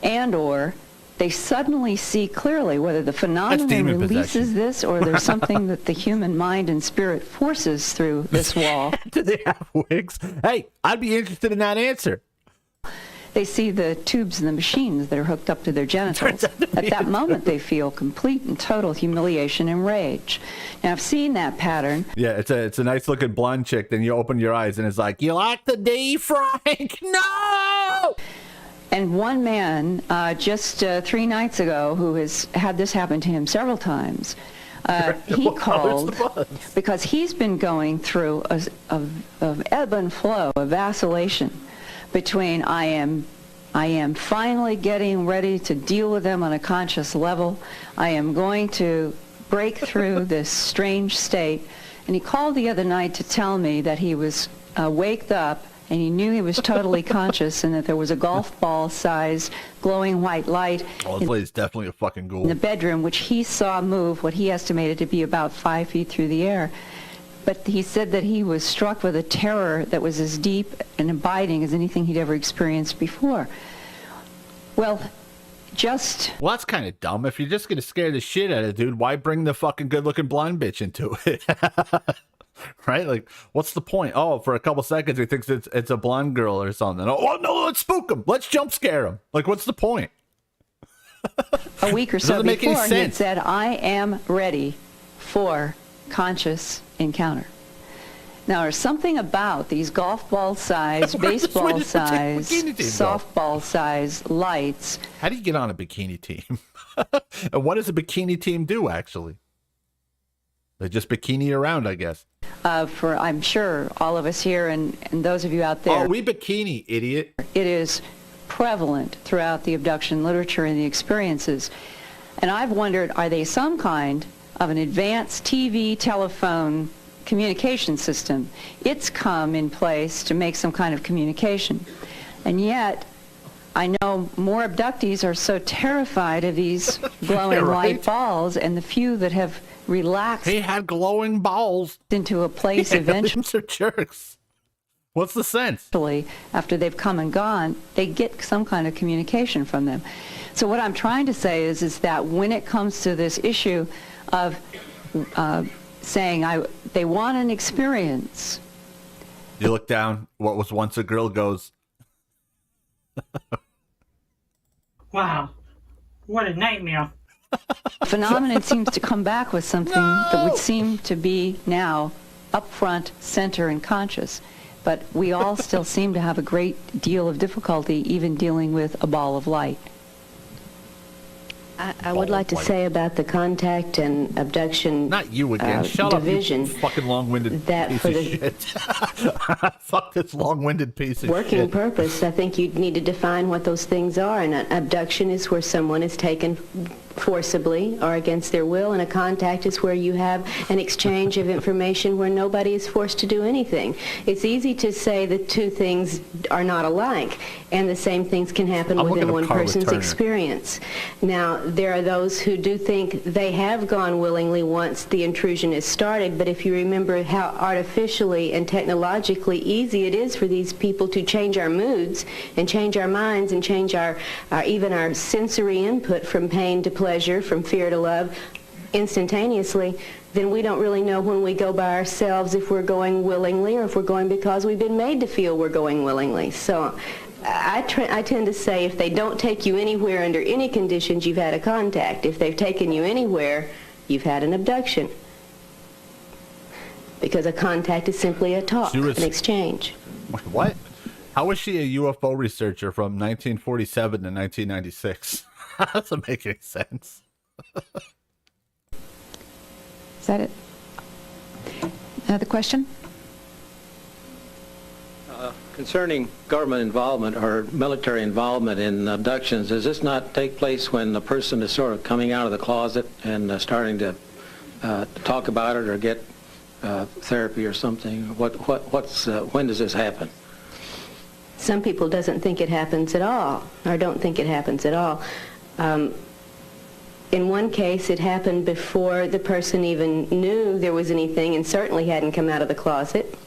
and or they suddenly see clearly whether the phenomenon releases this or there's something that the human mind and spirit forces through this wall. Do they have wigs? Hey, I'd be interested in that answer. They see the tubes and the machines that are hooked up to their genitals. At that moment, they feel complete and total humiliation and rage. Now, I've seen that pattern. Yeah, it's a nice-looking blonde chick. Then you open your eyes, and it's like, you like the D, Frank? No! And one man, just 3 nights ago, who has had this happen to him several times, he called because he's been going through of ebb and flow, a vacillation between I am finally getting ready to deal with them on a conscious level. I am going to break through this strange state. And he called the other night to tell me that he was waked up and he knew he was totally conscious and that there was a golf ball size glowing white light this lady's definitely a fucking ghoul in the bedroom, which he saw move what he estimated to be about 5 feet through the air. But he said that he was struck with a terror that was as deep and abiding as anything he'd ever experienced before. Well, that's kind of dumb. If you're just going to scare the shit out of the dude, why bring the fucking good-looking blonde bitch into it? Right? Like, what's the point? Oh, for a couple seconds he thinks it's a blonde girl or something. Oh, no, let's spook him. Let's jump scare him. Like, what's the point? A week or so before, he had said, I am ready for conscious encounter. Now, there's something about these golf ball size, baseball size, softball size lights. How do you get on a bikini team? And what does a bikini team do, actually? They just bikini around, I guess. For, I'm sure, all of us here and those of you out there. Oh, we bikini, idiot. It is prevalent throughout the abduction literature and the experiences. And I've wondered, are they some kind of an advanced TV, telephone communication system? It's come in place to make some kind of communication. And yet, I know more abductees are so terrified of these glowing light balls, and the few that have relaxed. He had glowing balls. Into a place eventually. These are jerks. What's the sense? After they've come and gone, they get some kind of communication from them. So what I'm trying to say is that when it comes to this issue of saying they want an experience. You look down, what was once a girl goes. Wow, what a nightmare. Phenomenon seems to come back with something that would seem to be now up front, center, and conscious. But we all still seem to have a great deal of difficulty even dealing with a ball of light. I would like to say about the contact and abduction Not you again. Shut division, up, you fucking long-winded piece of shit. Fuck this long-winded piece of working shit. purpose, I think you'd need to define what those things are. And an abduction is where someone is taken forcibly or against their will, and a contact is where you have an exchange of information where nobody is forced to do anything. It's easy to say the two things are not alike, and the same things can happen within one person's experience. Now, there are those who do think they have gone willingly once the intrusion is started, but if you remember how artificially and technologically easy it is for these people to change our moods and change our minds and change our even our sensory input from pain to pleasure, from fear to love, instantaneously, then we don't really know when we go by ourselves if we're going willingly or if we're going because we've been made to feel we're going willingly. So I tend to say if they don't take you anywhere under any conditions, you've had a contact. If they've taken you anywhere, you've had an abduction. Because a contact is simply a talk, an exchange. What? How was she a UFO researcher from 1947 to 1996? That doesn't make any sense. Is that it? Another question? Concerning government involvement or military involvement in abductions, does this not take place when the person is sort of coming out of the closet and starting to talk about it or get therapy or something? When does this happen? Some people doesn't think it happens at all, or don't think it happens at all. In one case, it happened before the person even knew there was anything and certainly hadn't come out of the closet.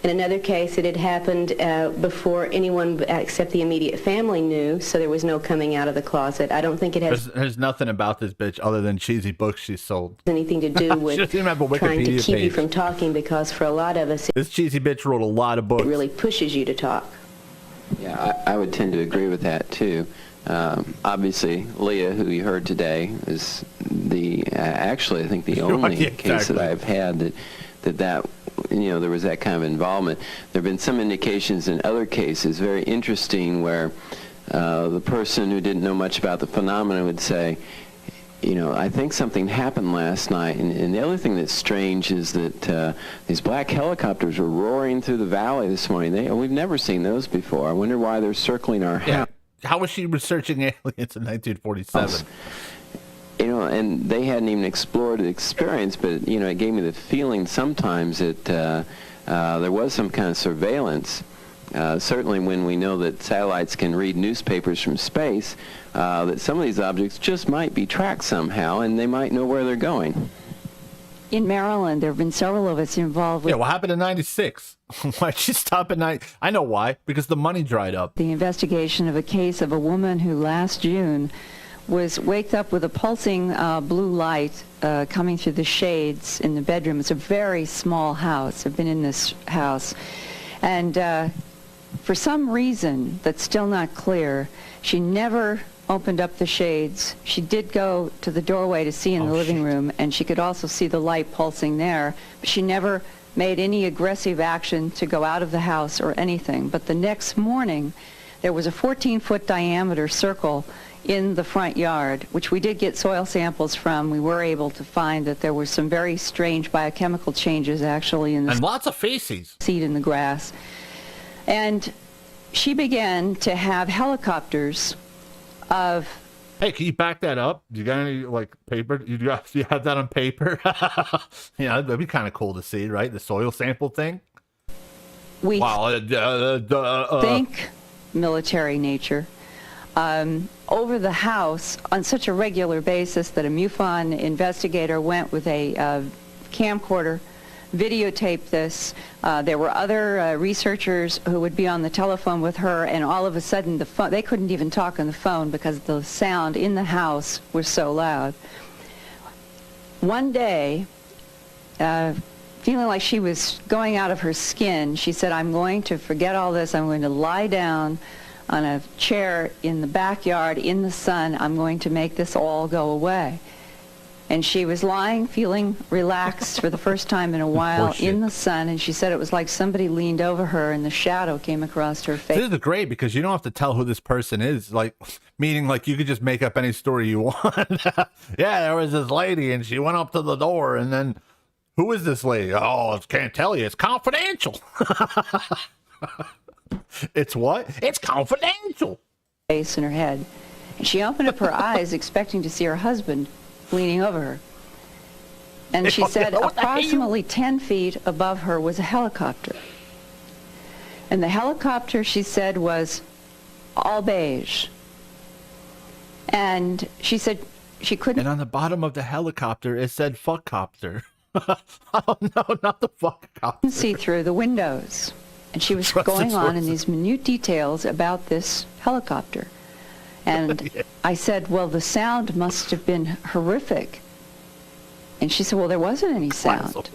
In another case, it had happened before anyone except the immediate family knew, so there was no coming out of the closet. I don't think it has There's nothing about this bitch other than cheesy books she sold. anything to do with She doesn't even have a trying to Wikipedia keep you page. from talking, because for a lot of us, This cheesy bitch wrote a lot of books. it really pushes you to talk. Yeah, I would tend to agree with that, too. Obviously, Leah, who you heard today, is actually, I think, the only Yeah, case that I've had that there was that kind of involvement. There have been some indications in other cases, very interesting, where the person who didn't know much about the phenomenon would say, I think something happened last night. And the other thing that's strange is that these black helicopters were roaring through the valley this morning. We've never seen those before. I wonder why they're circling our house. Yeah. How was she researching aliens in 1947? And they hadn't even explored the experience, but, it gave me the feeling sometimes that there was some kind of surveillance. Certainly when we know that satellites can read newspapers from space, that some of these objects just might be tracked somehow, and they might know where they're going. In Maryland, there have been several of us involved with... Yeah, what happened in 96? Why'd she stop at 9? I know why. Because the money dried up. The investigation of a case of a woman who last June was waked up with a pulsing blue light coming through the shades in the bedroom. It's a very small house. I've been in this house. And for some reason that's still not clear, she never opened up the shades. She did go to the doorway to see in the living room, and she could also see the light pulsing there, but she never made any aggressive action to go out of the house or anything. But the next morning, there was a 14-foot diameter circle in the front yard, which we did get soil samples from. We were able to find that there were some very strange biochemical changes actually in the and lots of feces, seed in the grass. And she began to have helicopters of... Hey, can you back that up? Do you got any, paper? You have that on paper? That'd be kind of cool to see, right? The soil sample thing? We think military nature. Over the house on such a regular basis that a MUFON investigator went with a camcorder, videotaped this. There were other researchers who would be on the telephone with her, and all of a sudden the phone, they couldn't even talk on the phone because the sound in the house was so loud. One day, feeling like she was going out of her skin, she said, I'm going to forget all this. I'm going to lie down on a chair in the backyard in the sun. I'm going to make this all go away. And she was lying, feeling relaxed for the first time in a while in the sun, and she said it was like somebody leaned over her and the shadow came across her face. This is great because you don't have to tell who this person is, meaning you could just make up any story you want. Yeah, there was this lady and she went up to the door, and then, who is this lady? Oh, I can't tell you. It's confidential. It's what? It's confidential. Face in her head. And she opened up her eyes expecting to see her husband leaning over her. And she said approximately 10 feet above her was a helicopter. And the helicopter, she said, was all beige. And she said she couldn't... And on the bottom of the helicopter, it said fuckcopter. Oh, no, not the fuckcopter. See through the windows. And she was going on in these minute details about this helicopter. And yeah. I said, well, the sound must have been horrific. And she said, well, there wasn't any sound.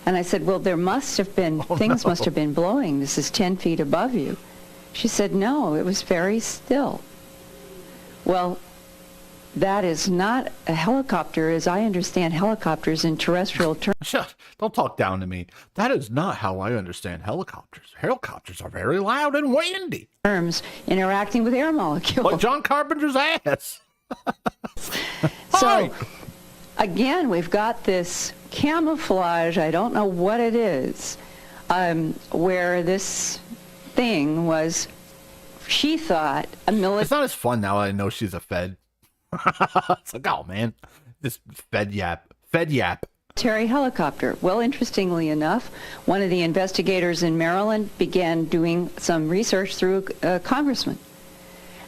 And I said, well, there must have been, things must have been blowing. This is 10 feet above you. She said, no, it was very still. Well, that is not a helicopter as I understand helicopters in terrestrial terms. Don't talk down to me. That is not how I understand helicopters. Helicopters are very loud and windy. Terms interacting with air molecules. Like John Carpenter's ass. So, again, we've got this camouflage, I don't know what it is, where this thing was, she thought, a military... It's not as fun now I know she's a Fed. It's like, oh man, this Fed yap. Military helicopter. Well, interestingly enough, one of the investigators in Maryland began doing some research through a congressman.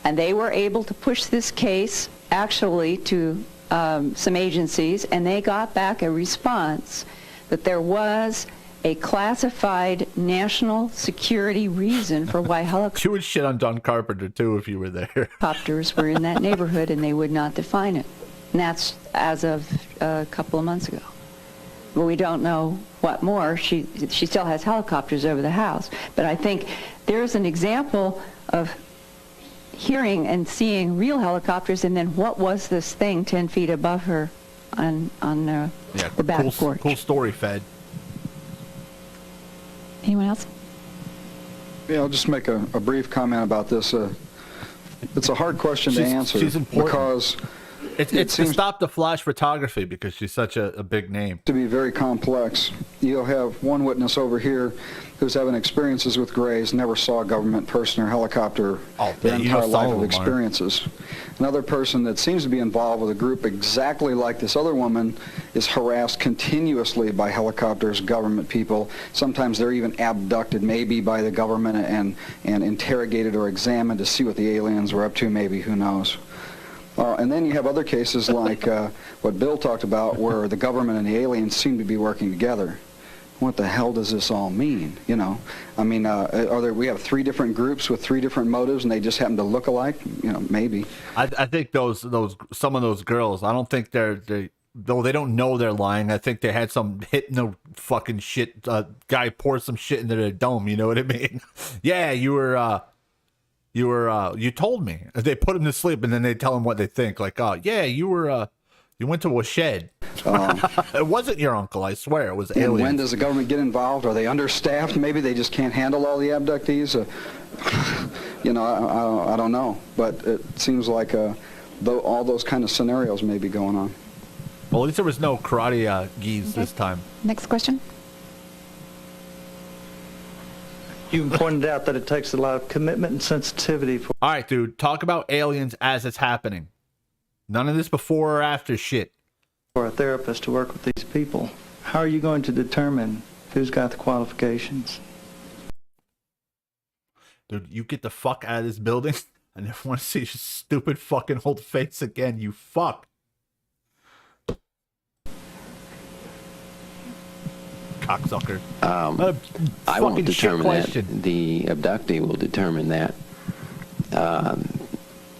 And they were able to push this case actually to some agencies, and they got back a response that there was a classified national security reason for why You would shit on Don Carpenter, too, if you were there. helicopters were in that neighborhood, and they would not define it. And that's as of a couple of months ago. But we don't know what more. She still has helicopters over the house. But I think there's an example of hearing and seeing real helicopters, and then what was this thing 10 feet above her on the back porch. Cool story, Fed. Anyone else? Yeah, I'll just make a brief comment about this. It's a hard question to answer. She's important. Because it's to stop the flash photography because she's such a big name. To be very complex. You'll have one witness over here who's having experiences with grays, never saw a government person or helicopter their entire life of experiences. Another person that seems to be involved with a group exactly like this other woman is harassed continuously by helicopters, government people. Sometimes they're even abducted, maybe by the government, and interrogated or examined to see what the aliens were up to, maybe, who knows. And then you have other cases like what Bill talked about, where the government and the aliens seem to be working together. What the hell does this all mean? You know, I mean, we have 3 different groups with 3 different motives, and they just happen to look alike? You know, maybe. I think some of those girls, I don't think though they don't know they're lying. I think they had some hypno fucking shit. Guy poured some shit into their dome. You know what I mean? Yeah, you told me. They put him to sleep, and then they tell him what they think. Like, oh yeah, you went to a shed. It wasn't your uncle, I swear. It was aliens. When does the government get involved? Are they understaffed? Maybe they just can't handle all the abductees. You know, I don't know. But it seems like all those kind of scenarios may be going on. Well, at least there was no karate gis this time. Next question. You pointed out that it takes a lot of commitment and sensitivity for... All right, dude. Talk about aliens as it's happening. None of this before or after shit. For a therapist to work with these people. How are you going to determine who's got the qualifications? Dude, you get the fuck out of this building. I never want to see your stupid fucking old face again, you fuck. Cocksucker. I won't determine that. The abductee will determine that.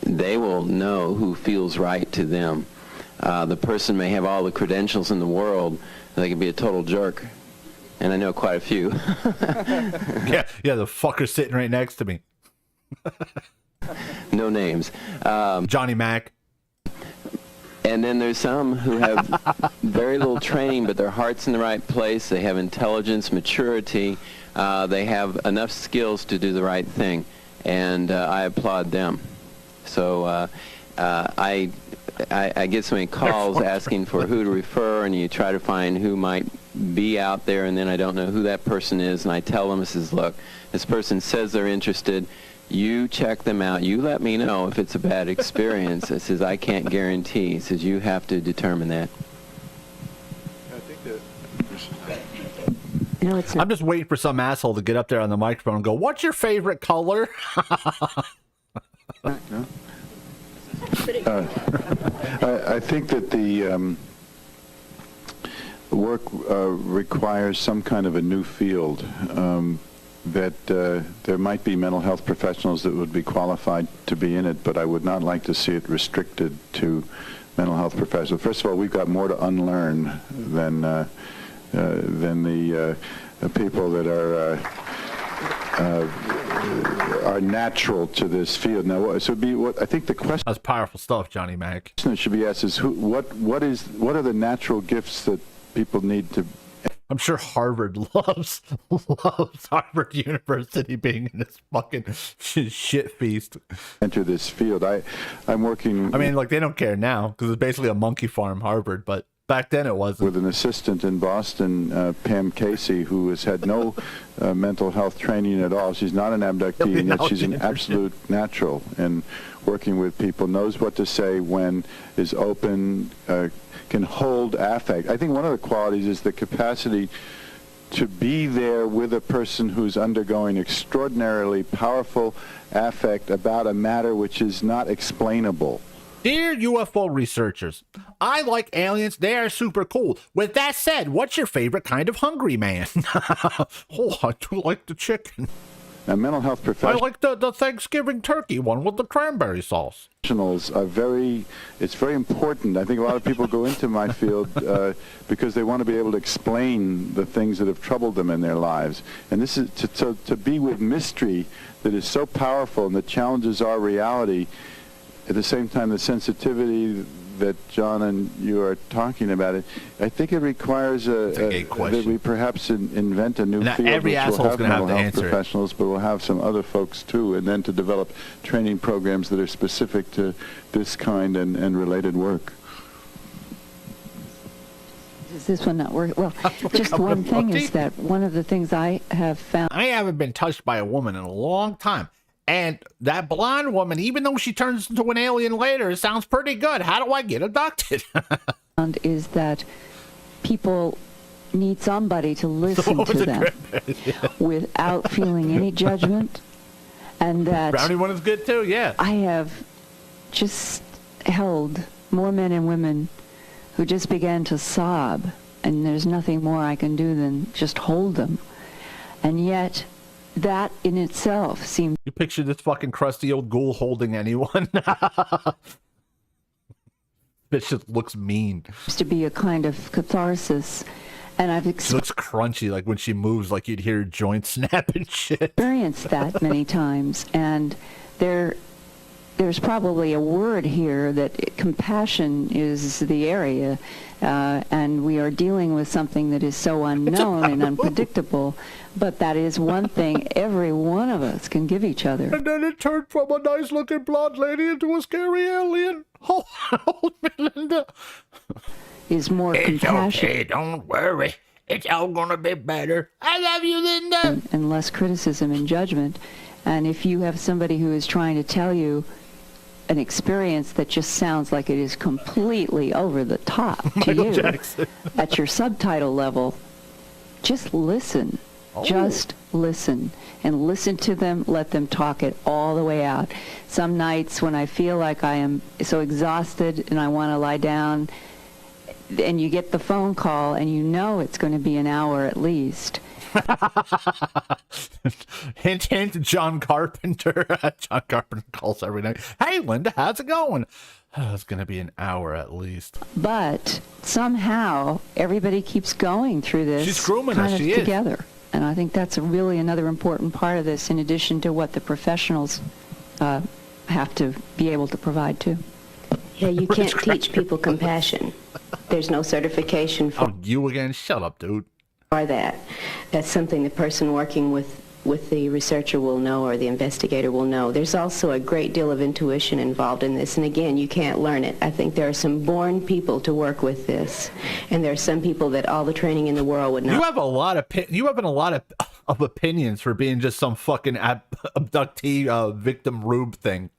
They will know who feels right to them. The person may have all the credentials in the world. They can be a total jerk. And I know quite a few. yeah, the fucker sitting right next to me. No names. Johnny Mac. And then there's some who have very little training, but their heart's in the right place. They have intelligence, maturity. They have enough skills to do the right thing. And I applaud them. So I get so many calls asking for who to refer, and you try to find who might be out there, and then I don't know who that person is, and I tell them, I says, look, this person says they're interested. You check them out. You let me know if it's a bad experience. I says, I can't guarantee. He says, you have to determine that. I think No, it's not. I'm just waiting for some asshole to get up there on the microphone and go, what's your favorite color? I think that the work requires some kind of a new field. That there might be mental health professionals that would be qualified to be in it, but I would not like to see it restricted to mental health professionals. First of all, we've got more to unlearn than the people that are natural to this field. Now, so be what I think the question. That's powerful stuff, Johnny Mac. That should be asked is what are the natural gifts that people need to. I'm sure Harvard loves Harvard University being in this fucking shit feast. Enter this field. I'm working. I mean, like, they don't care now because it's basically a monkey farm, Harvard. But back then it wasn't. With an assistant in Boston, Pam Casey, who has had no mental health training at all. She's not an abductee, and yet she's an absolute natural. And working with people, knows what to say when, is open. Can hold affect. I think one of the qualities is the capacity to be there with a person who's undergoing extraordinarily powerful affect about a matter which is not explainable. Dear UFO researchers, I like aliens. They are super cool. With that said, what's your favorite kind of hungry man? Oh, I do like the chicken. Now, mental health professionals... I like the Thanksgiving turkey one with the cranberry sauce. Are it's very important. I think a lot of people go into my field because they want to be able to explain the things that have troubled them in their lives. And this is to be with mystery that is so powerful and that challenges our reality. At the same time, the sensitivity that John and you are talking about, I think it requires that we perhaps invent a new field. Every asshole is going to have to answer professionals, but we'll have some other folks too, and then to develop training programs that are specific to this kind and related work. Does this one not work? Well, just one thing is that one of the things I have found... I haven't been touched by a woman in a long time. And that blonde woman, even though she turns into an alien later, sounds pretty good. How do I get abducted? Is that people need somebody to listen to them without feeling any judgment. And that... Brownie one is good too, yeah. I have just held more men and women who just began to sob, and there's nothing more I can do than just hold them. And yet... that in itself seems... You picture this fucking crusty old ghoul holding anyone? Bitch just looks mean. To be a kind of catharsis. And I've she looks crunchy, like when she moves, like you'd hear her joints snap and shit. Experienced that many times. And there's probably a word here that compassion is the area. And we are dealing with something that is so unknown and unpredictable. But that is one thing every one of us can give each other. And then it turned from a nice-looking blonde lady into a scary alien. Oh, Melinda. Is more compassion. It's okay, don't worry. It's all gonna be better. I love you, Linda. And less criticism and judgment. And if you have somebody who is trying to tell you an experience that just sounds like it is completely over the top to you at your subtitle level, just listen. Oh. Just listen. And listen to them. Let them talk it all the way out. Some nights when I feel like I am so exhausted and I want to lie down, and you get the phone call and you know it's going to be an hour at least. Hint, hint, John Carpenter. John Carpenter calls every night. Hey, Linda, how's it going? Oh, it's going to be an hour at least. But somehow everybody keeps going through this. She's grooming kind us. of She together. is. And I think that's really another important part of this, in addition to what the professionals have to be able to provide too. Yeah, you can't teach people compassion. There's no certification for... Oh, you again? Shut up, dude. ...for that. That's something the person working with the researcher will know, or the investigator will know. There's also a great deal of intuition involved in this, and again, you can't learn it. I think there are some born people to work with this, and there are some people that all the training in the world would not. You have a lot of opinions for being just some fucking abductee victim rube thing.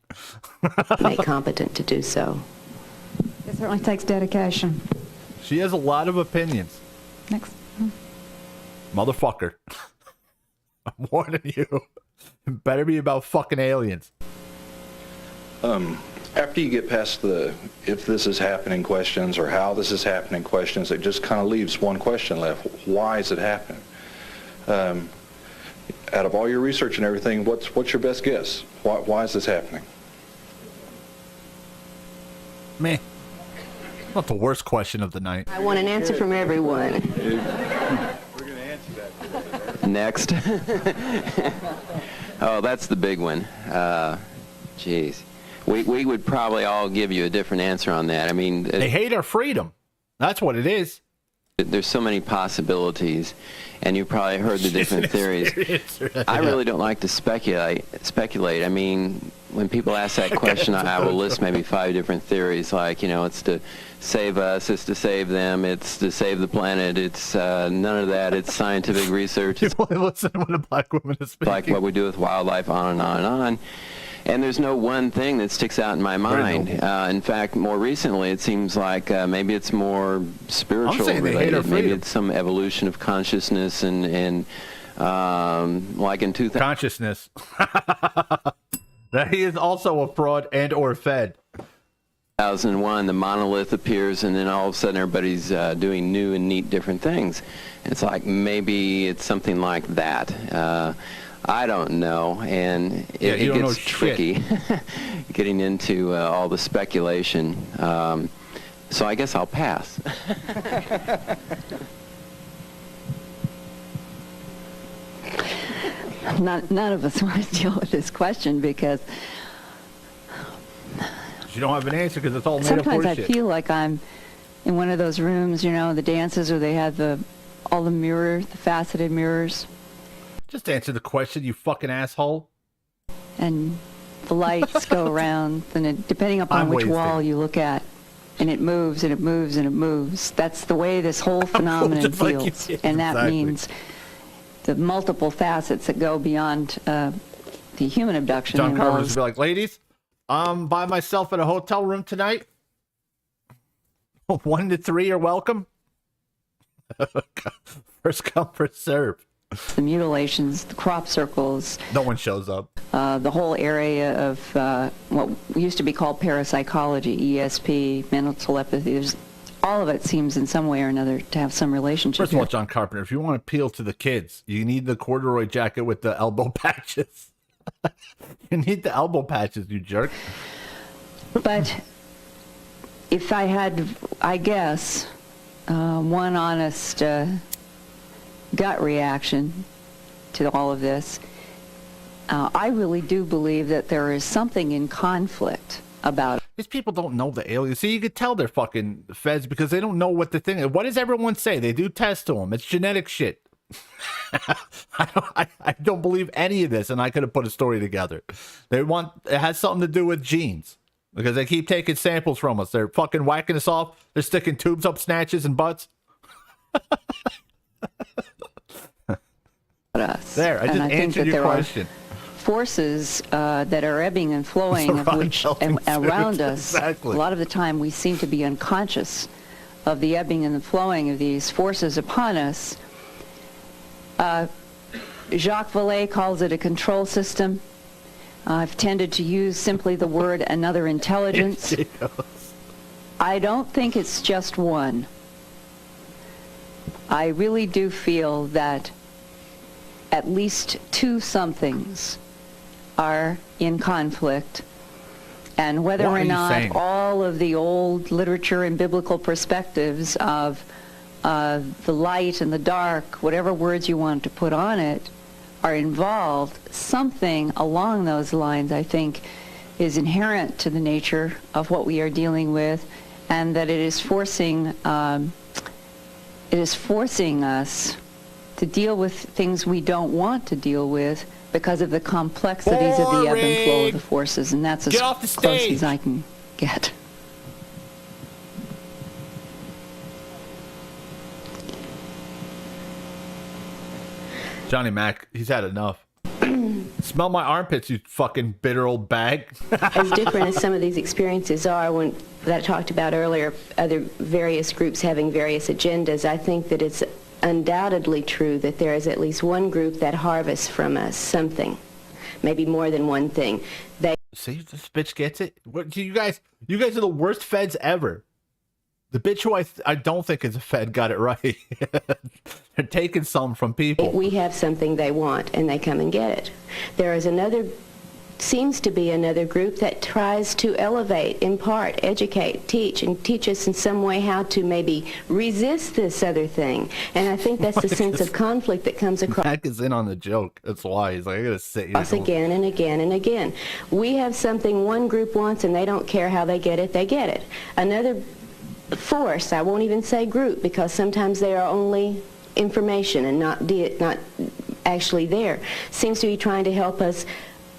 Make competent to do so. It certainly takes dedication. She has a lot of opinions. Next. Motherfucker. I'm warning you. It better be about fucking aliens. After you get past the if this is happening questions or how this is happening questions, it just kind of leaves one question left. Why is it happening? Out of all your research and everything, what's your best guess? Why is this happening? Meh. Not the worst question of the night. I want an answer from everyone. Next. Oh, that's the big one. Jeez. We would probably all give you a different answer on that. I mean... They hate our freedom. That's what it is. There's so many possibilities, and you probably heard the different theories. I really don't like to speculate. I mean, when people ask that question, I will list maybe 5 different theories, like, it's to save us, it's to save them, it's to save the planet, it's none of that, it's scientific research. People listen when a black woman is speaking. Like what we do with wildlife, on and on and on. And there's no one thing that sticks out in my mind. In fact, more recently, it seems like maybe it's more spiritual related. Maybe it's some evolution of consciousness and like in 2000. Consciousness. That he is also a fraud and or fed. 2001, the monolith appears, and then all of a sudden everybody's doing new and neat different things. It's like maybe it's something like that. I don't know, and it gets tricky getting into all the speculation. So I guess I'll pass. None of us want to deal with this question because you don't have an answer because it's all made up sometimes horseshit. I feel like I'm in one of those rooms, the dances where they have all the mirrors, the faceted mirrors. Just answer the question, you fucking asshole. And the lights go around, and depending upon which wall you look at, and it moves and it moves and it moves. That's the way this whole phenomenon feels, and that means the multiple facets that go beyond the human abduction. John Carver's would be like, ladies, I'm by myself in a hotel room tonight. 1 to 3 are welcome. First come, first serve. The mutilations, the crop circles. No one shows up. The whole area of what used to be called parapsychology, ESP, mental telepathy. All of it seems in some way or another to have some relationship. First of all, John Carpenter, if you want to appeal to the kids, you need the corduroy jacket with the elbow patches. You need the elbow patches, you jerk. But if I had, I guess, one honest gut reaction to all of this, I really do believe that there is something in conflict about it. These people don't know the aliens. See, you could tell they're fucking feds because they don't know what the thing is. What does everyone say? They do test to them. It's genetic shit. I don't believe any of this, and I could have put a story together. It has something to do with genes because they keep taking samples from us. They're fucking whacking us off. They're sticking tubes up snatches and butts. There, I just answered your question. Forces that are ebbing and flowing of which around us, exactly. A lot of the time we seem to be unconscious of the ebbing and the flowing of these forces upon us. Jacques Vallée calls it a control system. I've tended to use simply the word another intelligence. I don't think it's just one. I really do feel that at least two somethings are in conflict, and whether or not all of the old literature and biblical perspectives of the light and the dark, whatever words you want to put on it, are involved, something along those lines, I think, is inherent to the nature of what we are dealing with, and that it is forcing us to deal with things we don't want to deal with because of the complexities of the ebb and flow of the forces, and that's as close as I can get. Johnny Mac, he's had enough. Smell my armpits, you fucking bitter old bag. As different as some of these experiences are, that I talked about earlier, other various groups having various agendas, I think that it's undoubtedly true that there is at least one group that harvests from us something, maybe more than one thing. See, this bitch gets it. What, you guys are the worst feds ever. The bitch who I don't think is a fed got it right. They're taking some from people. We have something they want, and they come and get it. There is seems to be another group that tries to elevate, impart, educate, teach us in some way how to maybe resist this other thing. And I think that's the sense of conflict that comes across. Mac is in on the joke. That's why he's like, I gotta sit here. Again and again and again. We have something one group wants, and they don't care how they get it. They get it. Another force, I won't even say group, because sometimes they are only information and not actually there, seems to be trying to help us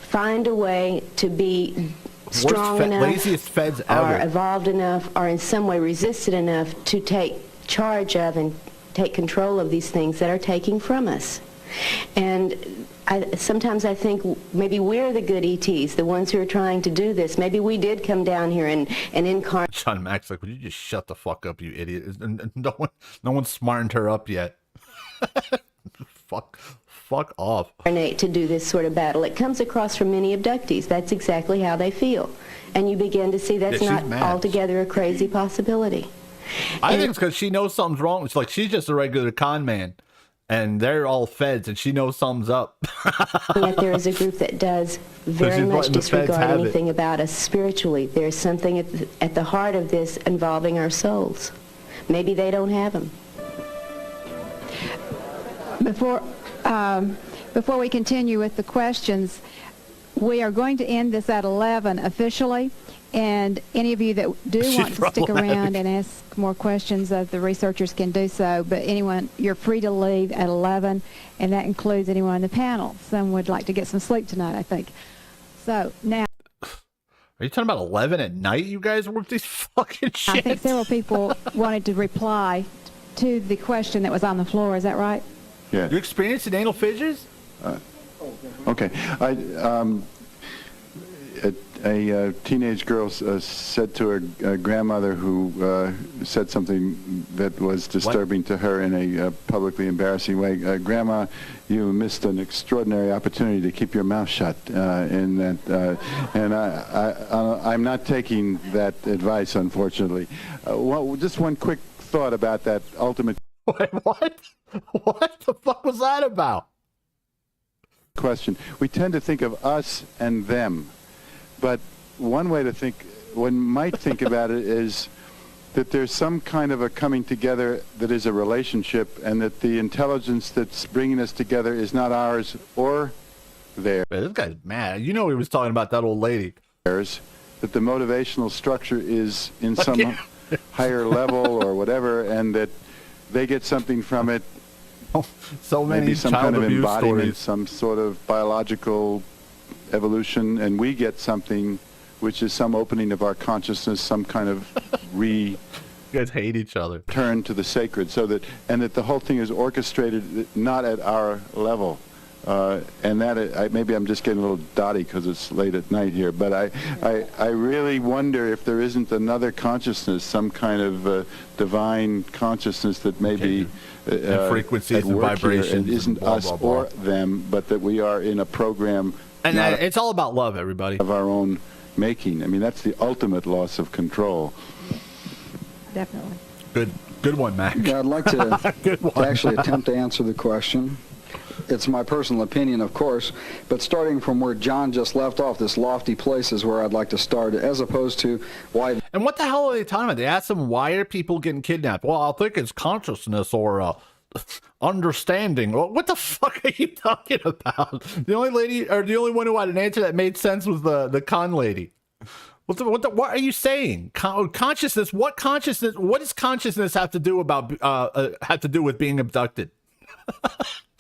find a way to be strong enough, laziest feds ever, or evolved enough, or in some way resisted enough to take charge of and take control of these things that are taking from us. And sometimes I think maybe we're the good ETs, the ones who are trying to do this. Maybe we did come down here and incarnate. John Mack's like, would you just shut the fuck up, you idiot? No one's smartened her up yet. Fuck off. To do this sort of battle. It comes across from many abductees. That's exactly how they feel. And you begin to see that's not altogether a crazy possibility. I think it's because she knows something's wrong. It's like she's just a regular con man, and they're all feds, and she knows something's up. Yet there is a group that does very much disregard anything about us spiritually. There's something at the heart of this involving our souls. Maybe they don't have them. Before we continue with the questions, we are going to end this at 11 officially, and any of you that do want to stick around and ask more questions of the researchers can do so, but anyone, you're free to leave at 11, and that includes anyone on the panel. Some would like to get some sleep tonight, I think. So now... Are you talking about 11 at night, you guys work these fucking shit? I think several people wanted to reply to the question that was on the floor. Is that right? Yeah. You experienced anal fissures? Okay. A teenage girl said to her grandmother, who said something that was disturbing to her in a publicly embarrassing way, Grandma, you missed an extraordinary opportunity to keep your mouth shut. And I'm not taking that advice, unfortunately. Just one quick thought about that ultimate... Wait, what? What the fuck was that about? Question. We tend to think of us and them, but one way to think, one might think about it, is that there's some kind of a coming together that is a relationship, and that the intelligence that's bringing us together is not ours or theirs. Man, this guy's mad. You know he was talking about that old lady. That the motivational structure is in some higher level or whatever, and that they get something from it. So many maybe some child kind of abuse embodiment, stories. some sort of biological evolution, and we get something which is some opening of our consciousness, some kind of You guys hate each other. Turn to the sacred, so that the whole thing is orchestrated not at our level. And that maybe I'm just getting a little dotty because it's late at night here, but I really wonder if there isn't another consciousness, some kind of divine consciousness that maybe frequencies and vibrations isn't blah, us blah, blah. or them, but that we are in a program. And it's all about love, everybody. Of our own making. I mean, that's the ultimate loss of control. Definitely. Good one, Mac. Yeah, I'd like to actually attempt to answer the question. It's my personal opinion, of course, but starting from where John just left off, this lofty place is where I'd like to start, as opposed to why... And what the hell are they talking about? They asked them, why are people getting kidnapped? Well, I think it's consciousness or understanding. Well, what the fuck are you talking about? The only lady, or the only one who had an answer that made sense was the con lady. What are you saying? Consciousness? What consciousness? What does consciousness have to do with being abducted?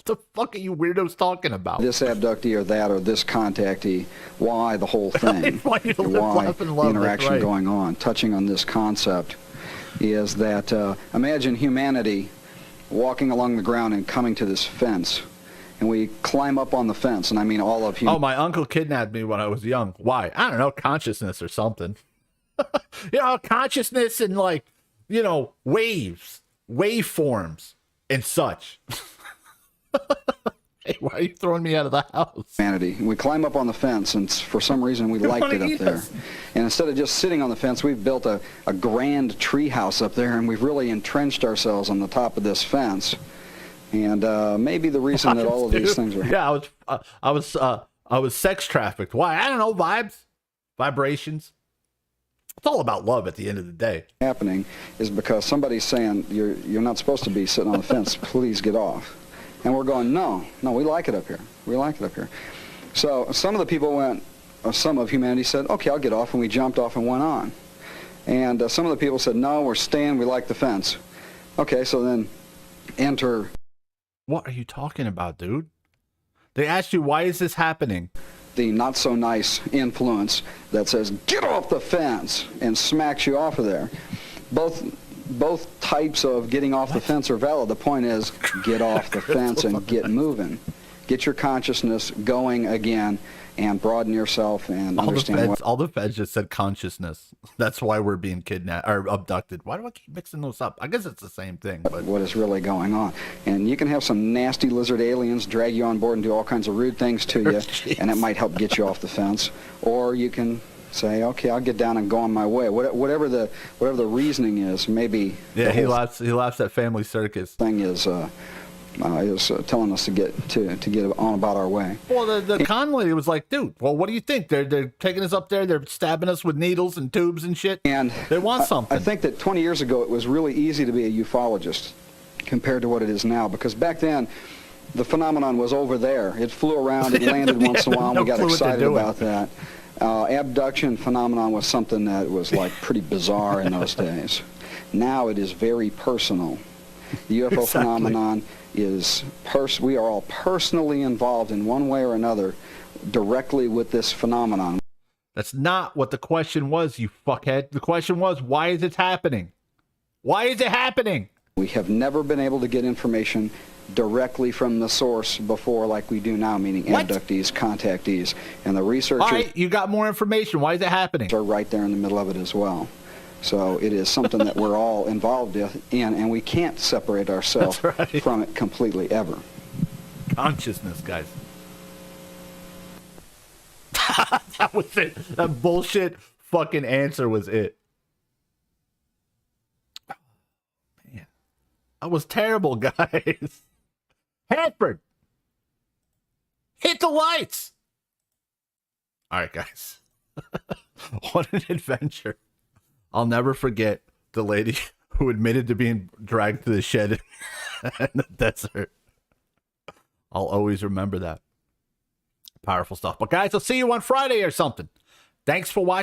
What the fuck are you weirdos talking about? This abductee or that or this contactee, why the whole thing, why the interaction going on. Touching on this concept is that imagine humanity walking along the ground and coming to this fence, and we climb up on the fence, and I mean all of humanity. Oh, my uncle kidnapped me when I was young. Why? I don't know, consciousness or something. Consciousness and waveforms and such. Hey, why are you throwing me out of the house? Humanity. We climb up on the fence, and for some reason we liked it up there. And instead of just sitting on the fence, we've built a grand tree house up there, and we've really entrenched ourselves on the top of this fence. And maybe the reason that all of these things are... Yeah, I was sex trafficked. Why? I don't know. Vibes, vibrations. It's all about love at the end of the day. Happening is because somebody's saying, you're not supposed to be sitting on the fence. Please get off. And we're going, no, we like it up here. We like it up here. So some of the people some of humanity said, okay, I'll get off, and we jumped off and went on. And some of the people said, no, we're staying, we like the fence. Okay, so then enter... What are you talking about, dude? They asked you, why is this happening? The not-so-nice influence that says, get off the fence, and smacks you off of there. Both both types of getting off the fence are valid. The point is, get off the fence and get moving. Get your consciousness going again and broaden yourself and understand what... All the feds just said consciousness. That's why we're being kidnapped or abducted. Why do I keep mixing those up? I guess it's the same thing. But what is really going on. And you can have some nasty lizard aliens drag you on board and do all kinds of rude things to you, and it might help get you off the fence. Or you can say, okay, I'll get down and go on my way. Whatever the reasoning is, maybe... Yeah, he laughs at Family Circus. Thing is telling us to get on about our way. Well, the con lady was like, dude, well, what do you think? They're taking us up there, they're stabbing us with needles and tubes and shit, and they want something. I think that 20 years ago it was really easy to be a ufologist compared to what it is now, because back then the phenomenon was over there. It flew around, it landed once in a while, and we got excited about that. Abduction phenomenon was something that was like pretty bizarre in those days. Now it is very personal. The UFO phenomenon is we are all personally involved in one way or another directly with this phenomenon. That's not what the question was, you fuckhead. The question was, why is it happening? Why is it happening? We have never been able to get information directly from the source before like we do now, meaning abductees, contactees, and the researchers... All right, you got more information. Why is it happening? ...are right there in the middle of it as well. So it is something that we're all involved in, and we can't separate ourselves from it completely ever. Consciousness, guys. That was it. That bullshit fucking answer was it. Man, that was terrible, guys. Hanford, hit the lights. All right, guys. What an adventure. I'll never forget the lady who admitted to being dragged to the shed in the desert. I'll always remember that. Powerful stuff. But guys, I'll see you on Friday or something. Thanks for watching.